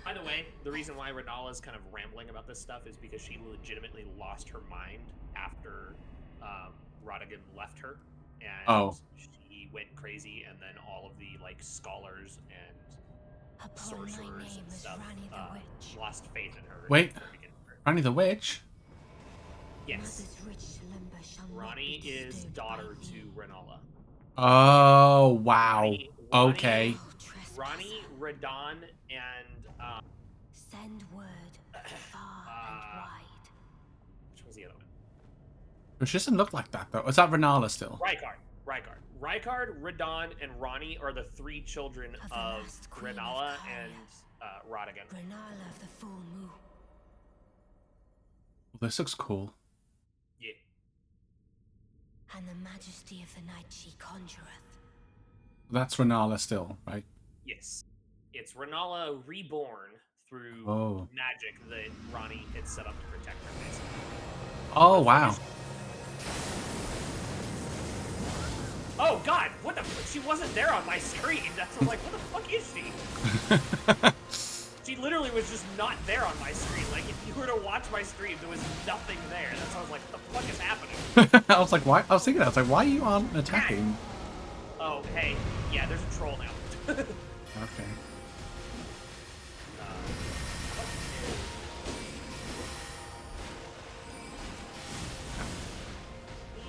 By the way, the reason why Renala's kind of rambling about this stuff is because she legitimately lost her mind after Rodigan left her, and Oh. she went crazy, and then all of the like scholars and Upon my sorcerers name and is stuff Rani the Witch. lost faith in her. Wait. From the beginning. Rani the Witch? Yes, Mother's rich slumber shall not Rani be is disturbed daughter by to thee. Renala. Oh, wow. Rani, Okay. Oh, trespasser. Ronnie, Radon, and Send word far and wide. which was the other one? But she doesn't look like that, though. Is that Renala still? Rykard, Radon, and Ronnie are the three children Of the of last queen of Renala Caria. and Rodigan. Renala of the full moon. Well, this looks cool. Yeah. And the majesty of the night she conjureth. That's Renala still, right? Yes. It's Renala reborn through Oh. magic that Ronnie had set up to protect her, basically. Oh, wow. Oh god, what the she wasn't there on my screen. That's I'm like, what the fuck is she? She literally was just not there on my screen. Like if you were to watch my stream, there was nothing there. That's why I was like, what the fuck is happening? I was like, why? I was thinking that. I was like, why you aren't attacking? Oh, hey. Yeah, there's a troll now. Okay.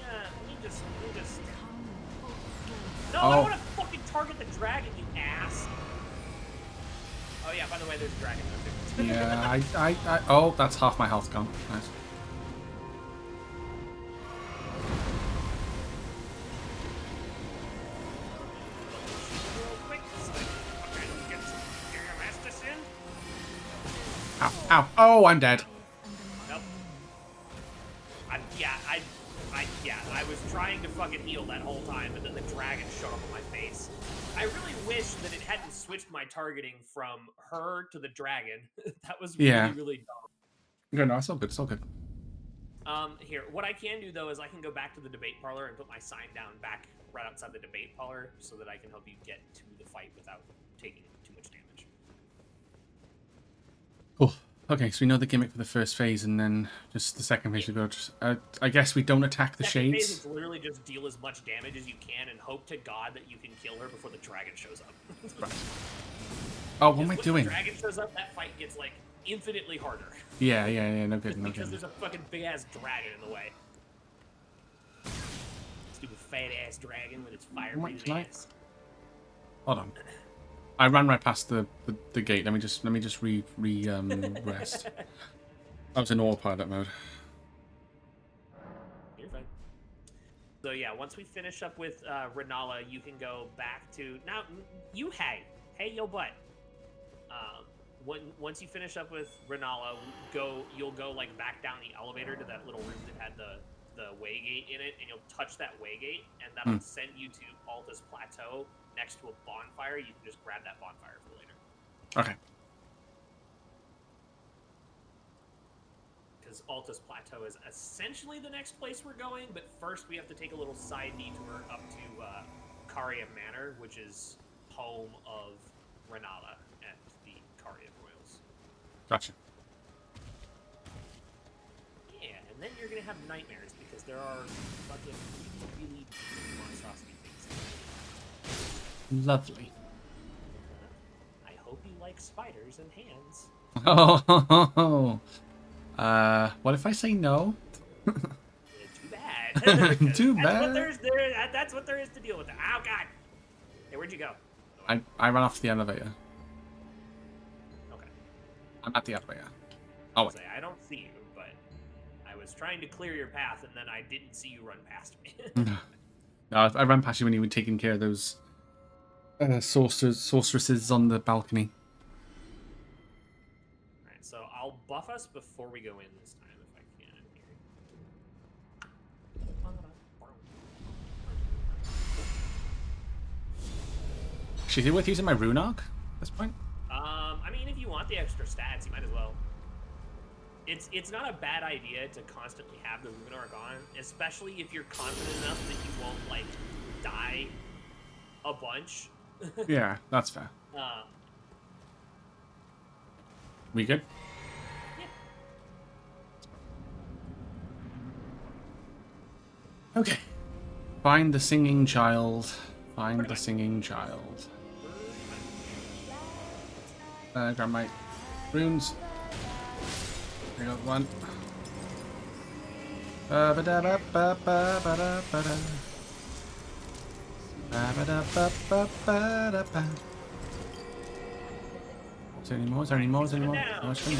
Let me just... No, Oh. I don't want to fucking target the dragon, you ass. Oh yeah, by the way, there's a dragon there too. Yeah, oh, that's half my health gone. Nice. Real quick, so I can fucking get your Estus in. Ow, ow. Oh, I'm dead. Nope. I was trying to fucking heal that whole time, and then the dragon showed up on my face. I really wish that it hadn't switched my targeting from her to the dragon. That was Yeah. really dumb. No, no, it's all good. It's all good. Here, what I can do though is I can go back to the debate parlor and put my sign down back right outside the debate parlor so that I can help you get to the fight without taking too much damage. Cool. Okay, so we know the gimmick for the first phase, and then just the second phase we go. I guess we don't attack the Second phase shades. is literally just deal as much damage as you can and hope to God that you can kill her before the dragon shows up. Right. Oh, what am I When doing? the dragon shows up, that fight gets like infinitely harder. Yeah, no good, no Because good. there's a fucking big ass dragon in the way. Stupid fat ass dragon with its fire breathing can I- ass. Hold on. I ran right past the gate. Let me just rest. I was in autopilot mode. You're fine. So yeah, once we finish up with Renala, you can go back to now. You hey yo butt. Once you finish up with Renala, you'll go like back down the elevator to that little room that had the waygate in it, and you'll touch that waygate, and that'll send you to Altus Plateau next to a bonfire. You can just grab that bonfire for later. Okay. Because Altus Plateau is essentially the next place we're going, but first we have to take a little side detour up to Caria Manor, which is home of Renata and the Caria Royals. Gotcha. Yeah, and then you're gonna have nightmares because there are fucking really monstrosity things. Lovely. I hope you like spiders and hands. Oh, what if I say no? Too bad. Too That's what bad. that's what there is to deal with. Oh god. Hey, where'd you go? I ran off the elevator. Okay. I'm at the elevator. Oh wait. Say, I don't see you, but I was trying to clear your path and then I didn't see you run past me. No, I ran past you when you were taking care of those sorceresses on the balcony. Alright, so I'll buff us before we go in this time if I can here. Is it worth using my rune arc at this point? I mean, if you want the extra stats, you might as well. It's not a bad idea to constantly have the rune arc on, especially if you're confident enough that you won't like die a bunch. Yeah, that's fair. We good? Yeah. Okay. Find the singing child. Find the singing child. Grab my runes. I got one. Is there any more? Is there any more? Is there any more? No, it's fine.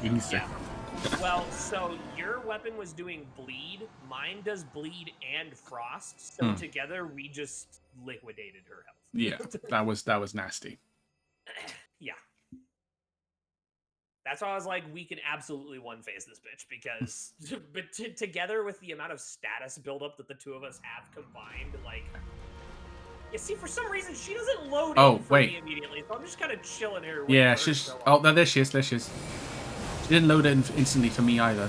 Jesus. Yeah. Well, so your weapon was doing bleed. Mine does bleed and frost. So together we just liquidated her health. Yeah, that was nasty. Yeah. That's why I was like, we can absolutely one phase this bitch because, but together with the amount of status buildup that the two of us have combined, like, you see, for some reason she doesn't load in for me immediately, so I'm just kind of chilling here. Yeah, she's. Oh, there she is. There she is. She didn't load it instantly for me either.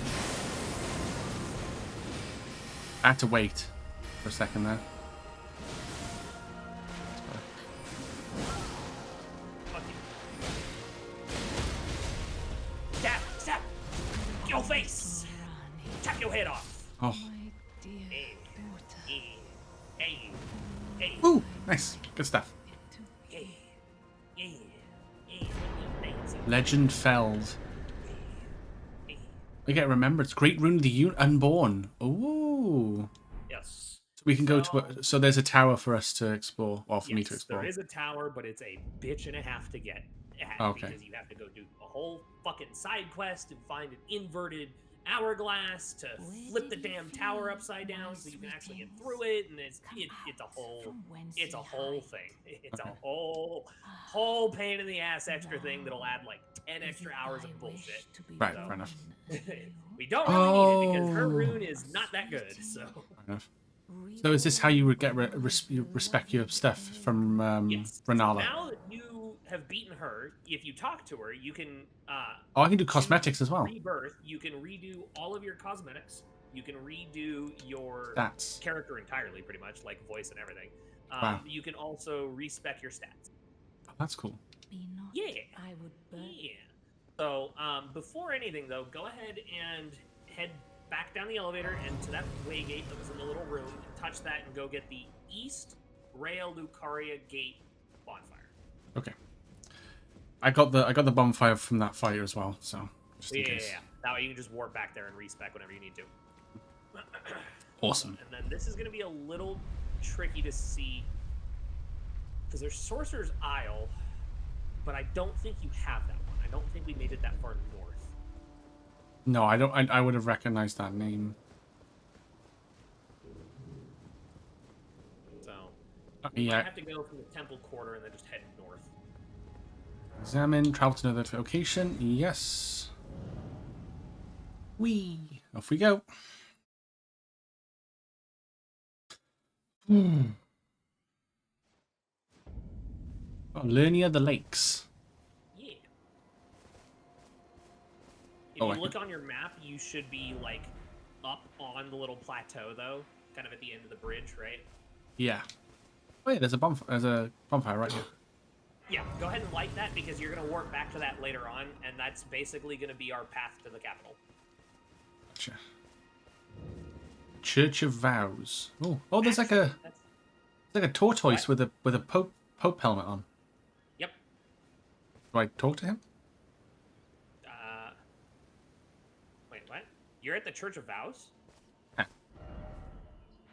I had to wait for a second there. Stab! Your face! Chop your head off! Oh. Hey. Ooh, nice. Good stuff. Legend Felled. We get remembrance. Great Rune of the Unborn. Ooh. Yes. So we can go to. So there's a tower for us to explore. Well, for me to explore. There is a tower, but it's a bitch and a half to get at because you have to go do a whole fucking side quest and find an inverted hourglass to flip the damn tower upside down so you can actually get through it, and it's a whole thing. It's a whole pain in the ass extra thing that'll add like 10 extra hours of bullshit. Right, fair enough. We don't really need it because her rune is not that good. So. Fair enough. So is this how you would get respect your stuff from yes. Renala? So now that you have beaten her, if you talk to her, you can. I can do cosmetics as well. Rebirth. You can redo all of your cosmetics. You can redo your character entirely, pretty much, like voice and everything. Wow. You can also respec your stats. Oh, that's cool. Yeah. Yeah. So before anything, though, go ahead and head back down the elevator and to that way gate that was in the little room, and touch that and go get the East Rail Lucaria Gate bonfire. Okay. I got the bonfire from that fire as well, so just in case. Yeah. That way you can just warp back there and respec whenever you need to. Awesome. And then this is going to be a little tricky to see because there's Sorcerer's Isle, but I don't think you have that one. I don't think we made it that far north. No, I don't. I would have recognized that name. So, yeah. I have to go from the temple quarter and then just head north. Examine, travel to another location. Yes. Whee! Off we go. Oh, Lernia the Lakes. Yeah. If you look on your map, you should be like up on the little plateau, though, kind of at the end of the bridge, right? Yeah. Oh yeah, there's a bonfire right here. Yeah, go ahead and light that because you're going to warp back to that later on, and that's basically going to be our path to the capital. Gotcha. Church of Vows. Oh, there's Actually, like a tortoise What? with a pope helmet on. Yep. Do I talk to him? Wait, what? You're at the Church of Vows? Huh.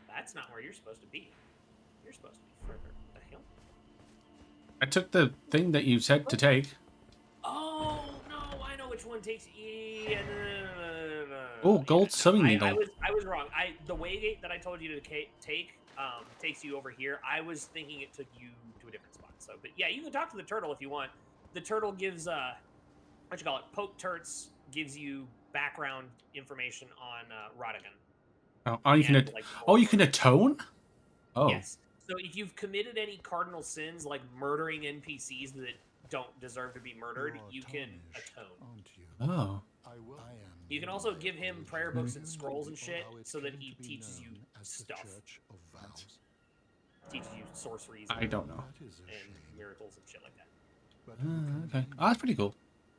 That's not where you're supposed to be. You're supposed to be further. What the hell? I took the thing that you said to take. Oh no, I know which one takes. Yeah, no. Oh, gold sewing I needle. was wrong. The waygate that I told you to take takes you over here. I was thinking it took you to a different spot. So, but yeah, you can talk to the turtle if you want. The turtle gives what you call it, Pope Turts gives you background information on Rodigan. Oh, you can you can atone? Oh. Yes. So if you've committed any cardinal sins like murdering NPCs that don't deserve to be murdered, you can atone. Oh. You can also give him prayer books and scrolls and shit so that he teaches you stuff. Teaches you sorceries I don't know. and miracles and shit like that. Okay. Oh, that's pretty cool.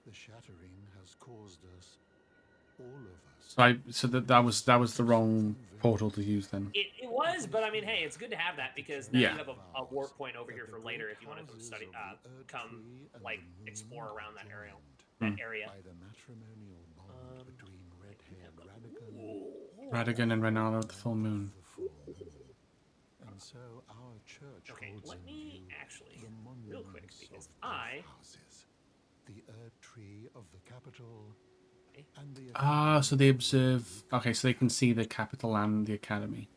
The shattering has caused us, all of us. So that was the wrong portal to use then. It was, but I mean, hey, it's good to have that because now Yeah. you have a warp point over here for later if you want to come study, come like explore around that area. That area. By the matrimonial bond between red-haired Radigan and Renala at the full moon. And so our church Okay, holds let in me view actually, the real quick, monuments because of I... houses, the Earth Tree of the capital, and the Ah, so they observe. Okay, so they can see the capital and the academy.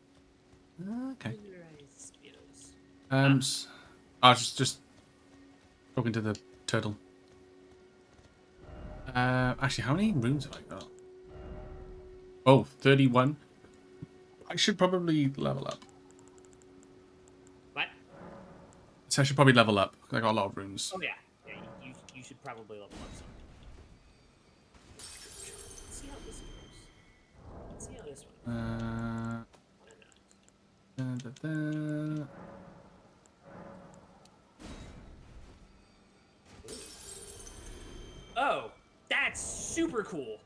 Okay. I was just talking to the turtle. Actually, how many rooms have I got? Oh, 31. I should probably level up. What? So I should probably level up. I got a lot of rooms. Oh yeah, you should probably level up some. Let's see how this goes. Let's see how this one. Da, da, da. Oh, that's super cool.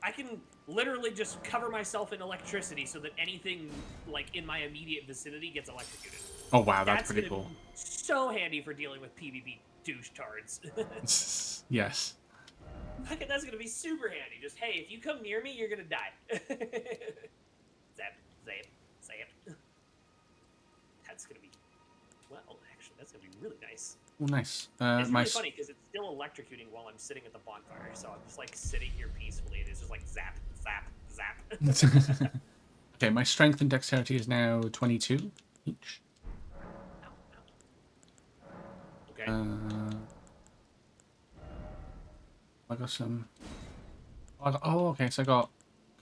I can literally just cover myself in electricity so that anything like in my immediate vicinity gets electrocuted. Oh wow, that's pretty gonna cool. be so handy for dealing with PvP douchetards. Yes. That's gonna be super handy. Just hey, if you come near me, you're gonna die. Zap. That's gonna be actually, that's gonna be really nice. Oh, nice. It's really funny because it's still electrocuting while I'm sitting at the bonfire, so I'm just like sitting here peacefully, and it's just like zap, zap, zap. Okay, my strength and dexterity is now 22 each. Okay. I got some. Okay. So I got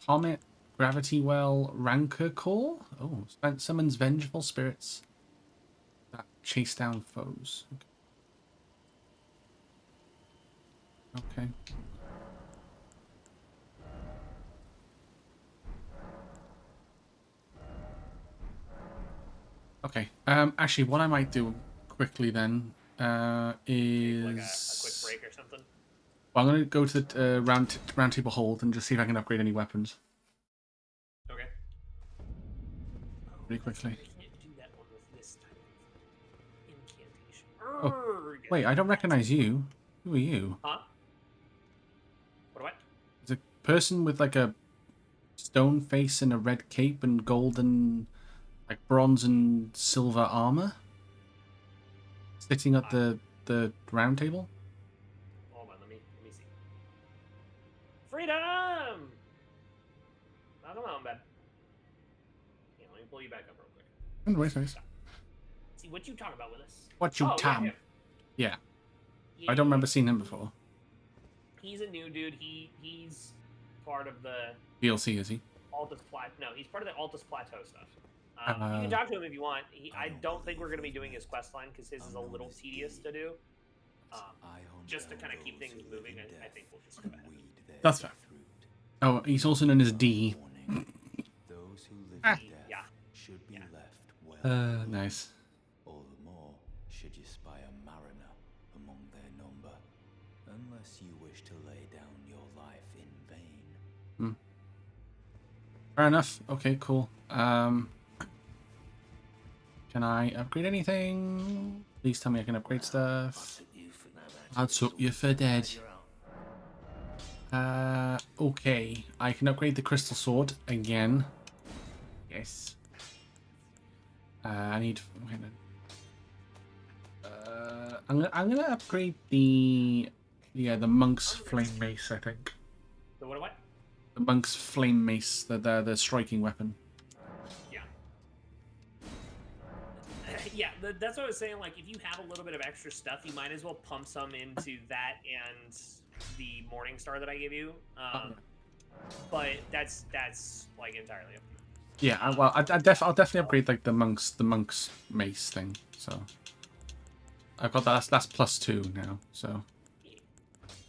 Comet, Gravity Well, Rancor Core. Oh, summons vengeful spirits that chase down foes. Okay. Okay. Actually, what I might do quickly then is Like a quick break or something. Well, I'm going to go to the round table hold and just see if I can upgrade any weapons. Okay. Pretty quickly. I can't do that one with this type of incantation. Oh, wait, I don't recognize you. Who are you? Huh? What? There's a person with like a stone face and a red cape and golden, like bronze and silver armor, sitting at the round table. Hold on, let me see. Freedom! Oh, come on, bud. Yeah, let me pull you back up real quick. Anyways. See what you talking about with us? What you Tam? Yeah. Yeah. I don't remember seeing him before. He's a new dude. He's part of the DLC, is he? Altus Plateau. No, he's part of the Altus Plateau stuff. You can talk to him if you want. I don't think we're going to be doing his quest line because his is a little tedious to do. Just to kind of keep things moving, I think we'll just go ahead. That's fair. Oh, he's also known as D. Those who live Ah. in death Yeah. should be Yeah. left well. Nice. All the more should you spy a mariner among their number, unless you wish to lay down your life in vain. Fair enough. Okay, cool. Can I upgrade anything? Please tell me I can upgrade stuff. I'll suck you for dead. Okay. I can upgrade the crystal sword again. Yes. I need. I'm gonna upgrade the monk's flame mace. I think The what? the monk's flame mace, the striking weapon. Yeah. Yeah, that's what I was saying. Like, if you have a little bit of extra stuff, you might as well pump some into that and the Morning Star that I gave you. But that's like entirely up to you. Yeah, well, I'll definitely upgrade like the monk's mace thing. So I've got that. That's +2 now. So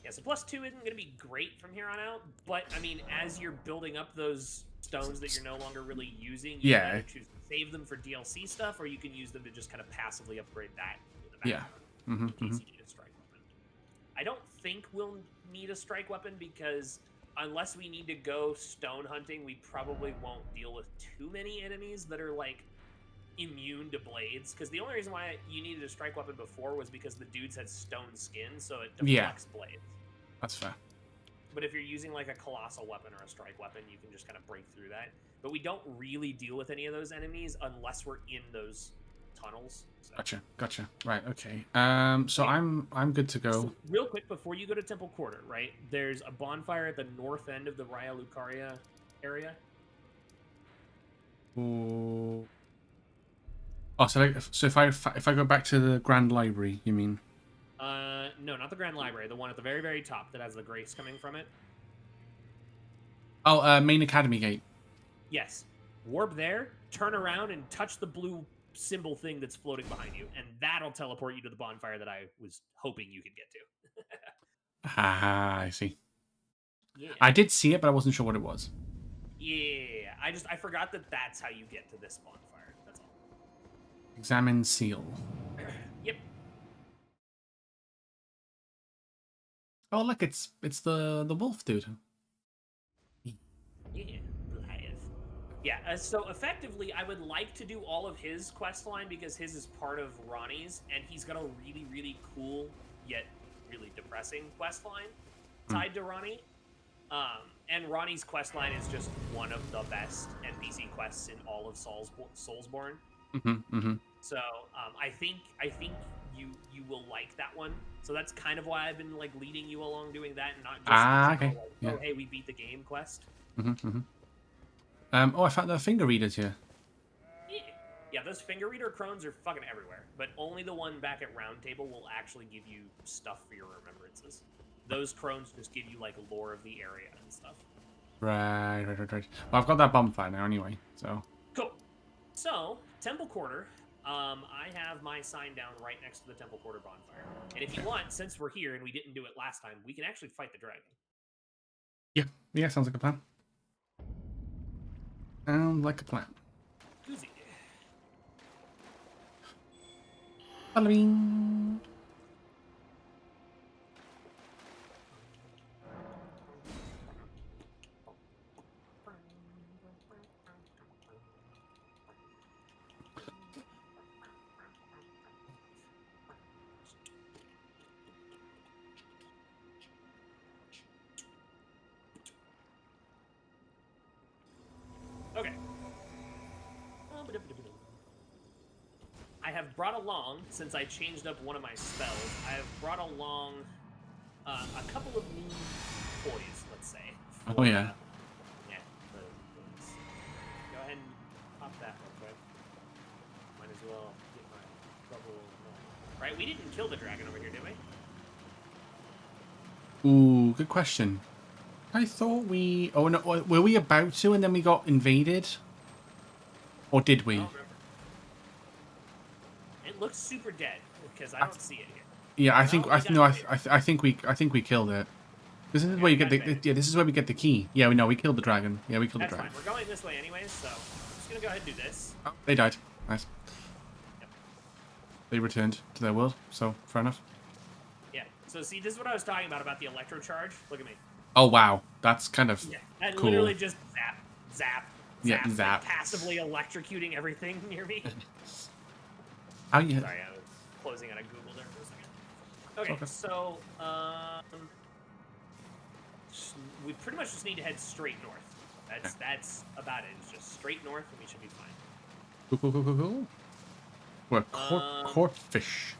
Yeah, so +2 isn't going to be great from here on out. But I mean, as you're building up those stones that you're no longer really using, you can either choose to save them for DLC stuff, or you can use them to just kind of passively upgrade that in the background in case you need a strike weapon. I don't think we'll need a strike weapon because unless we need to go stone hunting, we probably won't deal with too many enemies that are like immune to blades. Because the only reason why you needed a strike weapon before was because the dudes had stone skin, so it deflects blades. That's fair. But if you're using like a colossal weapon or a strike weapon, you can just kind of break through that. But we don't really deal with any of those enemies unless we're in those tunnels. So. Gotcha. Right, okay. So Yeah. I'm good to go. So real quick, before you go to Temple Quarter, right? There's a bonfire at the north end of the Raya Lucaria area. Ooh. Oh, so if I go back to the Grand Library, you mean? No, not the Grand Library. The one at the very, very top that has the grace coming from it. Oh, Main Academy Gate. Yes. Warp there, turn around, and touch the blue symbol thing that's floating behind you, and that'll teleport you to the bonfire that I was hoping you could get to. I see. Yeah. I did see it, but I wasn't sure what it was. Yeah. I forgot that that's how you get to this bonfire. That's all. Examine seal. Yep. Oh, look, it's the wolf dude. Yeah. Yeah, so effectively, I would like to do all of his quest line because his is part of Ronnie's, and he's got a really, really cool yet really depressing quest line tied to Ronnie. And Ronnie's quest line is just one of the best NPC quests in all of Soulsborne. So I think you will like that one. So that's kind of why I've been like leading you along doing that, and not just okay. Like, oh hey, we beat the game quest. Oh, I found the finger readers here. Yeah, those finger reader crones are fucking everywhere, but only the one back at Round Table will actually give you stuff for your remembrances. Those crones just give you like lore of the area and stuff. Right. Well, I've got that bonfire now anyway, so. Cool. So, Temple Quarter, I have my sign down right next to the Temple Quarter bonfire. And if you want, since we're here and we didn't do it last time, we can actually fight the dragon. Yeah, sounds like a plan. Sounds like a plan. Koozie. Halloween. Okay. I have brought along, since I changed up one of my spells, I have brought along a couple of new toys, let's say. Oh, yeah. Yeah. Go ahead and pop that real quick. Might as well get my double. Right, we didn't kill the dragon over here, did we? Ooh, good question. I thought we... Oh, no, were we about to and then we got invaded? Or did we? I don't remember. It looks super dead because I don't see it here. Yeah, I think No, I think we killed it. This is where you get the yeah. This is where we get the key. Yeah, we know we killed the dragon. Yeah, we killed That's the dragon. fine. We're going this way anyways, so I'm just gonna go ahead and do this. Oh, they died. Nice. Yep. They returned to their world, so fair enough. Yeah. So see, this is what I was talking about the electro charge. Look at me. Oh wow, that's kind of And cool. literally just zap, zap, Yeah, zap, zap. like passively electrocuting everything near me. How you? Sorry, I was closing out of Google there for a second. Okay, so we pretty much just need to head straight north. That's about it. It's just straight north, and we should be fine. Cool. We're corp fish.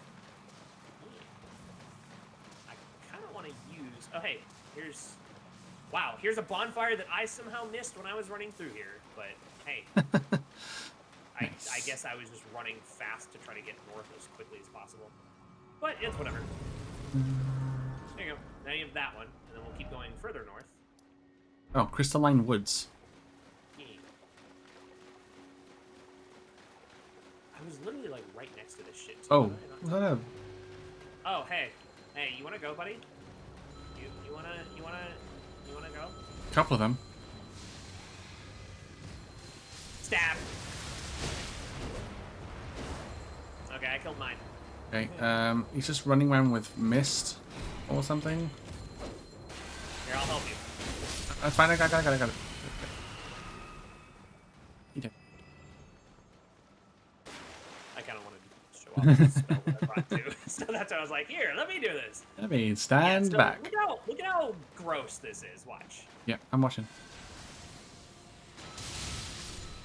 I kind of want to use. Oh, hey, here's a bonfire that I somehow missed when I was running through here. But hey, Nice. I guess I was just running fast to try to get north as quickly as possible. But it's whatever. There you go. Now you have that one, and then we'll keep going further north. Oh, crystalline woods. Yeah. I was literally like right next to this shit. Too. Oh, was that a... Oh, hey, you wanna go, buddy? You wanna go? couple of them? Stab. Okay, I killed mine. Okay, he's just running around with mist or something. Here, I'll help you. That's fine. I got it. You did. I kind of wanted to show off the spell that I brought too, so that's why I was like, "Here, let me do this." Let me stand so back. Look at how gross this is. Watch. Yeah, I'm watching.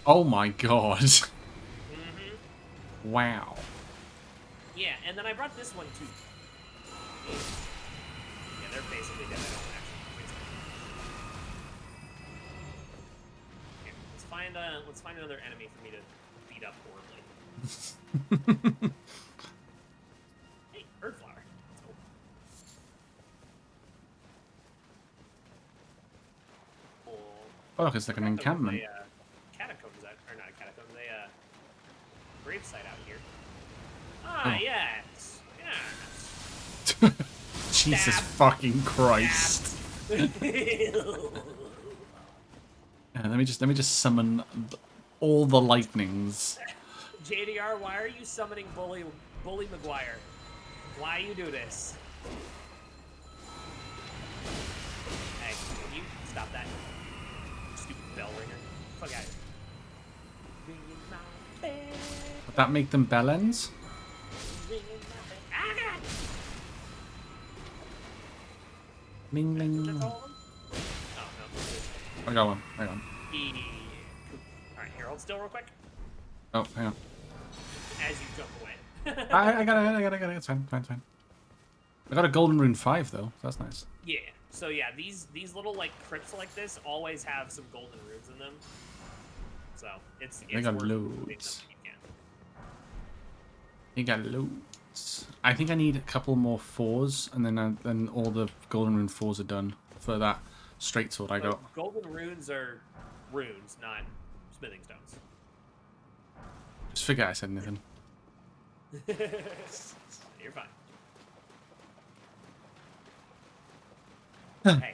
Oh my god. Mm-hmm. Wow. Yeah, and then I brought this one too. Yeah, they're basically dead. I don't actually waste them. Here, let's find another enemy for me to beat up horribly. Hey, bird flower. Let's go. Oh, look, it's like an encampment. Catacombs or not a catacomb, gravesite out here. Ah, yes. Jesus Stab. fucking Christ. Stab. Let me just summon all the lightnings. JDR, why are you summoning Bully McGuire? Why you do this? Hey, can you stop that? Stupid bell ringer. Fuck out of here. Ringing my bell. Would that make them bellends? Ringing my bell. Ah, God! Ling That's ling. all of them? Oh, no. I got one. Hang on. Alright, here, hold still real quick. Oh, hang on. As you jump away. I got it. It's fine. I got a golden rune 5 though, so that's nice. Yeah. So yeah, these little like crypts like this always have some golden runes in them. So it's I got worth loads. picking them if you can. You got loads. I think I need a couple more 4s, and then all the golden rune 4s are done for that straight sword I got. Golden runes are runes, not smithing stones. Just forget I said anything. You're fine. Hey.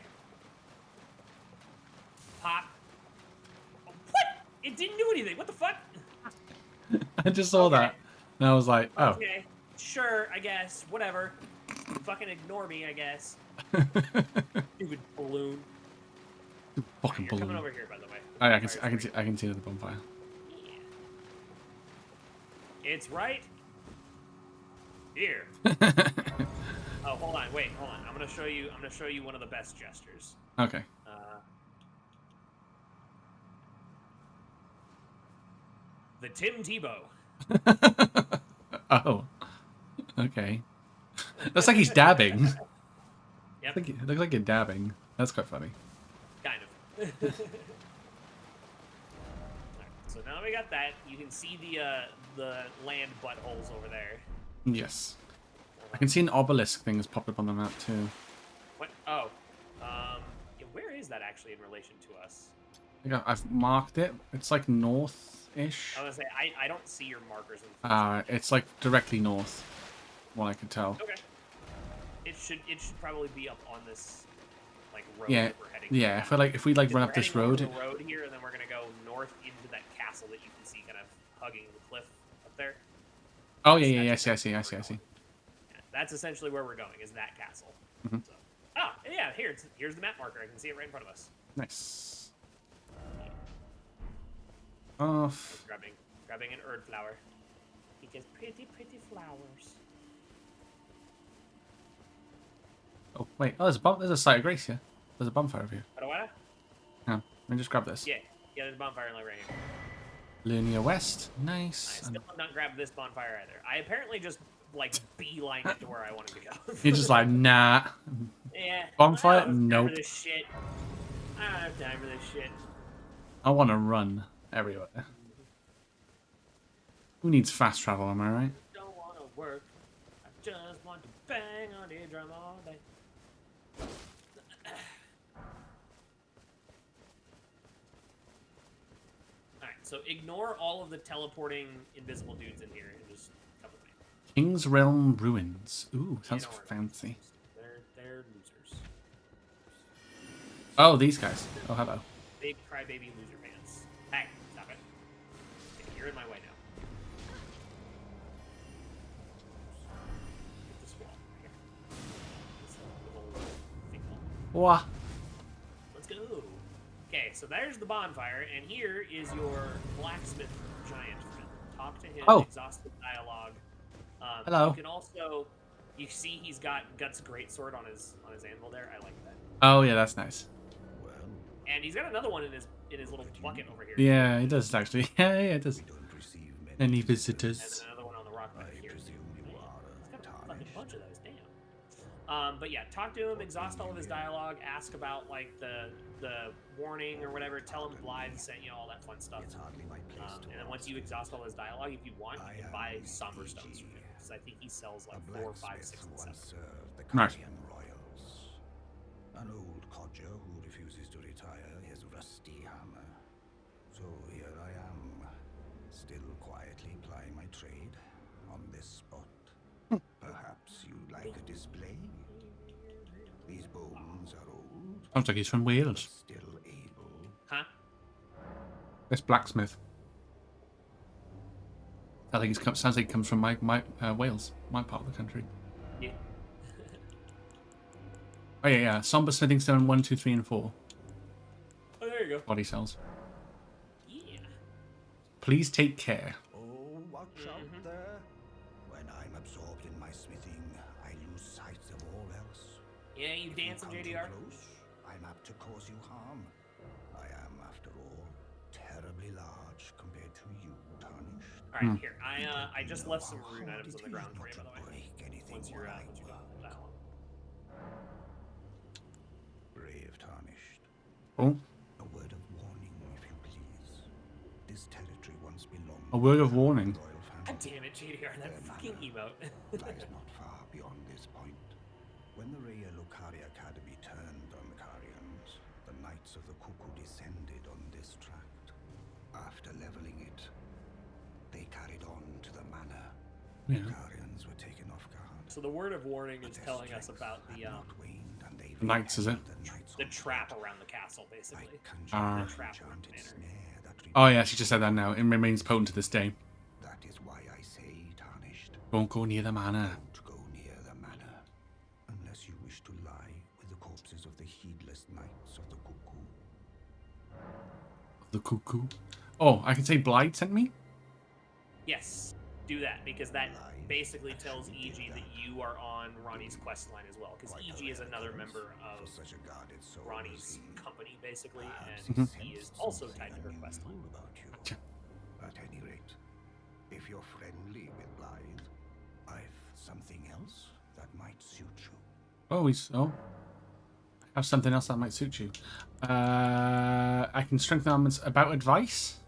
Pop. Oh, what? It didn't do anything. What the fuck? I just saw that, and I was like, oh. Okay. Sure, I guess. Whatever. Fucking ignore me, I guess. Stupid balloon. Fucking You're coming balloon. over here, by the way. Oh, yeah, I can see the bonfire. Yeah. It's right here. Oh, hold on, wait, hold on. I'm gonna show you one of the best gestures. Okay. The Tim Tebow. Oh. Okay. Looks like he's dabbing. Yep. Looks like you're dabbing. That's quite funny. Kind of. Alright, so now we got that. You can see the land buttholes over there. Yes. I can see an obelisk thing has popped up on the map too. What? Oh. Yeah, where is that actually in relation to us? I've marked it. It's like north-ish. I was gonna say I don't see your markers in It's like directly north. What I can tell. Okay. It should probably be up on this like road Yeah, that we're heading. yeah. If we like Because run we're up this heading along road, the road here, and then we're gonna go north into that castle that you can see kind of hugging the cliff up there. oh yeah, yeah, That's yeah. I see, I essentially see, I see, I where we're see. going. Yeah, that's essentially where we're going. Is that castle? Mhm. So, yeah. Here's the map marker. I can see it right in front of us. Nice. Off. Grabbing an Erd flower. He gets pretty flowers. Oh wait, oh there's a site of grace here. There's a bonfire over here. What? Yeah, let me just grab this. Yeah, there's a bonfire like right here. Linear West, I nice. still have not grabbed this bonfire either. I apparently just like beeline it to where I wanted to go. You're just like, nah. yeah. Bonfire? I don't have time Nope. for this shit. I don't have time for this shit. I want to run everywhere. Who needs fast travel, am I right? Don't want to work. I just want to bang on the drum all day. Alright, so ignore all of the teleporting invisible dudes in here and just come with me. King's Realm Ruins. Ooh, sounds You know where fancy. they're losers. Oh, these guys. Oh, hello. Big crybaby loser pants. Hey, stop it. Okay, you're in my way now. Hit this wall right here. This little thing wall. Wah. Let's go. Okay, so there's the bonfire, and here is your blacksmith giant friend. Talk to him. Oh. Exhaust the dialogue. Hello. You can also, you see he's got Guts greatsword on his anvil there. I like that. Oh yeah, that's nice. And he's got another one in his little bucket over here. Yeah, it does actually. Yeah, it does. don't receive many Any And visitors? then another one on the rock back I here. presume you Man, are he's got a fucking tarnished. bunch of those. Damn. But yeah, talk to him, exhaust all of his dialogue, ask about like the warning or whatever, tell him Blythe sent you all that fun stuff. It's hardly my place to And then once you exhaust all his dialogue, if you want, I you can am buy the somber DG, stones from him because I think he sells a like 4, 5, blacksmith 6, who and 7. once served the Nice. Carian royals. An old codger who refuses to retire his rusty hammer. So here I am, still quietly plying my trade on this spot. Perhaps you'd like a display? These bones are old, Sounds like he's from but Wales. still able. Huh? This blacksmith. I think sounds like he comes from my Wales, my part of the country. Yeah. Oh yeah, yeah. Somber smithing stone 1, 2, 3, and 4. Oh, there you go. Body cells. Yeah. Please take care. Oh, watch out there. When I'm absorbed in my smithing, I lose sight of all else. Yeah, you If dancing, come too JDR? close, I'm apt to cause you harm. I am, after all, terribly large compared to you, Tarnished. All right, here. I just left some rune items on the ground for you, by the way. Break anything Once you're while I once you got work. that one. Brave Tarnished. Oh, A word of warning, if you please. This territory once belonged a word of to the warning. royal family. God damn it, JDR, that fucking emote. Lies not far beyond this point. When the Raya Lucaria Academy turned on the Carians, the Knights of the Cuckoo descended on this tract. After leveling it, they carried on to the manor. Yeah. The Carians were taken off guard. So the word of warning but is their telling us strength about had the not waned, and they Knights, is it? re-entered the Knights the on trap foot. around the castle, I basically. conjured The trap an around the enchanted manor. snare that Oh yeah, she just said that now. It remains potent to this day. That is why I say, Tarnished, Don't go near the manor. don't go near the manor, unless you wish to lie with the corpses of the heedless Knights of the Cuckoo. The cuckoo. Oh, I can say Blythe sent me? Yes, do that because that Lies. basically tells Actually did EG that that. you are on Ronnie's quest line as well. Because Quite EG is a another reference member for of such a guarded soul as Ronnie's he. company, basically, Perhaps and Mhm. he is sensed also something tied to her quest line. unusual about you. Gotcha. At any rate, if you're friendly with Blythe, I've something else that might suit you. Oh, I have something else that might suit you. I can strengthen armaments about advice.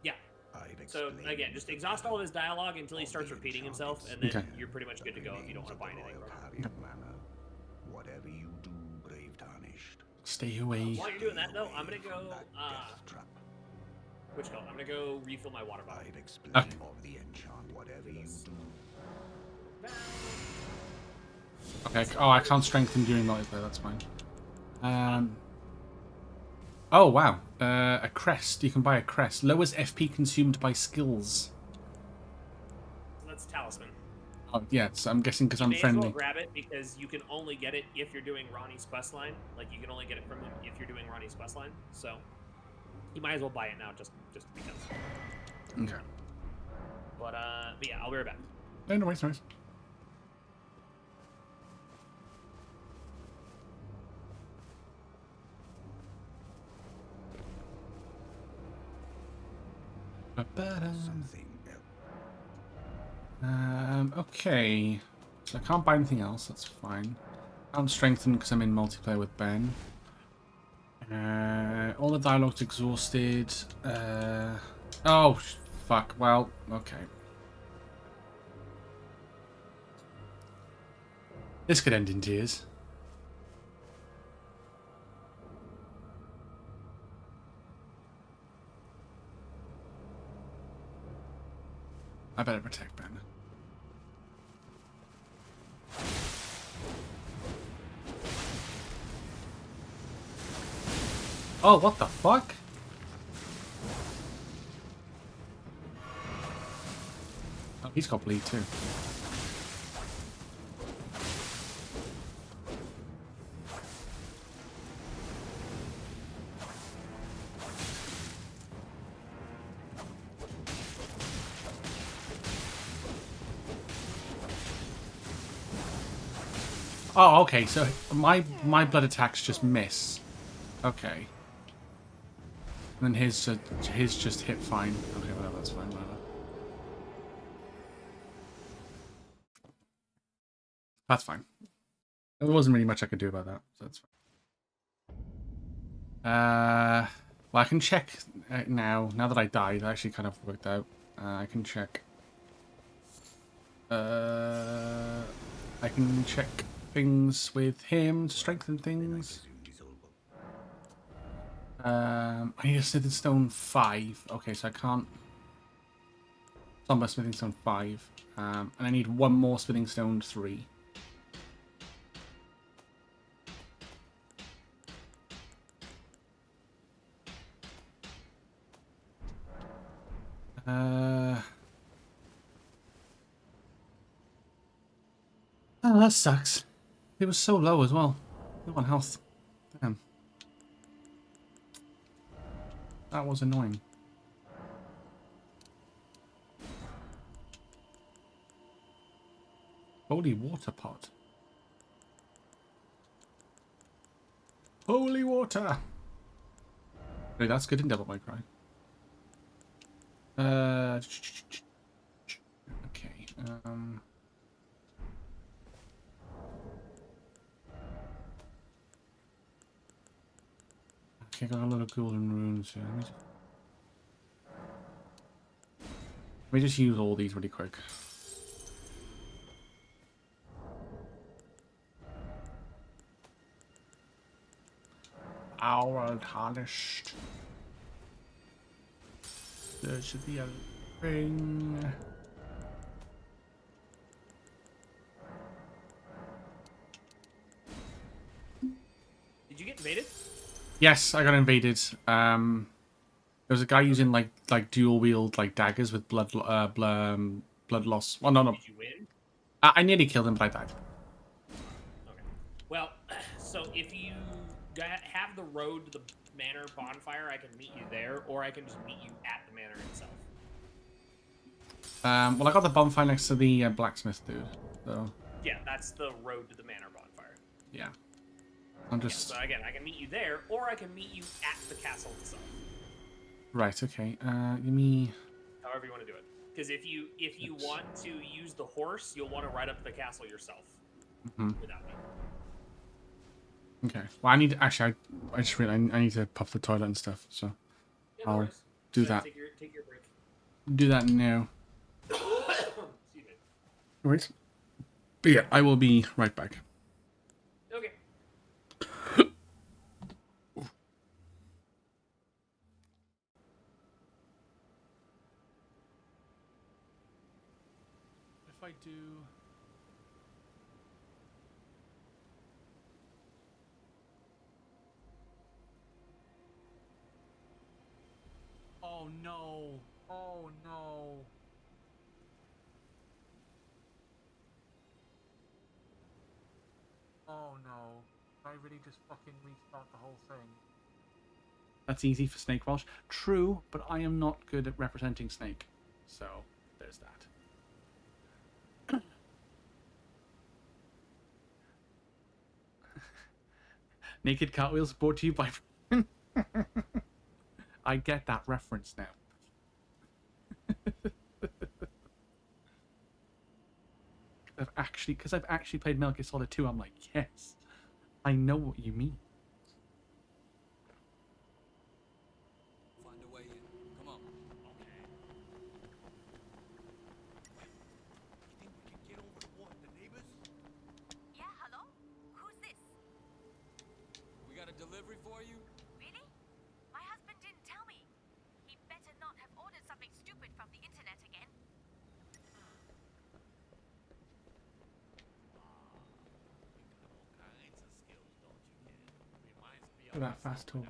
Yeah. I've So explained again, just the exhaust all of his value dialogue until he of starts the repeating enchanted himself, and then Okay. you're pretty much good to go if you don't want to buy remains anything of the from him. Royal Carian Manor. Whatever you do, brave Tarnished, Stay away. While you're doing that, though, stay I'm gonna away go. from that death trap. Which call? I'm gonna go refill my water bottle. I've explained Okay. of the enchant. Whatever you do, Okay. Oh, I can't strengthen during noise though. That's fine. Oh, wow. A crest. You can buy a crest. Lowest FP consumed by skills. So that's talisman. Oh, yeah. So I'm guessing because I'm May as well friendly. grab it because you can only get it if you're doing Ronnie's questline. Like you can only get it from him if you're doing Ronnie's questline. So you might as well buy it now just because. Okay. But yeah, I'll be right back. No worries, no worries. Something else. Okay. So I can't buy anything else. That's fine. Can't strengthen because I'm in multiplayer with Ben. All the dialogue's exhausted. Oh, fuck. Well, okay. This could end in tears. I better protect Ben. Oh, what the fuck? Oh, he's got bleed too. Oh, okay. So my blood attacks just miss. Okay. And then his just hit fine. Okay, whatever. That's fine. Whatever. That's fine. There wasn't really much I could do about that. So that's fine. Well, I can check now. Now that I died, that actually kind of worked out. I can check. I can check things with him to strengthen things. I need a smithing stone 5. Okay, so I can't. It's on my smithing stone 5. And I need one more smithing stone 3. Oh, that sucks. It was so low as well. Low on health. Damn. That was annoying. Holy water pot. Holy water! Wait, that's good in Devil May Cry. Okay. Okay, got a lot of golden runes here. Let me just use all these really quick. Our tarnished. There should be a ring. Did you get invaded? Yes, I got invaded. There was a guy using like dual wield like daggers with blood loss. Well, no. Did you win? I nearly killed him, but I died. Okay. Well, so if you have the road to the manor bonfire, I can meet you there, or I can just meet you at the manor itself. Well, I got the bonfire next to the blacksmith dude, so Yeah, that's the road to the manor bonfire. yeah. I'm Yeah, just so again, I can meet you there, or I can meet you at the castle itself. right. Okay. Give me. However you want to do it. Because if you want to use the horse, you'll want to ride up to the castle yourself without me. Okay. Well, I need actually. I just realized I need to puff the toilet and stuff, so Yeah, no I'll worries. do So that. Take your break. Do that now. Excuse me. No worries. But yeah, I will be right back. Okay. If I do. Oh no. Oh no. Oh no. I really just fucking restart the whole thing. That's easy for Snake Welsh. True, but I am not good at representing Snake. So, there's that. Naked Cartwheels brought to you by... I get that reference now. Because I've actually played Metal Gear Solid 2, I'm like, yes, I know what you mean. Find a way in. Come on. Okay. You think we can get over to warn the neighbors? Yeah, hello? Who's this? We got a delivery for you? Really? My husband didn't tell me. He better not have ordered something stupid from the internet again. Look at that fast talk.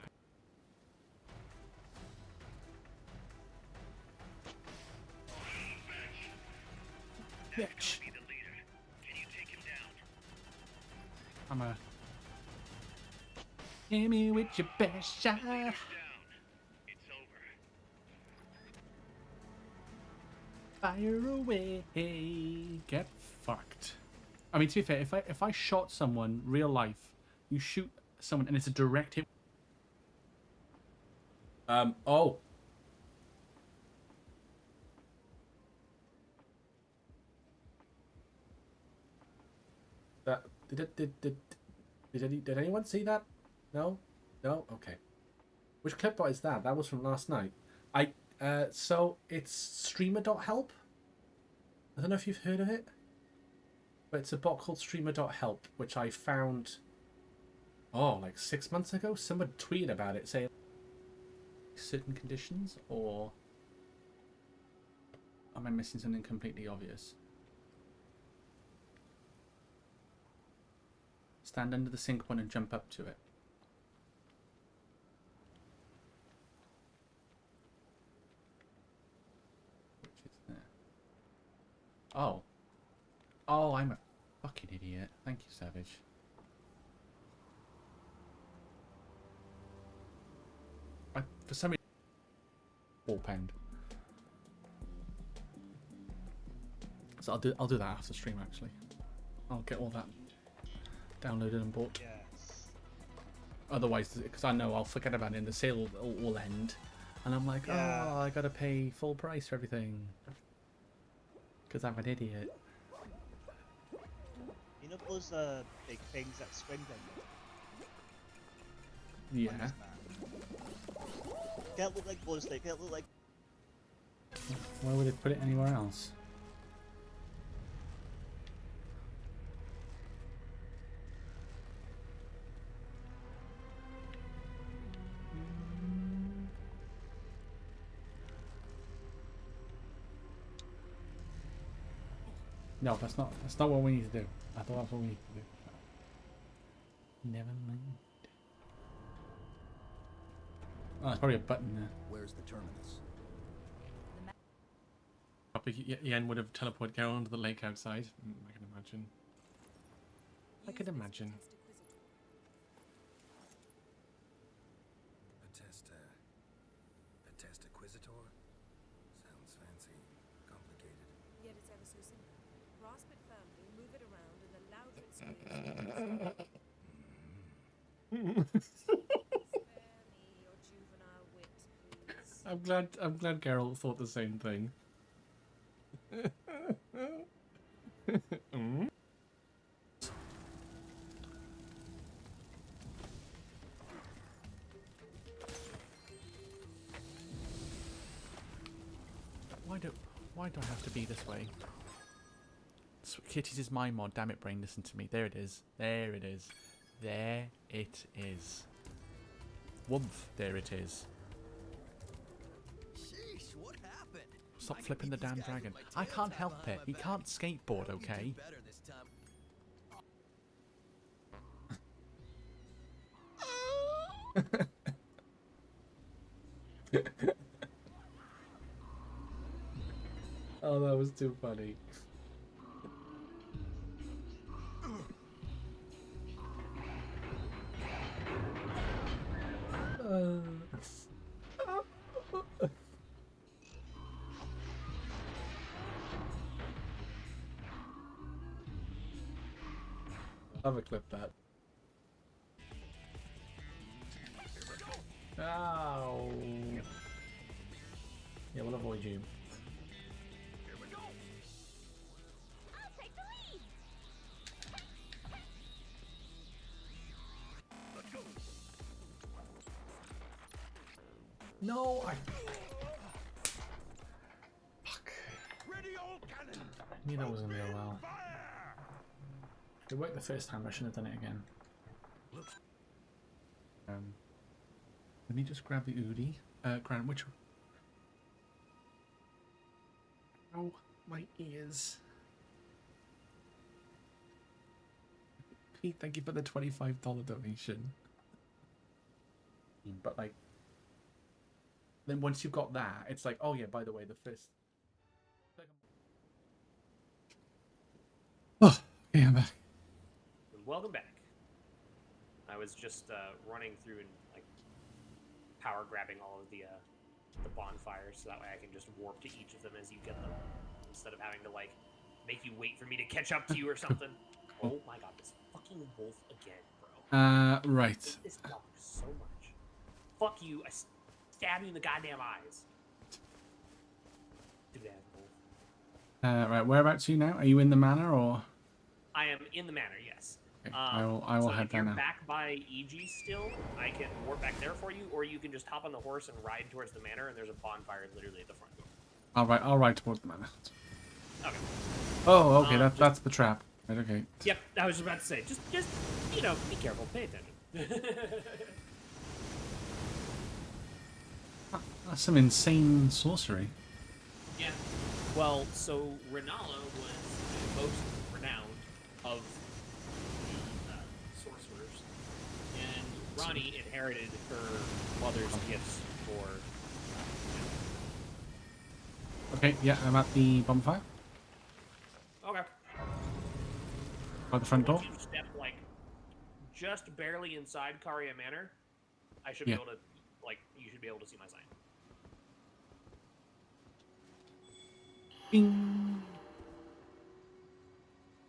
Bitch. I'm a... Hit me with your best shot. Fire away. Get fucked. I mean, to be fair, if I shot someone real life, you shoot someone and it's a direct hit. Oh. That did anyone see that? No? No? Okay. Which clip bot is that? That was from last night. So it's streamer.help. I don't know if you've heard of it, but it's a bot called streamer.help, which I found, like 6 months ago. Someone tweeted about it saying certain conditions, or am I missing something completely obvious? Stand under the sink one and jump up to it. Which is there. Oh. Oh, I'm a fucking idiot. Thank you, Savage. For some reason, wall penned. So I'll do that after stream. Actually, I'll get all that downloaded and bought. Yes. Otherwise, because I know I'll forget about it and the sale will end, and I'm like, Yeah. oh, I gotta pay full price for everything because I'm an idiot. You know those big things that swing them? Yeah. Can't look like those. They can't look like. Why would it put it anywhere else? No, that's not what we need to do. I thought that's what we need to do. Never mind. Oh, there's probably a button there. Where's the terminus? Probably Yen would have teleported Carol onto the lake outside. I can imagine. I can imagine. Potest Acquisitor? Sounds fancy. Complicated. Yet it's ever so simple. Grasp it firmly, move it around, and the louder it screams. Spare me your juvenile wit, please. I'm glad Geralt thought the same thing. Why do I have to be this way? Kitty's is my mod. Damn it, brain, listen to me. There it is. There it is. There it is. Woomph. There it is. Sheesh, what happened? Stop flipping the damn dragon. I can't help it. He can't skateboard, okay? Better this time. Oh, that was too funny. I'll have a clip that. Ow. Yeah, we'll avoid you. I'll take the lead. No, I knew that wasn't gonna go well. It worked the first time, I shouldn't have done it again. Let me just grab the Udi. Grant, which one? Oh, my ears. Pete, thank you for the $25 donation. But like, then once you've got that, it's like, oh yeah, by the way, the first. Oh, okay, I'm back. Welcome back. I was just running through and like power grabbing all of the bonfires, so that way I can just warp to each of them as you get them, instead of having to like make you wait for me to catch up to you or something. Oh my god, this fucking wolf again, bro. Right. I hate this dog so much. Fuck you! I stab you in the goddamn eyes. Stupid ass wolf. Right, whereabouts are you now? Are you in the manor or? I am in the manor, yes. Okay, I will so head if there you're now. back by EG still, I can warp back there for you, or you can just hop on the horse and ride towards the manor, and there's a bonfire literally at the front door. I'll ride towards the manor. Okay. Oh, okay, that's the trap. Right, okay. Yep, I was about to say, just you know, be careful, pay attention. That's some insane sorcery. Yeah. Well, so Renala was the most renowned of the sorcerers, and Ronnie inherited her mother's gifts for. Okay, yeah, I'm at the bonfire. Okay. By the front door. Once you step like just barely inside Karia Manor, I should be able to you should be able to see my sign. Bing.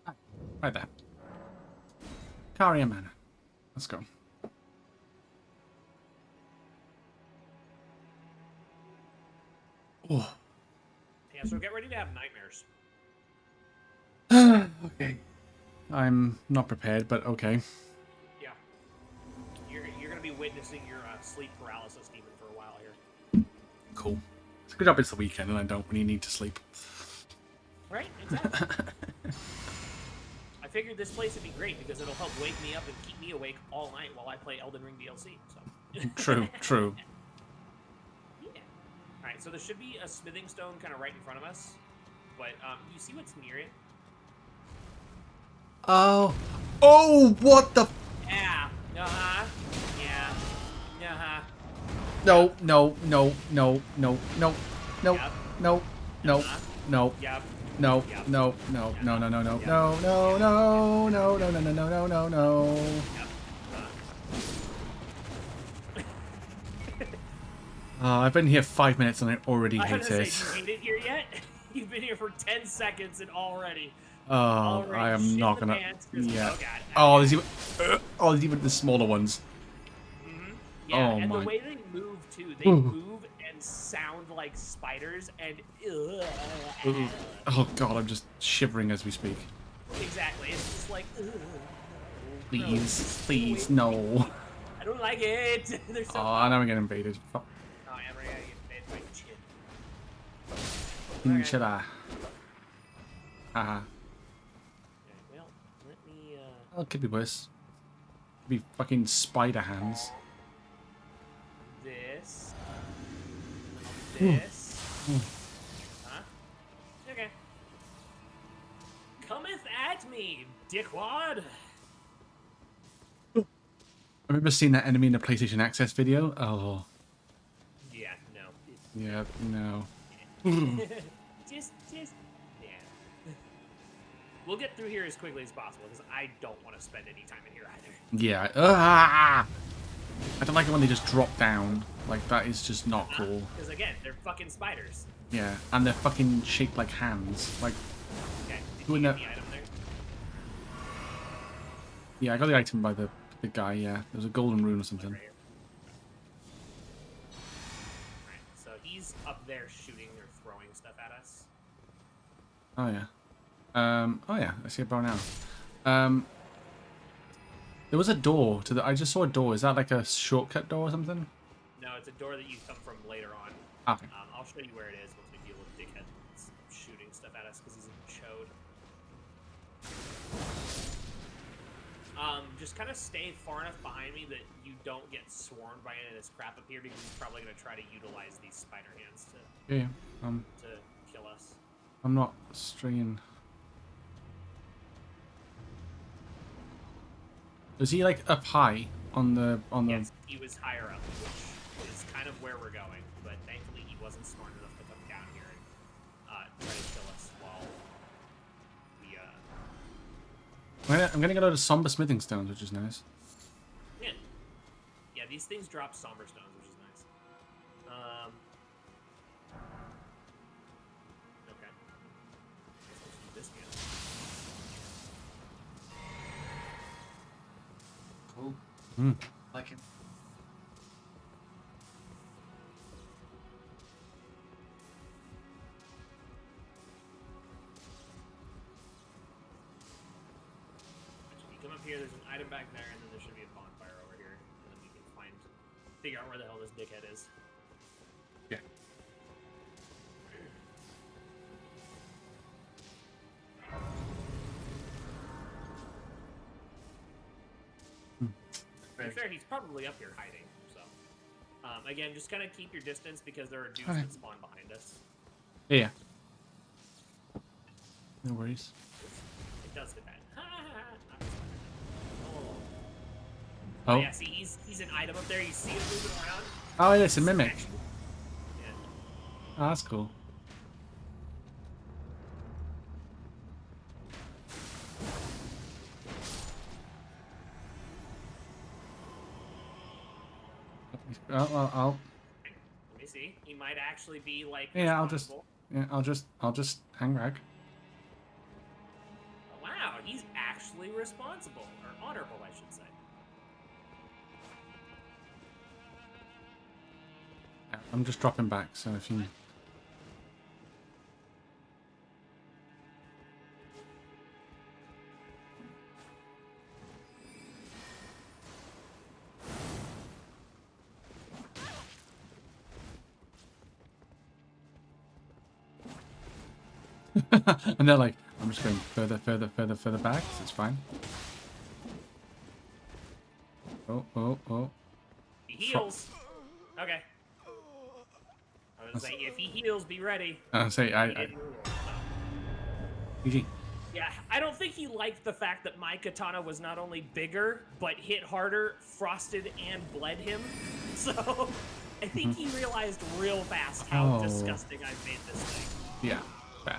Ah, right there. Karia Manor. Let's go. Oh. Yeah, so get ready to have nightmares. Okay. I'm not prepared, but okay. Yeah. You're gonna be witnessing your sleep paralysis demon for a while here. Cool. It's a good job it's the weekend and I don't really need to sleep. Right? Exactly. I figured this place would be great because it'll help wake me up and keep me awake all night while I play Elden Ring DLC. So. True. Yeah. All right. So there should be a smithing stone kind of right in front of us, but you see what's near it? Oh, what the? Yeah. Uh-huh. Yeah. Uh-huh. No. Yep. No. Yep. I've been here 5 minutes and I already hate it. Say, you hate it here yet? You've been here for 10 seconds and already. I am not gonna. Yeah. Oh, God. Oh, there's even the smaller ones. Mm-hmm. Yeah, Oh and my. the way they move too, they move and sound like spiders and. Oh God, I'm just shivering as we speak. Exactly, it's just like. Please, no. I don't like it. They're so. Oh, now I'm getting invaded. Fuck. Oh, I'm gonna get invaded by chin. Chinchilla. Haha. Well, let me. Oh, it could be worse. Could be fucking spider hands. This. This. Huh? Okay. Cometh at me, dickwad. I remember seeing that enemy in the PlayStation Access video. Oh. Yeah, no. Yeah, no. Just, yeah. We'll get through here as quickly as possible because I don't want to spend any time in here either. Yeah. Ah! I don't like it when they just drop down. Like, that is just not cool. Because again, they're fucking spiders. Yeah, and they're fucking shaped like hands. Like, Okay, did who you in get the... the item there? Yeah, I got the item by the guy, yeah. There was a golden rune or something. Right here. Alright, so he's up there shooting or throwing stuff at us. Oh, yeah. Oh, yeah, I see a bow now. There was a door to the... I just saw a door. Is that like a shortcut door or something? No, it's a door that you come from later on. Okay. I'll show you where it is once we deal with Dickhead that's shooting stuff at us because he's a chode. Just kind of stay far enough behind me that you don't get swarmed by any of this crap up here because he's probably going to try to utilize these spider hands to Yeah, to kill us. I'm not straying. Is he like up high on the Yes, he was higher up, which is kind of where we're going. But thankfully, he wasn't smart enough to come down here and try to kill us while we I'm gonna get a load of somber smithing stones, which is nice. yeah, these things drop somber stones, which is nice. Okay. Let's do this again. Cool. Like it. If you come up here, there's an item back there, and then there should be a bonfire over here, and then we can figure out where the hell this dickhead is. Yeah. To be fair, he's probably up here hiding, so... again, just kind of keep your distance because there are dudes that spawn behind us. Yeah. No worries. It does hit that. Oh. Yeah, see, he's an item up there. You see him moving around? Oh, yeah, it's a mimic. Yeah. Oh, that's cool. I'll Let me see. He might actually be like. yeah, responsible. I'll just hang back. Wow, he's actually responsible or honorable, I should say. I'm just dropping back, so if you... And they're like, I'm just going further back, so it's fine. Oh. He heals. Okay. I was saying, if he heals, be ready. GG. Yeah, I don't think he liked the fact that my katana was not only bigger, but hit harder, frosted, and bled him. So, I think he realized real fast how disgusting I made this thing. Yeah, fair.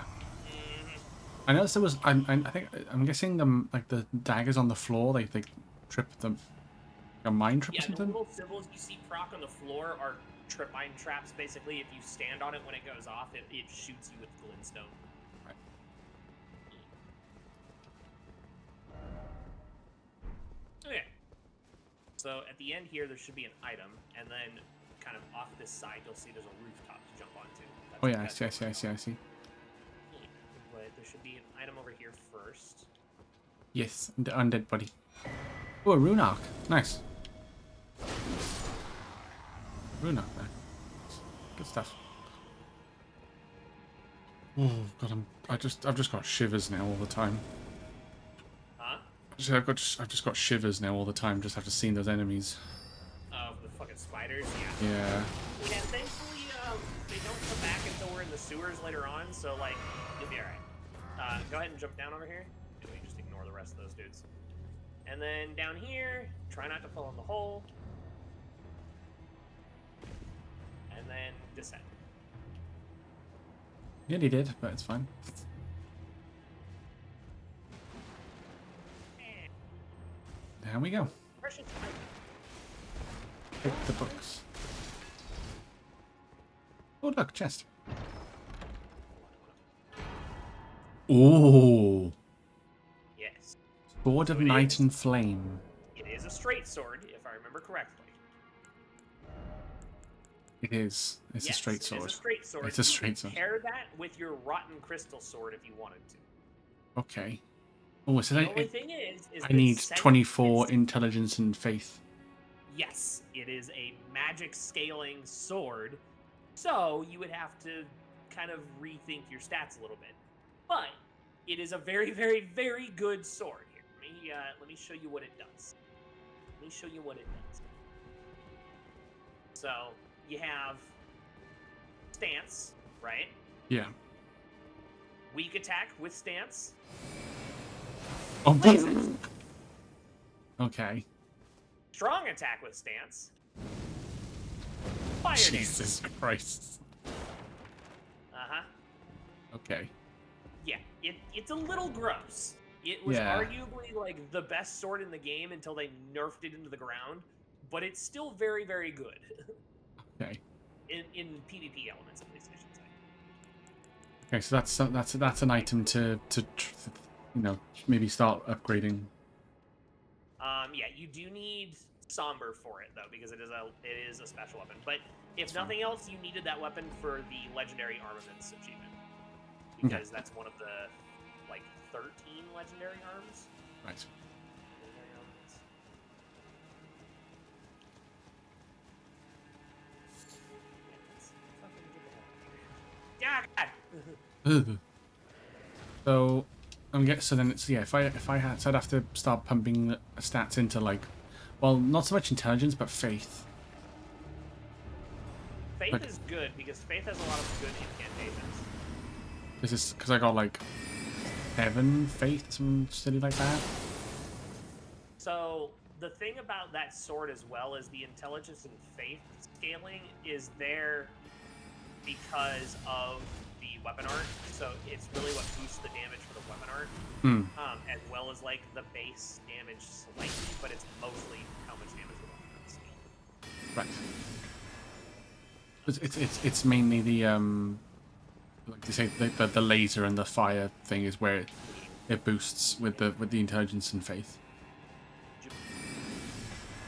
I noticed there was. I'm guessing like the daggers on the floor. They trip them. A mine trip or something. Yeah, the little symbols you see proc on the floor are mine traps. Basically, if you stand on it when it goes off, it shoots you with glintstone. Right. Okay. So at the end here, there should be an item, and then kind of off this side, you'll see there's a rooftop to jump onto. Oh yeah, I see. But there should be an item over here first. Yes, the undead body. Oh, a rune arc. Nice. Rune arc there. Good stuff. Oh god, I've just got shivers now all the time. Huh? I've just got shivers now all the time just after seeing those enemies. Oh, the fucking spiders. Yeah. Yeah, thankfully, they don't come back until we're in the sewers later on, so, like, you'll be alright. Go ahead and jump down over here. And we just ignore the rest of those dudes. And then down here, try not to fall in the hole. And then descend. Nearly did, but it's fine. There we go. Precious item. Take the books. Oh, look, chest. Oh, Yes. Sword of So it Night is. and Flame. It is a straight sword, if I remember correctly. It is. It's a Yes, straight it sword. is a straight sword. It's a You straight can sword. pair that with your rotten crystal sword if you wanted to. Okay. Oh, so The only thing is I that need since 24 it's- intelligence and faith. Yes, it is a magic scaling sword, so you would have to kind of rethink your stats a little bit. But it is a very, very, very good sword. Here, let me show you what it does. Let me show you what it does. So you have stance, right? Yeah. Weak attack with stance. Oh, Lasers. okay. Strong attack with stance. Fire Jesus Christ. Uh-huh. Okay. Yeah, it's a little gross. It was Yeah. arguably like the best sword in the game until they nerfed it into the ground, but it's still very, very good. Okay. in PvP elements, at least, I should say. Okay, so that's an item to you know, maybe start upgrading. Yeah, you do need Somber for it though, because it is a special weapon. But if That's nothing else, you needed that weapon for the Legendary Armaments achievement, Okay. because that's one of the like 13 legendary arms. Right. Legendary armaments. Yeah, let's fucking get the hell out of here. Ugh. So so then it's if I had so I'd have to start pumping stats into like, well, not so much intelligence but faith. Faith Like- is good because Faith has a lot of good incantations. This is because I got like 7 faith, some silly like that. So the thing about that sword as well is the intelligence and faith scaling is there because of the weapon art. So it's really what boosts the damage for the weapon art, as well as like the base damage slightly, but it's mostly how much damage the weapon art scale. Right. It's mainly the like they say the laser and the fire thing is where it boosts with the intelligence and faith.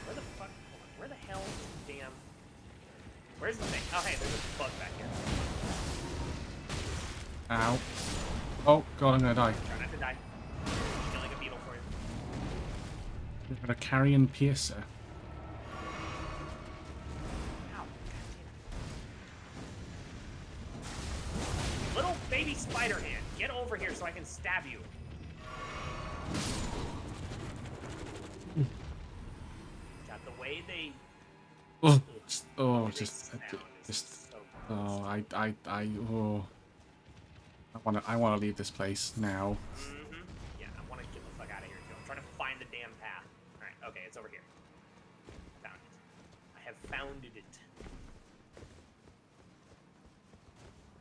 Where the fuck? Hold on. Where the hell? Damn. Where's the thing? Oh, hey, there's a bug back here. Ow. Oh god, I'm gonna die. Try not to die. Killing a beetle for you. We've got a carrion piercer. Ow. Little baby spider hand, get over here so I can stab you. God, the way they. Oh, They just sound is just so oh, I wanna leave this place now. Yeah, I want to get the fuck out of here too. I'm trying to find the damn path. All right, okay, it's over here. Found it. I have found it.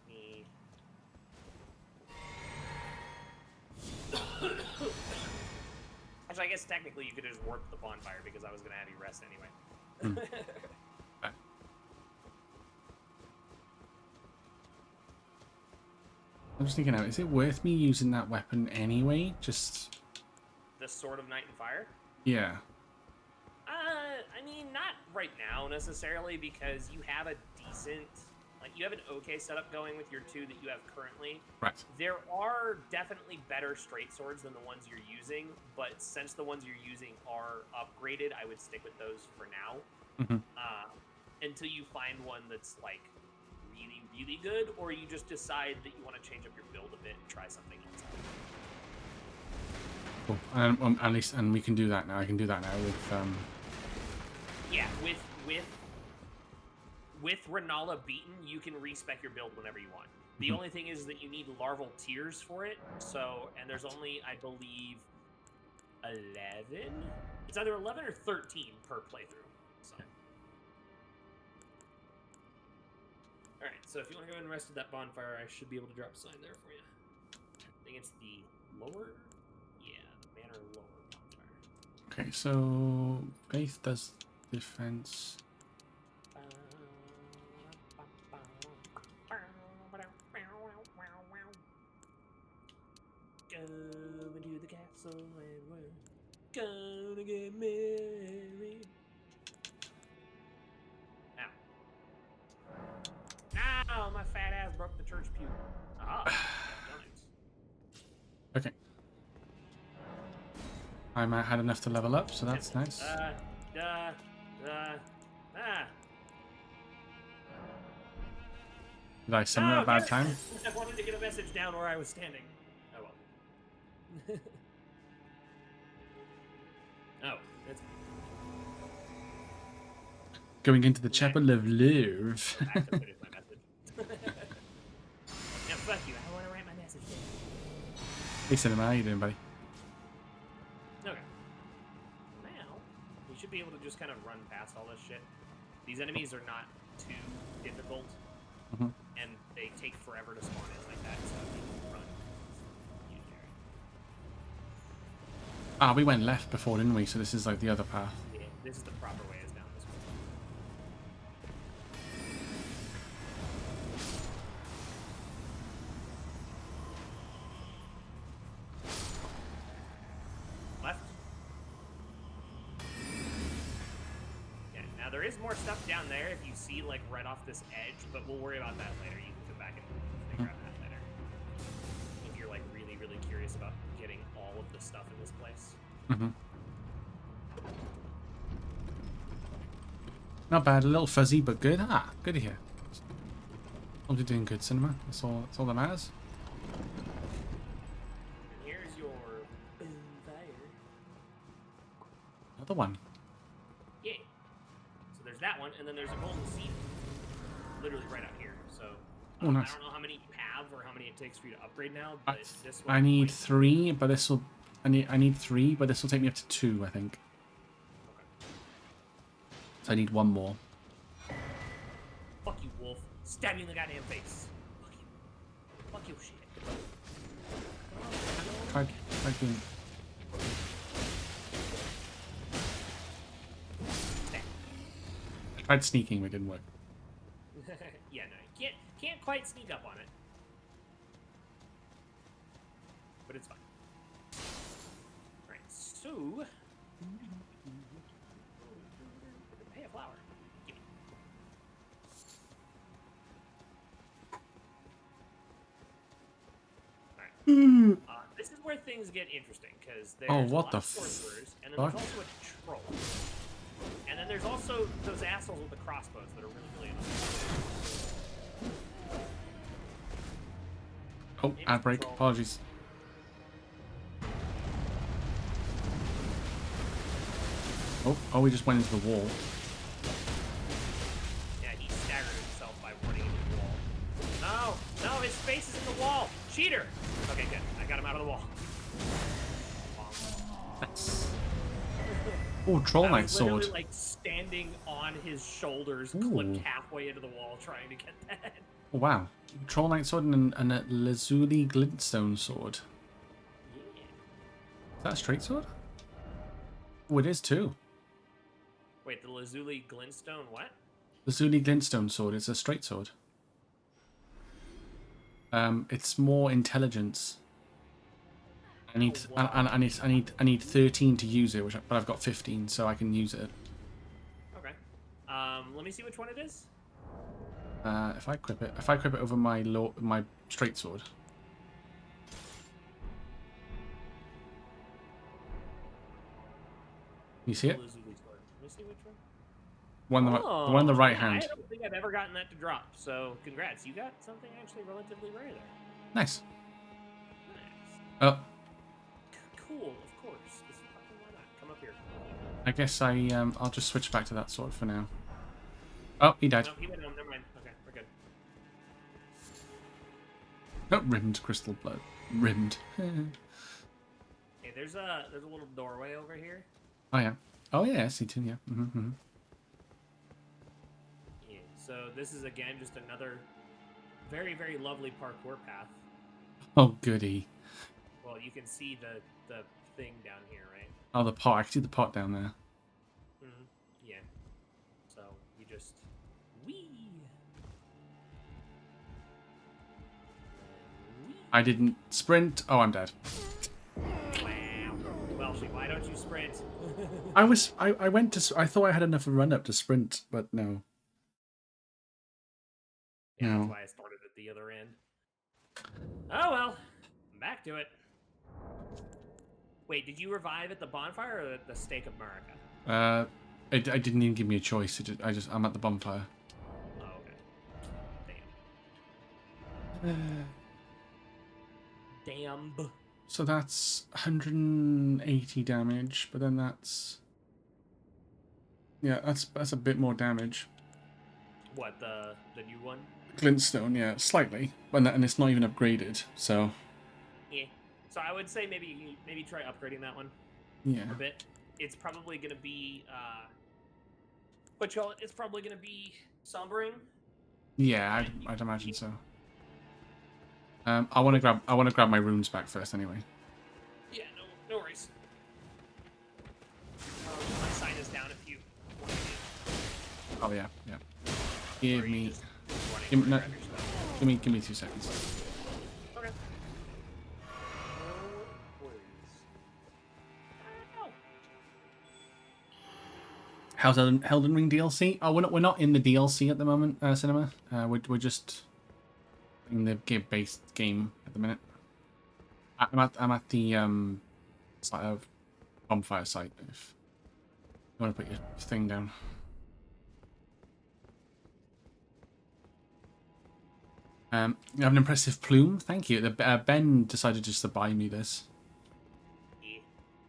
Me. Actually, I guess technically you could just warp the bonfire because I was gonna have you rest anyway. I'm just thinking out, is it worth me using that weapon anyway? Just The Sword of Night and Fire? yeah. I mean, not right now necessarily, because you have a decent, like, you have an okay setup going with your 2 that you have currently. Right. There are definitely better straight swords than the ones you're using, but since the ones you're using are upgraded, I would stick with those for now. Until you find one that's, like, really, really good, or you just decide that you want to change up your build a bit and try something else out. Cool. At least, and we can do that now. I can do that now with Yeah, with Renala beaten, you can respec your build whenever you want. The only thing is that you need larval tears for it. So, and there's only, I believe, 11. It's either 11 or 13 per playthrough. So. Alright, so if you want to go ahead and rest at that bonfire, I should be able to drop a sign there for you. I think it's the lower... Yeah, the manor lower bonfire. Okay, so Faith does defense. Go into the castle and we're gonna get married. Ow. Ow, my fat ass broke the church pew. Ah, done it. Okay. I might had enough to level up, so that's nice. Did I summon at a bad time? I wanted to get a message down where I was standing. Oh well. Oh, that's Going into the Chapel of Love. I have to finish my message. Now fuck you, I want to write my message down. Hey Cinema, how you doing, buddy? Okay. Now, we should be able to just kind of run past all this shit. These enemies are not too difficult, and they take forever to spawn in like that, so you can run. Ah, we went left before, didn't we? So this is like the other path. Yeah, this is the proper way, is down this way. Left. Yeah, now there is more stuff down there if you see, like, right off this edge, but we'll worry about that later. You can come back and figure out that later. If you're, like, really, really curious about getting all of the stuff in this place. Not bad, a little fuzzy, but good. Ah, good to hear. Hope you're doing good, Cinema. That's all that matters. And here's your bonfire. Another one. Yeah. So there's that one, and then there's a golden seed. Literally right out here. So Oh, nice. I don't know how many you have or how many it takes for you to upgrade now, but this one I need 3, but this will. I need 3, but this will take me up to 2, I think. So I need 1 more. Fuck you, wolf. Stab you in the goddamn face. Fuck you. Fuck your shit. Try doing. I tried sneaking, but it didn't work. Yeah, no, you can't quite sneak up on it. But it's fine. Right, so hey, a flower. Give me. Alright. This is where things get interesting, because there's Oh, a what lot the of sorcerers, and then fuck? there's also a troll. And then there's also those assholes with the crossbows that are really, really annoying. Oh, ad break. Apologies. Oh, we just went into the wall. Yeah, he staggered himself by running into the wall. No, his face is in the wall. Cheater. Okay, good. I got him out of the wall. Nice. Oh, Troll Knight sword. Literally, like, standing on his shoulders, clipped halfway into the wall, trying to get that. Oh, wow. Troll Knight sword and a Lazuli glintstone sword. Yeah. Is that a straight sword? Oh, it is too. Wait, the Lazuli glintstone what? Lazuli glintstone sword is a straight sword. It's more intelligence. I need 13 to use it, but I've got 15, so I can use it. Okay. Let me see which one it is. If I equip it over my straight sword. You see it? Lazuli sword. Let me see which one. The one on the right hand. I don't think I've ever gotten that to drop. So congrats, you got something actually relatively rare there. Nice. Nice. Oh. Cool, of course. Just fucking why not? Come up here. I guess I'll just switch back to that sword for now. Oh, he died. No, he went home. Never mind. Okay, we're good. Oh, rimmed crystal blood. Rimmed. Hey, there's a little doorway over here. Oh yeah. Oh yeah, I see too. Yeah. Yeah. So this is again just another very, very lovely parkour path. Oh, goody. Well, you can see the thing down here, right? Oh, the pot. I can see the pot down there. Mm-hmm. Yeah. So you just wee. I didn't sprint. Oh, I'm dead. Wow. Well, why don't you sprint? I went to. I thought I had enough of a run up to sprint, but no. Yeah, No. that's why I started at the other end. Oh well, back to it. Wait, did you revive at the bonfire or at the Stake of Marika? I didn't even give me a choice. I'm at the bonfire. Oh, okay. Damn. Damn. So that's 180 damage, but then that's that's a bit more damage. What, the new one? Glintstone, yeah, slightly, and it's not even upgraded. So Yeah. So I would say maybe try upgrading that one. yeah, A bit. It's probably gonna be what you call it? It's probably gonna be sombering. yeah, I'd imagine so. I want to grab my runes back first, anyway. Yeah, no worries. My sign is down if you want to. Oh yeah. Give me 2 seconds. Okay. How's Elden Ring DLC? Oh, we're not in the DLC at the moment, Cinema. We're just in the based game at the minute. I'm at the site of bonfire site. If you want to put your thing down. You have an impressive plume. Thank you. Ben decided just to buy me this. Yeah.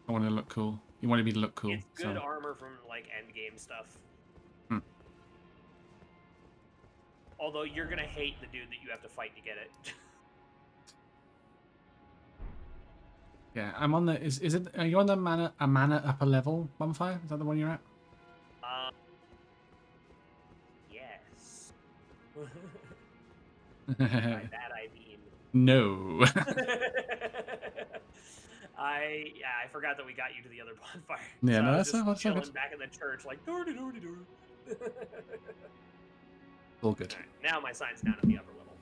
I want to look cool. You wanted me to look cool. It's good armor from like end game stuff. Although you're gonna hate the dude that you have to fight to get it. Yeah, I'm on the. Is it? Are you on the mana upper level bonfire? Is that the one you're at? Yes. By that I mean No. I forgot that we got you to the other bonfire. Yeah, so no, I was that's just chilling good. back in the church, like doody doody doo. All good. Right, now my sign's down at the upper level.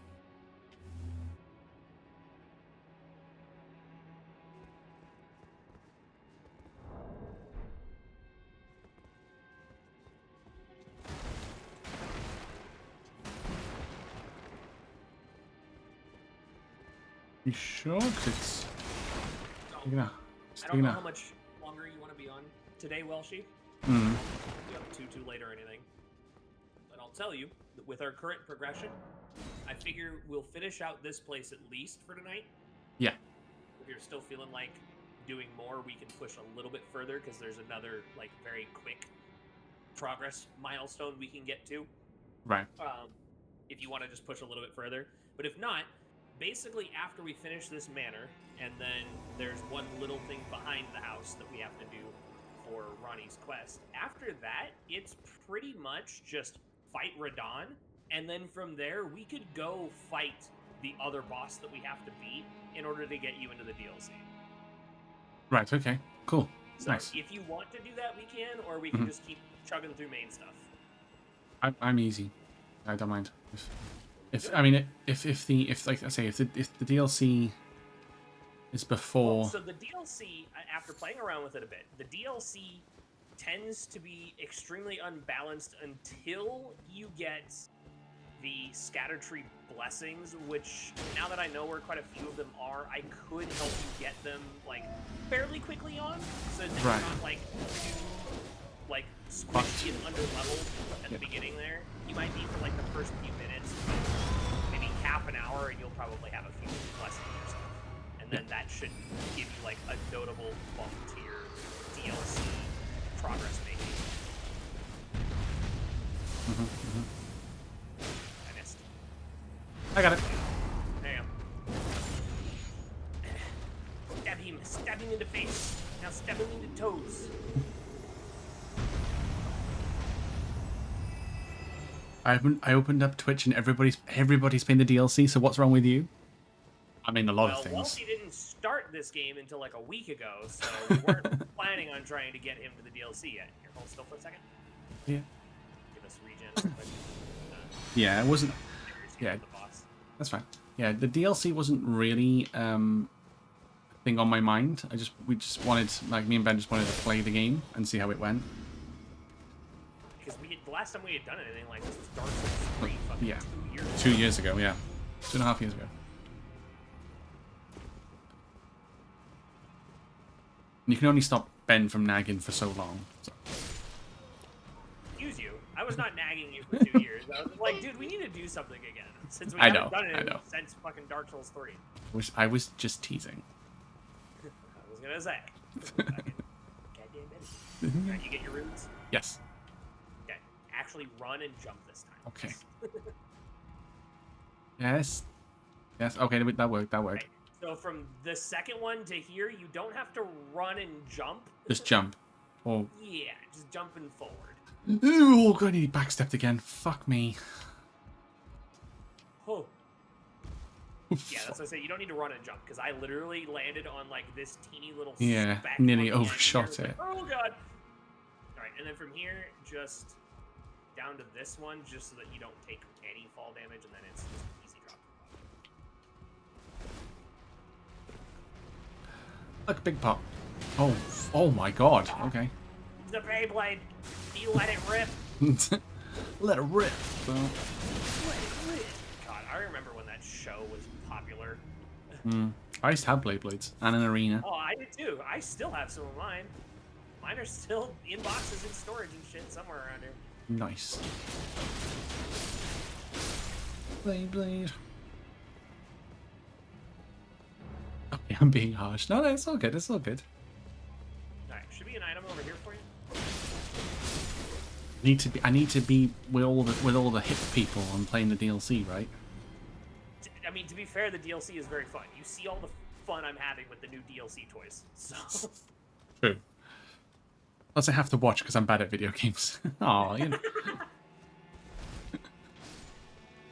You sure? 'Cause it's. I don't know how much longer you want to be on today, Welshy. Hmm. You have too late or anything. But I'll tell you that with our current progression, I figure we'll finish out this place at least for tonight. Yeah. If you're still feeling like doing more, we can push a little bit further because there's another like very quick progress milestone we can get to. Right. If you want to just push a little bit further. But if not, basically after we finish this manor, and then there's one little thing behind the house that we have to do for Ronnie's quest. After that, it's pretty much just fight Radon, and then from there, we could go fight the other boss that we have to beat in order to get you into the DLC. Right, okay. Cool. So Nice. if you want to do that, we can, or we can just keep chugging through main stuff. I'm easy. I don't mind. If like I say, if the DLC is before. Well, so the DLC, after playing around with it a bit, the DLC tends to be extremely unbalanced until you get the Scatter Tree Blessings, which now that I know where quite a few of them are, I could help you get them like fairly quickly on, so that you're not like squishy and under leveled at the beginning there. You might be for like the first few minutes, maybe half an hour, and you'll probably have a few blessings or stuff. And then that should give you like a notable bump to your DLC progress making. I missed. I got it. There you go. Stab him in the face. Now stab him in the toes. I opened up Twitch and everybody's playing the DLC. So what's wrong with you? I mean, a lot of things. Welty didn't start this game until like a week ago, so we weren't planning on trying to get him to the DLC yet. Here, hold still for a second. Yeah. Give us regen real quick. Yeah, it wasn't. Yeah, that's fine. Yeah, the DLC wasn't really a thing on my mind. We just wanted, like, me and Ben just wanted to play the game and see how it went. Because the last time we had done anything like this was Dark Souls 3 fucking Yeah, 2 years ago. 2 years ago. Yeah, 2.5 years ago. And you can only stop Ben from nagging for so long. So. Excuse you. I was not nagging you for 2 years. I was like, dude, we need to do something again. Since we haven't done it since fucking Dark Souls 3. I was just teasing. I was gonna say. Goddamn Betty. Alright, you get your roots? Yes. Okay. Actually run and jump this time. Okay. Yes. Yes. Okay, that worked. That worked. Okay. So from the second one to here, you don't have to run and jump. Just jump. Oh. Yeah, just jumping forward. Oh god, he backstepped again. Fuck me. Oh. Yeah, that's what I say. You don't need to run and jump because I literally landed on like this teeny little speck nearly on the overshot end it. here. Like, oh god. All right, and then from here, just down to this one, just so that you don't take any fall damage, and then it's just an easy drop. Look, big pop. Oh my god. Okay. The Beyblade. You let it rip. Let it rip. So. Let it rip. God, I remember when that show was popular. I used to have Blades and an arena. Oh, I did too. I still have some of mine. Mine are still in boxes in storage and shit somewhere around here. Nice. Blade. Okay, I'm being harsh. No, it's all good. It's all good. Alright, should be an item over here for you. I need to be with all the hip people on playing the DLC, right? I mean, to be fair, the DLC is very fun. You see all the fun I'm having with the new DLC toys. So. True. Plus, I have to watch because I'm bad at video games. Oh, you know.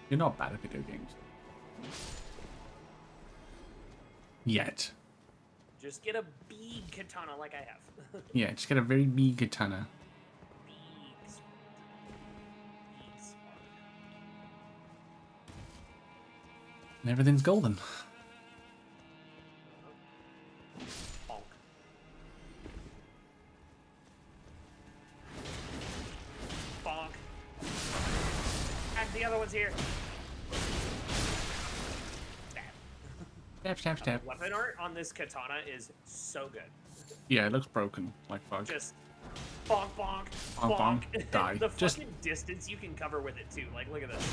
You're not bad at video games. Yet. Just get a big katana like I have. Yeah, just get a very big katana. And everything's golden. Bonk. Bonk. And the other one's here. Stab. Weapon art on this katana is so good. Yeah, it looks broken, like fuck. Just bonk, bonk, bonk, bonk. bonk, die. The Just fucking distance you can cover with it too. Like, look at this.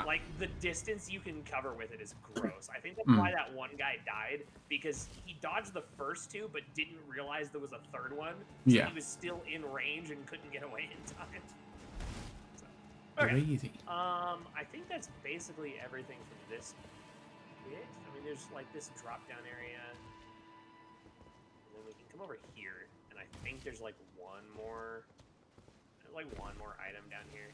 Like, the distance you can cover with it is gross. I think that's why that one guy died, because he dodged the first two, but didn't realize there was a third one. So yeah. He was still in range and couldn't get away in time. So, okay. Crazy. I think that's basically everything from this bit. I mean, there's like this drop-down area. And then we can come over here, and I think there's like one more item down here.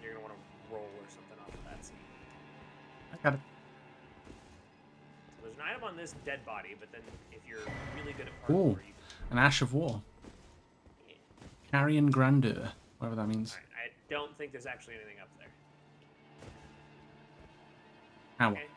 You're gonna want to roll or something off of that. I got it. So there's an item on this dead body, but then if you're really good at parkour, you an Ash of War. can... Carrion Grandeur, whatever that means. Right, I don't think there's actually anything up there. How? Okay.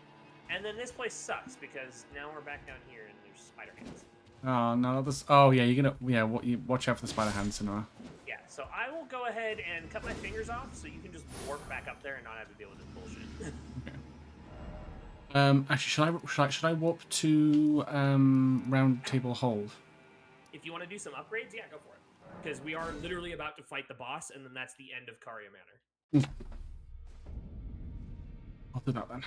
And then this place sucks because now we're back down here and there's spider hands. Oh no, this. Oh yeah, you're gonna. Yeah, you watch out for the spider hands, Sonora. Yeah, so I will go ahead and cut my fingers off so you can just warp back up there and not have to deal with this bullshit. Okay. Actually, should I warp to round table hold? If you want to do some upgrades, yeah, go for it. Because we are literally about to fight the boss, and then that's the end of Karya Manor. I'll do that then.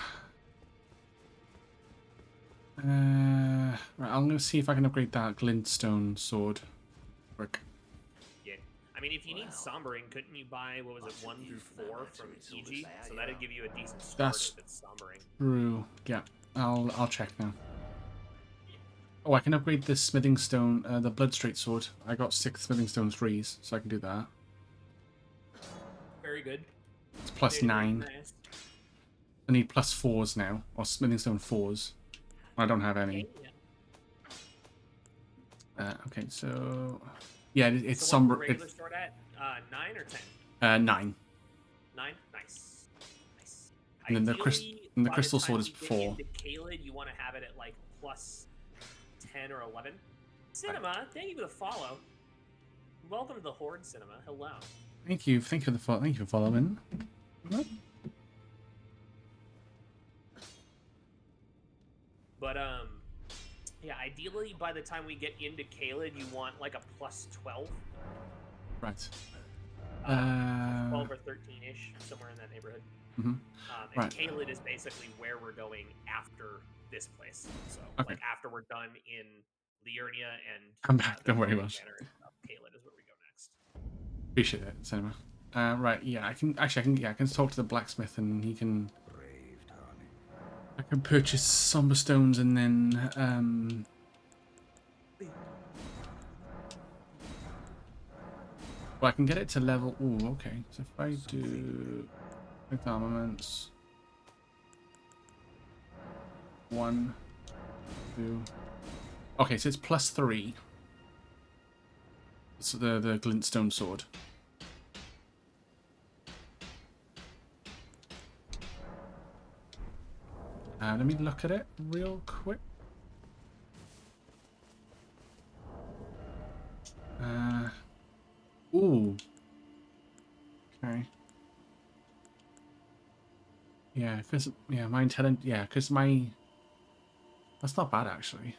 Right, I'm gonna see if I can upgrade that glintstone sword. Work. Yeah. I mean, if you need sombering, couldn't you buy, what was it, 1 through 4 from EG? So that'd give you a decent start That's if it's sombering. true. Yeah, I'll check now. Oh, I can upgrade the smithing stone, the blood straight sword. I got 6 smithing stone 3s, so I can do that. Very good. It's plus 9. I need plus 4s now, or smithing stone 4s. I don't have any. Okay, Okay, so yeah, it's so somber. What's the regular sword at? 9 or 9. 10? 9. Nice. Nice. And then the Ideally, the by crystal time sword is we 4. get into Caelid, you want to have it at like plus 10 or 11. Cinema, thank you for the follow. Welcome to the Horde, Cinema. Hello. Thank you for the follow. Thank you for following. But yeah, ideally by the time we get into Caelid, you want like a plus 12. Right. 12 or 13-ish, somewhere in that neighborhood. And right. Caelid is basically where we're going after this place. So, like, after we're done in Liurnia and... I'm back, don't worry about it. Caelid is where we go next. Appreciate it, Cinema. Right, yeah, I can talk to the blacksmith and he can... I can purchase somber stones and then, well, I can get it to level... Ooh, okay. So if I do... Quick armaments... 1, 2... Okay, so it's plus 3. It's the glintstone sword. Let me look at it real quick. Ooh. Okay. Yeah, because my intelligence. Yeah, because my. That's not bad actually.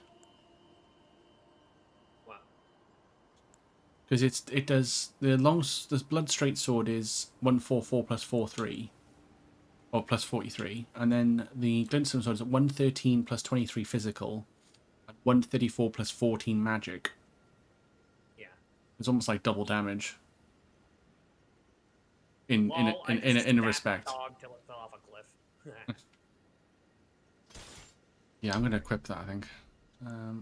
Wow. Because it does the blood straight sword is 144 plus 43. Or plus 43, and then the glintstone sword is at 113 plus 23 physical, and 134 plus 14 magic. Yeah, it's almost like double damage. In a respect. Dog till it fell off a cliff. Yeah, I'm gonna equip that. I think.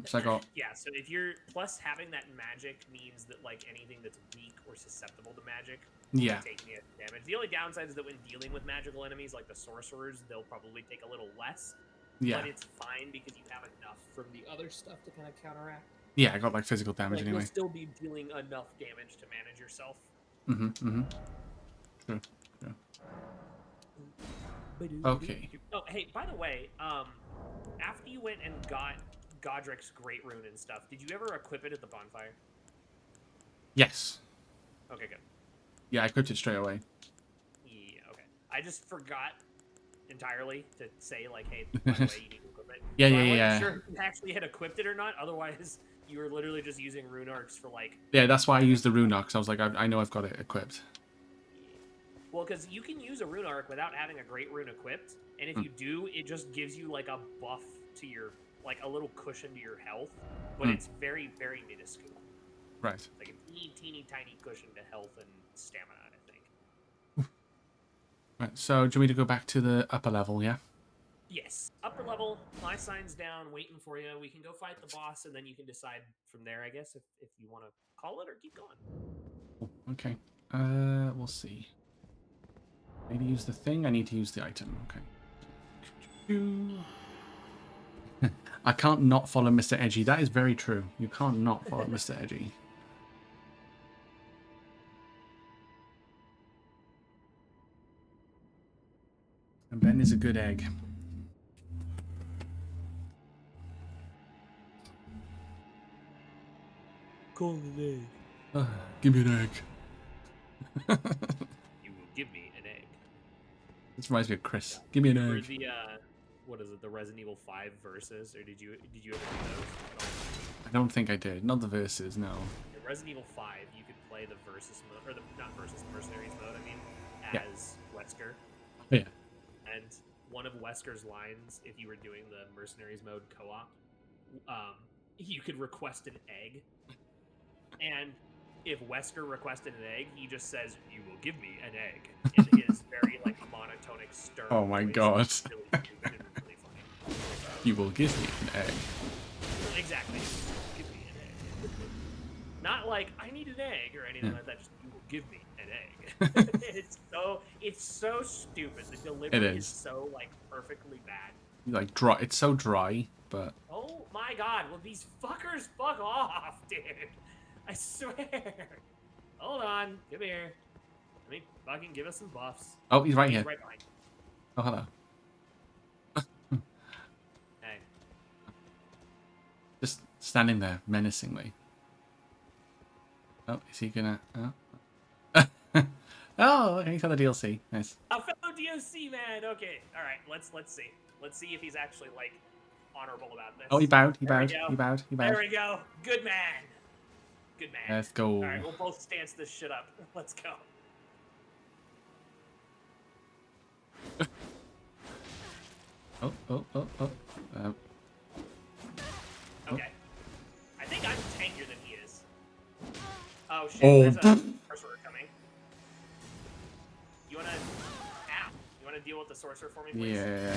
So I got. Yeah, so if you're plus having that magic means that like anything that's weak or susceptible to magic. Yeah. Taking damage. The only downside is that when dealing with magical enemies like the sorcerers, they'll probably take a little less. Yeah. But it's fine because you have enough from the other stuff to kind of counteract. Yeah, I got like physical damage like, anyway. You'll still be dealing enough damage to manage yourself. True. Okay. Oh, hey, by the way, after you went and got Godric's Great Rune and stuff, did you ever equip it at the bonfire? Yes. Okay, good. Yeah, I equipped it straight away. Yeah, okay. I just forgot entirely to say, like, hey, by the way, you need to equip it. Yeah. I wasn't sure if you actually had equipped it or not, otherwise you were literally just using rune arcs for, like... Yeah, that's why I used the rune arcs. I was like, I know I've got it equipped. Well, because you can use a rune arc without having a great rune equipped, and if you do, it just gives you, like, a buff to your... like, a little cushion to your health, but it's very, very minuscule. Right. Like a teeny tiny cushion to health and stamina, I think. Right, so do you want me to go back to the upper level, yeah? Yes. Upper level, my sign's down, waiting for you. We can go fight the boss, and then you can decide from there, I guess, if you want to call it or keep going. Okay. We'll see. I need to use the thing, I need to use the item. Okay. I can't not follow Mr. Edgy. That is very true. You can't not follow Mr. Edgy. And Ben is a good egg. Call an egg. Give me an egg. You will give me an egg. This reminds me of Chris. Give me an egg. For the what is it? The Resident Evil 5 verses, or did you ever do those? I don't think I did. Not the verses, no. In Resident Evil 5, you could play the versus mode, or the mercenaries mode. I mean, as Wesker. Yeah. And one of Wesker's lines, if you were doing the mercenaries mode co-op, you could request an egg. And if Wesker requested an egg, he just says, "You will give me an egg," in his very like monotonic, stern. Oh my voice. god! It's really stupid and really funny. You will give me an egg. Exactly. need an egg or anything Yeah. like that. Just you will give me an egg. it's so stupid. The delivery is is. so like perfectly bad. Like dry. It's so dry, but Oh my god! Will these fuckers fuck off, dude? I swear. Hold on, come here. Let me fucking give us some buffs. oh, he's right He's here. right behind you. Oh, hello. Hey. Just standing there menacingly. Oh, is he gonna? Oh, oh, okay. He's got the DLC. Nice. A fellow DOC man. Okay, all right. Let's see. Let's see if he's actually like honorable about this. Oh, he bowed. He There we bowed. go. He bowed. He bowed. There we go. Good man. Good man. Let's go. All right, we'll both stance this shit up. Let's go. Oh, oh, oh, oh. Okay. I think I'm tankier than he is. Oh shit, Oh. there's a sorcerer coming. You wanna... Ow. You wanna deal with the sorcerer for me, please? Yeah.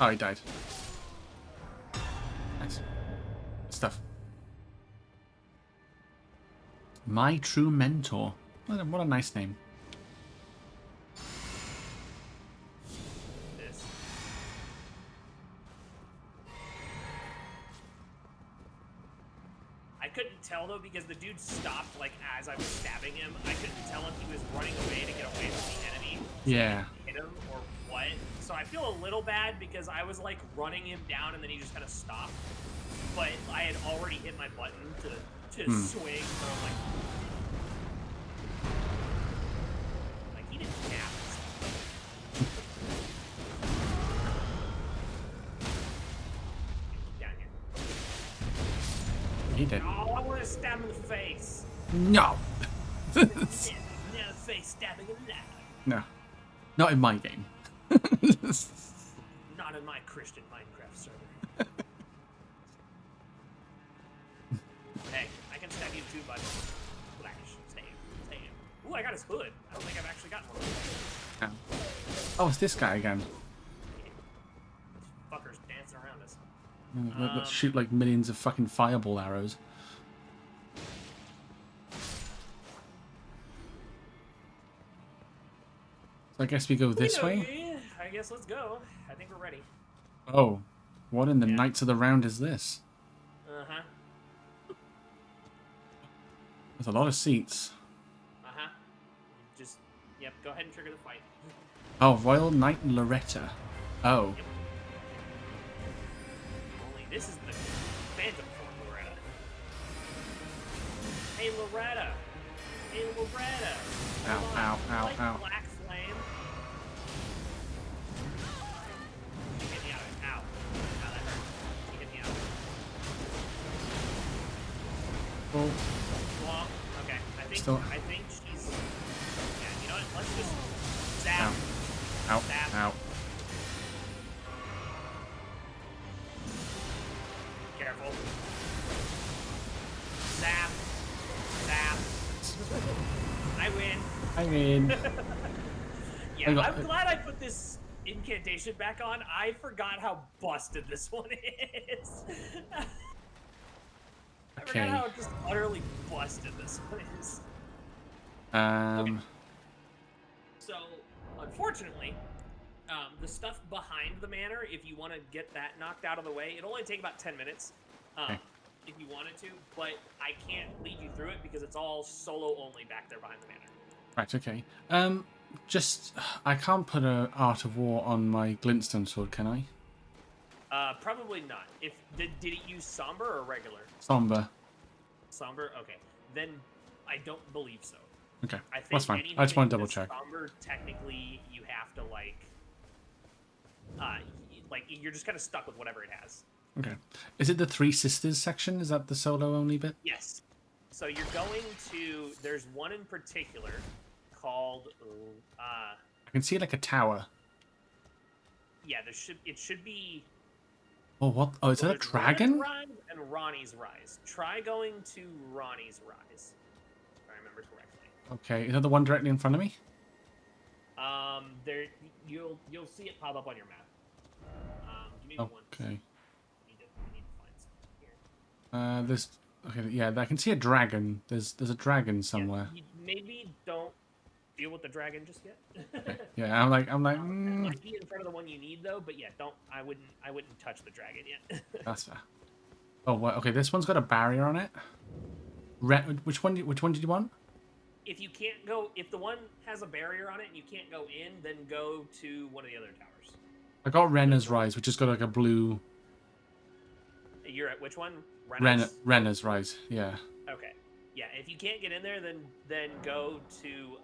Oh, he died. Nice. Good stuff. My True Mentor. What a nice name. This. I couldn't tell though because the dude stopped like as I was stabbing him. I couldn't tell if he was running away to get away from the enemy. So Yeah. I hit him or what. So I feel a little bad because I was like running him down and then he just kind of stopped. But I had already hit my button to swing, so I'm like he didn't nap. Down here. He did. Oh, I want to stab him in the face. No. Yeah, no face stabbing him now. No. Not in my game. Not in my Christian Minecraft server. Hey, I can stab you too, bud. Flash. Stay in. Ooh, I got his hood. I don't think I've actually gotten one of those. Oh, it's this guy again. Fuckers dancing around us. Let's shoot like millions of fucking fireball arrows. So I guess we go this way? I guess let's go. I think we're ready. Oh. What in the Yeah. Knights of the Round is this? Uh-huh. There's a lot of seats. Uh-huh. Just, yep, go ahead and trigger the fight. Oh, Royal Knight Loretta. Oh. Yep. Only this is the Phantom form, Loretta. Hey, Loretta. Hey, Loretta. Ow, Hold on. ow, ow, Like ow. Black Flame. She hit me out of it. Ow. Ow, that hurt. She hit me out of it. Oh. Well, okay. I think she's... Yeah, you know what? Let's just zap. Ow. Ow. Zap. Ow. Careful. Zap. Zap. I win. I mean... Yeah, I'm glad I put this incantation back on. I forgot how busted this one is. I forgot how just utterly busted this one is. Okay. So, unfortunately, the stuff behind the manor, if you want to get that knocked out of the way, it'll only take about 10 minutes if you wanted to, but I can't lead you through it because it's all solo only back there behind the manor. Right, okay. I can't put a Art of War on my glintstone sword, can I? Probably not. Did it use somber or regular? Somber. Somber? Okay. Then I don't believe so. Okay, I think that's fine. anything I just want to double that's check. Somber, technically, you have to you're just kind of stuck with whatever it has. Okay. Is it the Three Sisters section? Is that the solo only bit? Yes. So you're going to. There's one in particular called. I can see like a tower. Yeah, it should be. Oh, what? Oh, is that a dragon? Rise and Ronnie's Rise. Try going to Ronnie's Rise, if I remember correctly. Okay, is that the one directly in front of me? There you'll see it pop up on your map. Give me one. Okay. I need to find something here. There's Okay, yeah, I can see a dragon. There's a dragon somewhere. Yeah, maybe don't deal with the dragon just yet. Okay. Yeah, I'm like, That might be in front of the one you need though, but yeah, don't. I wouldn't touch the dragon yet. That's fair. Oh, well, okay. This one's got a barrier on it. Which one? Which one did you want? If you can't go, if the one has a barrier on it and you can't go in, then go to one of the other towers. I got Renner's Rise, which has got like a blue. You're at which one? Renner's Rise. Yeah. Okay. Yeah. If you can't get in there, then go to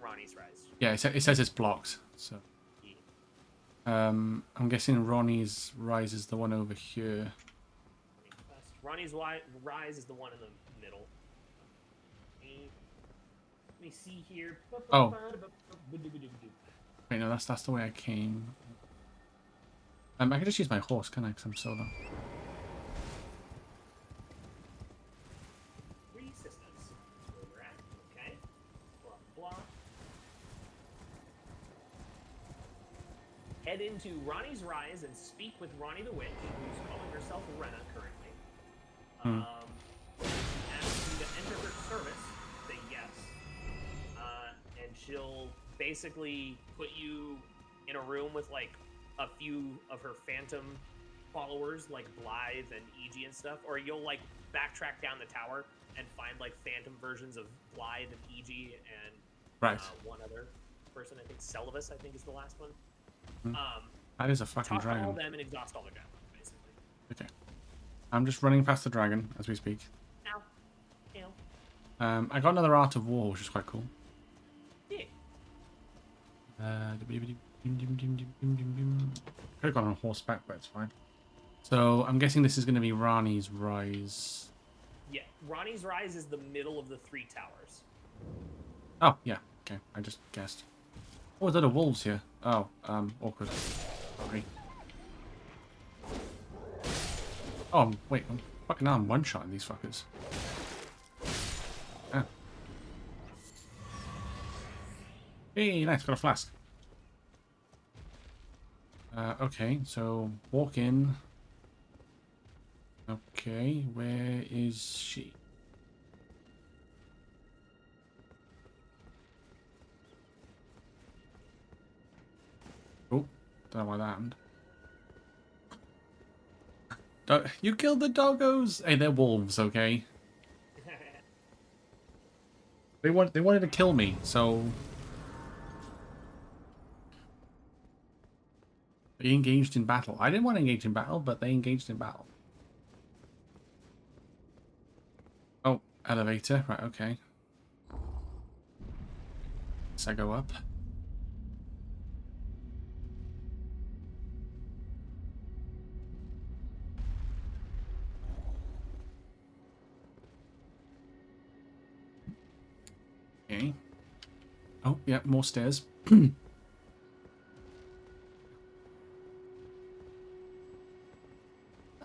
Ronnie's Rise. Yeah. It says it's blocked. So. I'm guessing Ronnie's Rise is the one over here. Ronnie's Rise is the one in the middle. Let me see here. Oh. Wait, no, that's the way I came. I can just use my horse, can I? Because I'm solo. Three systems. That's where we're at. Okay. Blah, blah. Head into Ronnie's Rise and speak with Ronnie the Witch, who's calling herself Renna currently. Ask you to enter her service. Say yes. And she'll basically put you in a room with like a few of her phantom followers, like Blythe and EG and stuff, or you'll like backtrack down the tower and find like phantom versions of Blythe and EG and one other person. I think Celivus, I think, is the last one. That is a fucking talk dragon. To all them and exhaust all their javelins, basically. Okay. I'm just running past the dragon as we speak. Ow. Ow. I got another Art of War, which is quite cool. Yeah. Could have gone on horseback, but it's fine. So I'm guessing this is going to be Ronnie's Rise. Yeah, Ronnie's Rise is the middle of the three towers. Oh, yeah. Okay, I just guessed. Oh, there are wolves here. Oh, awkward. Sorry. Oh, wait. Fucking hell, I'm one-shotting these fuckers. Ah. Hey, nice, got a flask. Okay, so walk in. Okay, where is she? Oh, don't know why that happened. You killed the doggos! Hey, they're wolves, okay? They wanted to kill me, so... They engaged in battle. I didn't want to engage in battle, but they engaged in battle. Oh, elevator. Right, okay. So I go up. Okay. Oh, yeah, more stairs.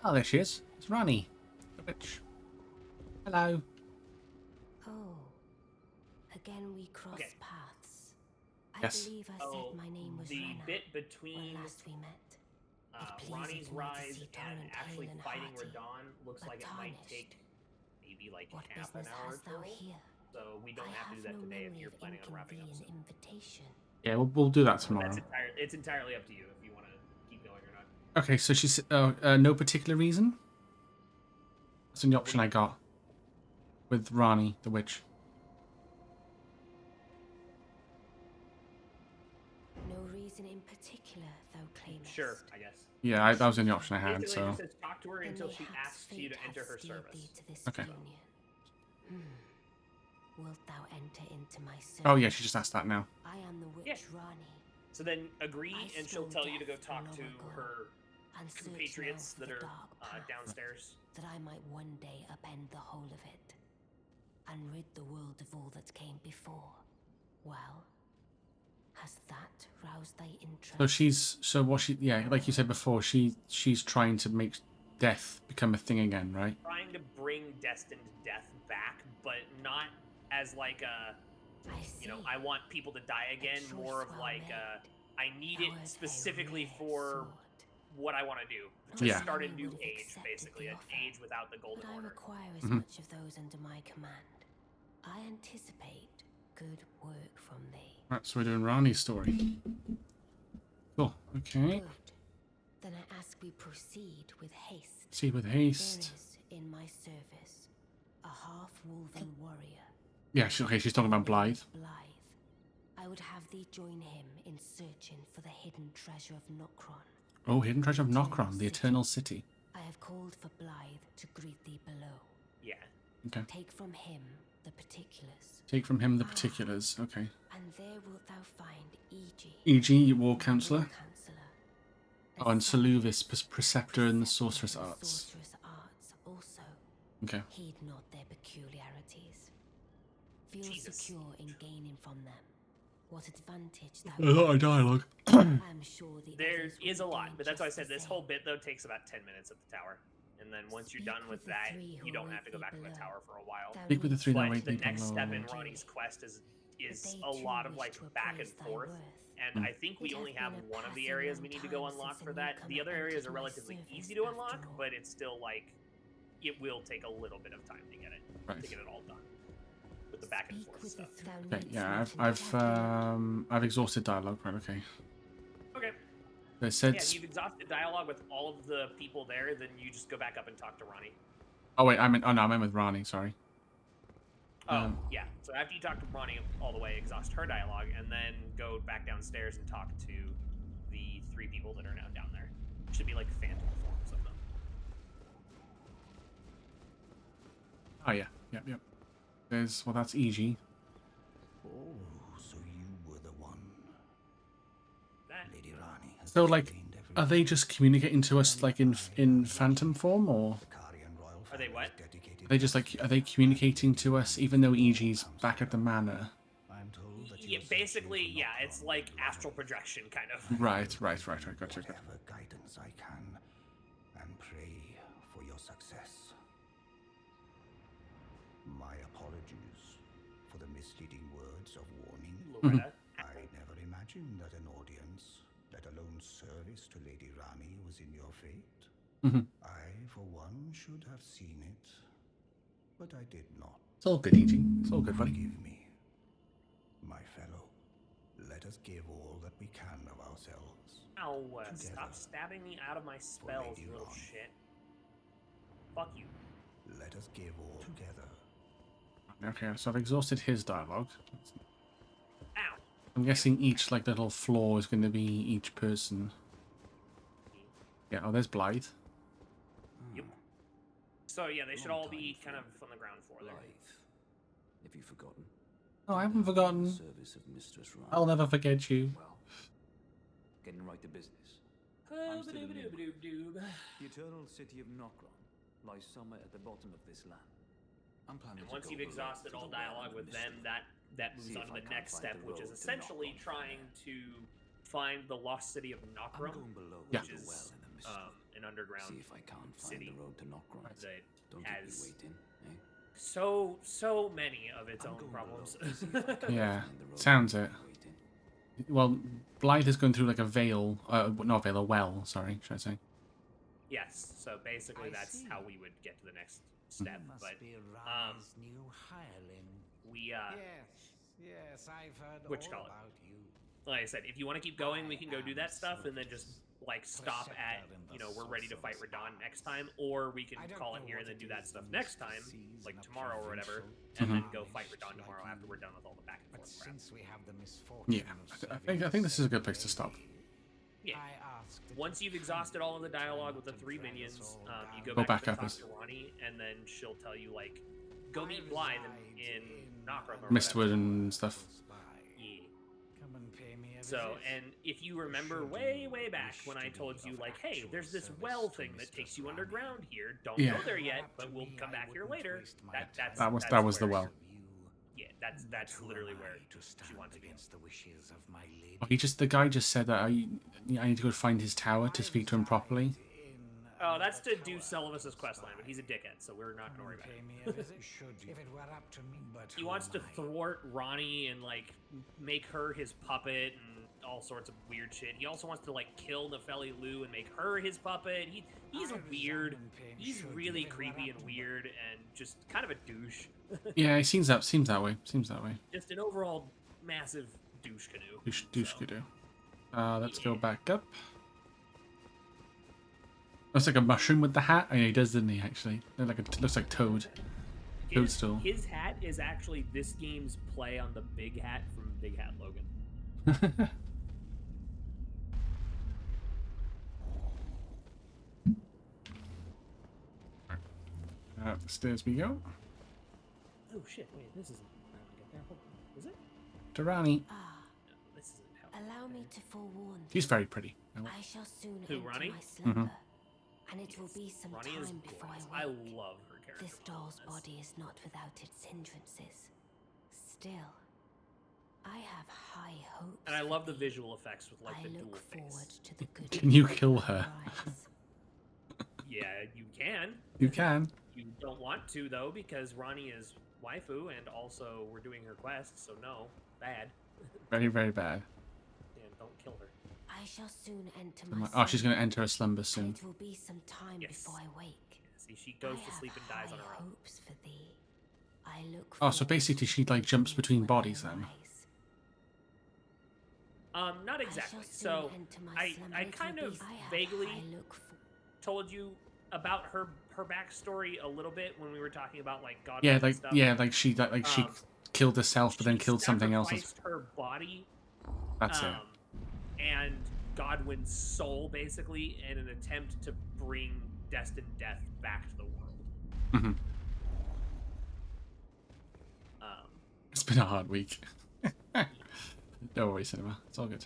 Oh, there she is. It's Ronnie, the witch. Hello. Oh, again we cross paths. Yes. I believe I said my name was the Renna bit between when last we met. Ronnie's Rise and Torrent actually hale and fighting hearty, Radon looks but like it might tarnished. take maybe like What half an business hour hast thou total. here? So we don't have to do that no today if memory you're of planning on wrapping up inconvenient soon. invitation. Yeah, we'll do that tomorrow. It's entirely up to you if you want to keep going or not. Okay, so she's no particular reason. That's the option I got with Ronnie, the witch. No reason in particular, thou claimest. Sure, I guess. Yeah, that was the only option I had. Basically, So it says talk to her until she asks you to enter her service. okay. Wilt thou enter into my service? Oh yeah, she just asked that now. I am the witch Ronnie. So then agree, and she'll tell you to go talk to her compatriots that are downstairs. That I might one day upend the whole of it, and rid the world of all that came before. Well, has that roused thy interest? So what she, yeah, like you said before, she's trying to make death become a thing again, right? Trying to bring destined death back, but not as like a, I want people to die again. More of like I need it specifically for what I want to do. To Yeah. start a Many new will have age, accepted basically. the An offer, age without the Golden but I Order. require as Mhm. much of those under my command. I anticipate good work from thee. Right, so we're doing Rani's story. Cool. Okay. Good. Then I ask we proceed with haste. See with There haste. is in my service a half-wolven warrior. Yeah, okay, she's talking about Blythe. Blythe. I would have thee join him in searching for the hidden treasure of Nokron. Oh, hidden treasure of Nokron, the Eternal City. I have called for Blythe to greet thee below. Yeah. Okay. Take from him the particulars, Take from him the particulars. Okay. and there wilt thou find E.G. E.G., War Counselor. War Counselor, Oh, and Saluvis, Preceptor in the Sorceress Arts. Sorceress Arts also. Okay. Heed not their peculiarities. Feel Jesus. secure in gaining from them what advantage thou A lot of dialogue. I am sure the There others is a will be lot, doing but that's why I just said the this same. whole bit, though, takes about 10 minutes at the tower. And then once you're Speak done with with the that, three who you don't await have to go thee back to the below. tower for a while. Thou Speak with the three needst that wait But the thee next step in below. Ronnie's quest is They a too lot of wish like to back and appraise thy forth. worth. And I think we It only hath have been a one of the passing areas long we need to go time unlock since a for that. The newcomer other areas entered are my relatively service easy to after unlock, all. but it's still like it will take a little bit of time to get it Right. all done with the back and Speak forth with stuff. the thou Okay, needst yeah, not, I've and it hath been I've exhausted dialogue. Right, okay. Okay. They said. Yeah, if you've exhausted dialogue with all of the people there, then you just go back up and talk to Ronnie. Oh wait, I meant. Oh no, I meant with Rani. Sorry. Oh, yeah. So after you talk to Ronnie all the way, exhaust her dialogue, and then go back downstairs and talk to the 3 people that are now down there. Should be like phantom forms of them. Oh yeah, yep. There's that's E.G. Oh, so you were the one. That Lady Rani has So like, explained are everything. they just communicating to us like in phantom form, or The Karian royal Are they family what? is dedicated are they just like are they communicating to us even though E.G.'s back at the manor? I'm told that you yeah, are searching basically, for yeah, Nokron it's like Lady astral Rani. projection, kind of. Right. Gotcha. Whatever guidance I can, and pray for your success. My apologies for the misleading words of warning. Loretta. I never imagined that an audience, let alone service to Lady Rani, was in your fate. Mhm. I, for one, should have seen it, but I did not. It's all good, E.G. It's all good, buddy. Forgive me, my fellow. Let us give all that we can of ourselves. Ow, Together. stop stabbing me out of my spells, Lady you little Rani. shit. Fuck you. Let us give all together. Okay, so I've exhausted his dialogue. Ow. I'm guessing each like little floor is going to be each person. Yeah. Oh, there's Blythe. Yep. So yeah, they should all be kind of on the ground floor there. Have you forgotten? Oh, I haven't forgotten. Service of Mistress Rani. I'll never forget you. Well, getting right to business. I'm still a new one. The eternal city of Nokron lies somewhere at the bottom of this land. I'm planning And to once go you've below exhausted to all the realm dialogue of with them, mystery. that moves See on if to I the can't next find step, the which is road to essentially Nokron from trying there. to find the lost city of I'm Nokron, going below Yeah. to which the well is in the mystery. an underground See if I can't find city the road to Nokron. that Don't keep has me waiting, eh? so many of its I'm own going problems. below to see if I can Yeah, find the road sounds to it. keep me waiting. Well, Blythe is going through like a veil. Not a veil, a well. Sorry, should I say? Yes, so basically I that's see. how we would get to the next step. You must But be Rani's new hireling. we Yes, I've heard Which all call it? about you. like I said, if you want to keep going, we can go do that stuff and then just like stop at, you know, we're ready to fight Radon next time, or we can call it here and then do that stuff next time, like tomorrow or whatever, and then go fight Radon tomorrow after we're done with all the back and But forth crap. since we have the misfortune Yeah, I think this is a good place to stop. Yeah. I ask that Once you you've exhausted all of the kindly dialogue with the turn 3 to drag us minions, all you down. go Go back, back up up and talk us. to Ronnie, and then she'll tell you like, go meet Blythe in Nokron or Mistwood whatever. and stuff. Yeah. Come and pay me a So, visit. and if you remember way back when I told you like, hey, there's this well thing that takes you underground here. Don't Yeah. go there yet, but we'll come back here later. That's That was the where- well. Yeah, that's literally where she wants to be. against the wishes of my lady. Oh, the guy just said that I need to go find his tower to speak to him properly. Oh, that's to do Celovus's questline, but he's a dickhead, so we're not gonna worry about Pay it. me a visit, should you? If it were up to me, but He wants to thwart Ronnie and like make her his puppet and all sorts of weird shit. He also wants to like kill Nefeli Lu and make her his puppet. He's weird. He's really creepy and weird and just kind of a douche. Yeah, it seems that way. Seems that way. Just an overall massive douche canoe. Douche So, could do. Let's go back up. Looks like a mushroom with the hat. Oh, yeah, he does, doesn't he? Actually, looks like Toad. Toadstool. His hat is actually this game's play on the big hat from Big Hat Logan. Up the stairs we go. Oh shit! Wait, this isn't how to get there. Hold on. Is it? Durrani. No, this isn't how. Allow me to forewarn you. She's very pretty. I shall soon Who, enter Ronnie? my slumber, and it will be some Ronnie is time before gorgeous. I I wake. love her character. This doll's body is not without its hindrances. Still, I have high hopes. And I love for the thee. visual effects with like I the dual look forward face. to the good. Can you kill her? Yeah, you can. You can. You don't want to though, because Ronnie is waifu, and also we're doing her quest, so no, bad. Very, very bad. Yeah, don't kill her. I shall soon enter Oh, my. oh, she's going to enter a slumber and soon. it will be some time Yes. before I wake. See, she goes I to sleep and have dies on high her own. hopes for thee. I look Oh, so forward basically she like jumps to between when bodies I then. rise. Not I exactly. shall soon So enter my I slumber. I It will kind be of I have vaguely high look for- told you about her backstory a little bit when we were talking about like God. Yeah, and like stuff. she killed herself, but then She killed something else. sacrificed her body. That's it. And Godwin's soul, basically, in an attempt to bring destined death back to the world. Mm-hmm. It's been a hard week. No worries, cinema. It's all good.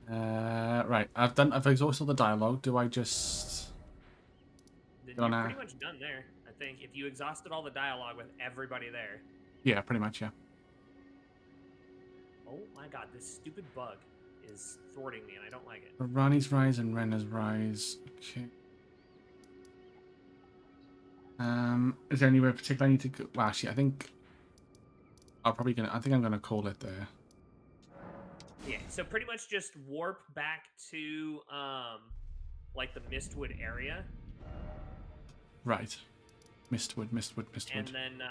Right, I've exhausted all the dialogue. Do I just? Then Go you're now. pretty much done there. I think if you exhausted all the dialogue with everybody there. Yeah, pretty much. Yeah. Oh my god, this stupid bug is thwarting me, and I don't like it. Rani's rise and Rena's rise. Okay. Is there anywhere particular I need to go? Well, actually, I think I'm gonna call it there. Yeah, so pretty much just warp back to like the Mistwood area, Right. Mistwood. and then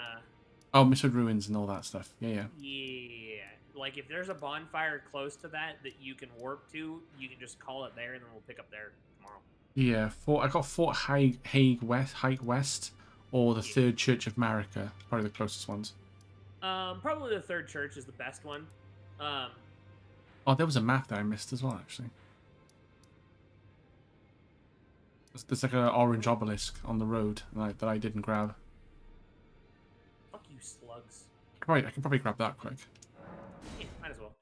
Oh, Mistwood ruins and all that stuff. Yeah. yeah, like if there's a bonfire close to that you can warp to, you can just call it there, and then we'll pick up there tomorrow. Yeah. I got Fort Hague West, or the Third Church of Marika. Probably the closest ones. Probably the Third Church is the best one. Oh, there was a map that I missed as well, actually. There's like an orange obelisk on the road that I didn't grab. Fuck you, slugs. Right, I can probably grab that quick. Yeah, might as well.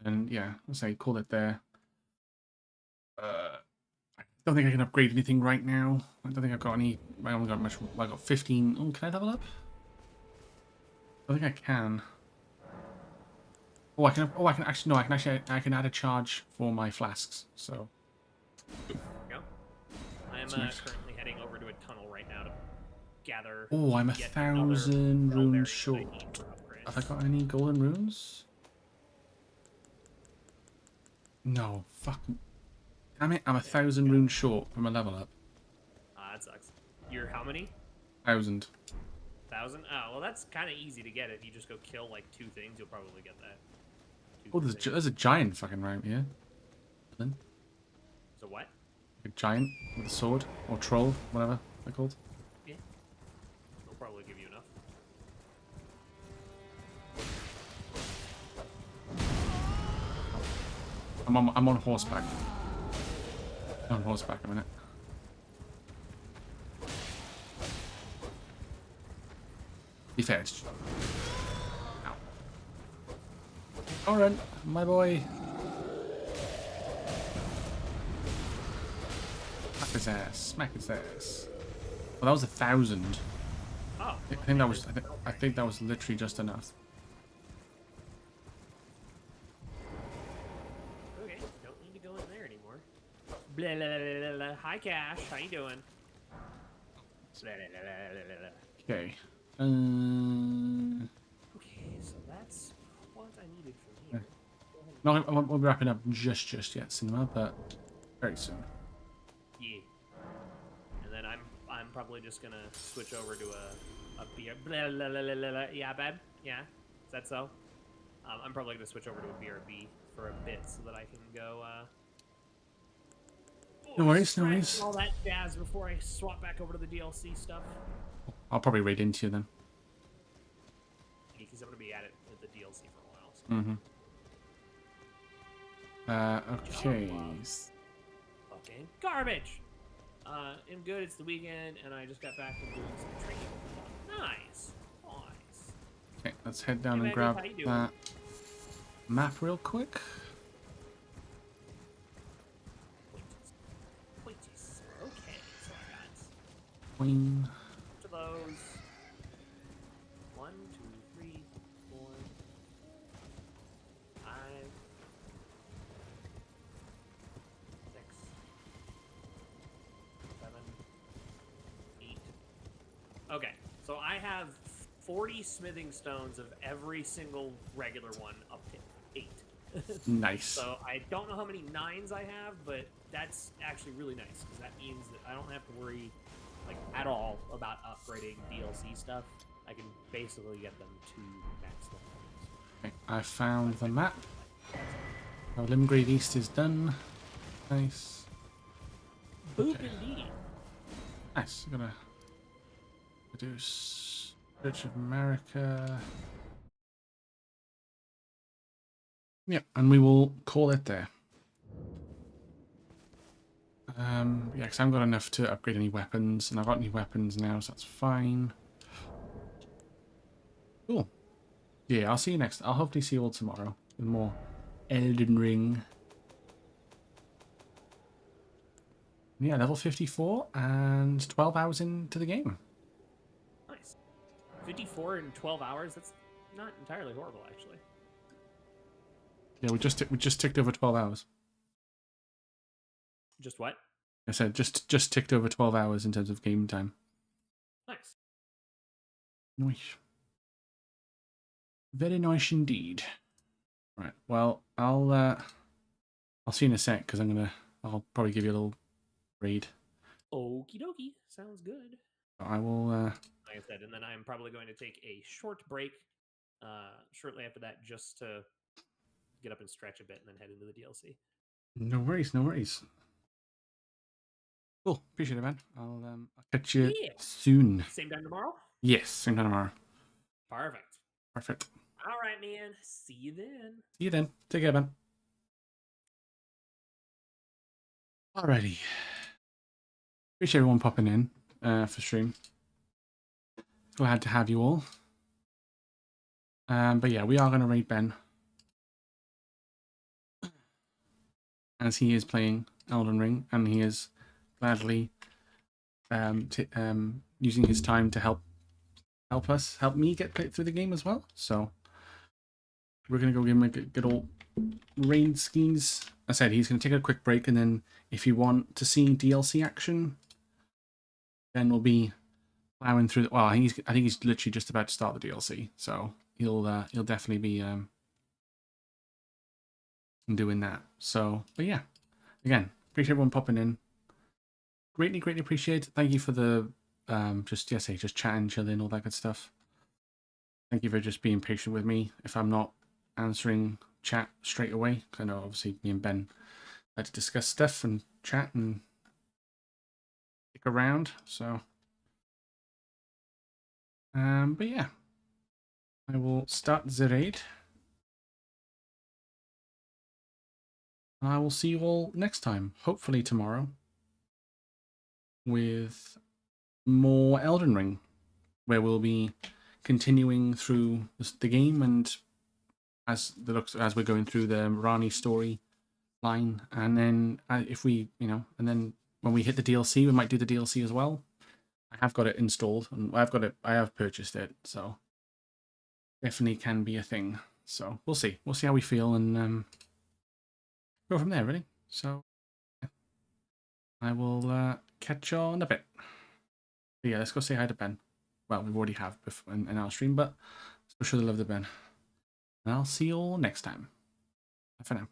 And yeah, let's say call it there. I don't think I can upgrade anything right now. I don't think I've got any. I only got much. I got 15. Oh, can I level up? I think I can. Oh, I can. Oh, I can actually. No, I can add a charge for my flasks. So. There we go. I'm currently heading over to a tunnel right now to gather. Oh, I'm yet 1,000 another runes spell berry that I short. need for upgrades. Have I got any golden runes? No, fuck. Damn it, I'm 1,000 runes short from a level up. Ah, that sucks. You're how many? 1,000. 1,000? Oh, well, that's kind of easy to get. If you just go kill like 2 things, you'll probably get that. Oh, there's a giant fucking right here. Then So what? a giant with a sword or troll, whatever they're called. Yeah. They'll probably give you enough. I'm on horseback. I'm on horseback a minute. Be fair, it's... Ow. Alright, my boy. Smack his ass. Smack his ass. Well, that was 1,000. Oh. I think that was. I think that was literally just enough. Okay, don't need to go in there anymore. Blah, blah, blah, blah, blah. Hi, Cash. How you doing? Blah, blah, blah, blah, blah, blah. Okay. Okay, so that's what I proceeded from here. No, I won't be wrapping up just yet, cinema, but very soon. Yeah. And then I'm probably just gonna switch over to a beer. Blah, blah, blah, blah, blah, blah. Yeah, babe. Yeah, is that so? I'm probably gonna switch over to a BRB for a bit so that I can go. No worries, no stretch worries. All that jazz before I swap back over to the DLC stuff. I'll probably raid into you then. Because I'm gonna be at it with the DLC for a while. So. Okay. Fucking garbage. I'm good. It's the weekend, and I just got back from doing some training. Nice. Okay, let's head down Hey, and Maggie, grab how you doing? that map real quick. Pointies. Okay, so I got Queen. to those. 1, 2, 3, 4, 5, 6, 7, 8. Okay, so I have 40 smithing stones of every single regular one up to 8. Nice. So I don't know how many 9s I have, but that's actually really nice because that means that I don't have to worry like at all about upgrading DLC stuff. I can basically get them to max level. Okay, I found the map. Oh, Limgrave East is done. Nice. Boop Okay. indeed. Nice. I'm gonna do Church of America. Yep, and we will call it there. Yeah, because I haven't got enough to upgrade any weapons, and I've got any weapons now, so that's fine. Cool. Yeah, I'll see you next. I'll hopefully see you all tomorrow with more Elden Ring. Yeah, level 54 and 12 hours into the game. Nice. 54 in 12 hours. That's not entirely horrible, actually. Yeah, we just ticked over 12 hours. Just what? I said just ticked over 12 hours in terms of game time. Nice. Nice. Very nice indeed. Right. Well, I'll see you in a sec because I'll probably give you a little raid. Okie dokie. Sounds good. I will. Like I said, and then I'm probably going to take a short break shortly after that just to get up and stretch a bit and then head into the DLC. No worries. No worries. Cool. Appreciate it, man. I'll catch you soon. Same time tomorrow? Yes, same time tomorrow. Perfect. Perfect. All right, man. See you then. See you then. Take care, man. Alrighty. Appreciate everyone popping in for stream. Glad to have you all. But yeah, we are going to raid Ben as he is playing Elden Ring, and he is gladly using his time to help me get through the game as well. So we're gonna go give him a good old raid skis. I said he's gonna take a quick break, and then if you want to see DLC action, then we'll be plowing through. Well, I think he's literally just about to start the DLC, so he'll definitely be doing that. So, but yeah, again, appreciate everyone popping in. Greatly appreciate it. Thank you for the just chatting, chilling, all that good stuff. Thank you for just being patient with me if I'm not answering chat straight away, because I know obviously me and Ben had to discuss stuff and chat and stick around. So but yeah, I will start the raid. I will see you all next time, hopefully tomorrow, with more Elden Ring, where we'll be continuing through the game, and as we're going through the Rani story line, and then if we, and then when we hit the DLC, we might do the DLC as well. I have got it installed, and I have purchased it, so definitely can be a thing. So we'll see how we feel, and go from there, really. So I will catch you on a bit. But yeah, let's go say hi to Ben. Well, we already have before in our stream, but let's go show the love to Ben. And I'll see you all next time. Bye for now.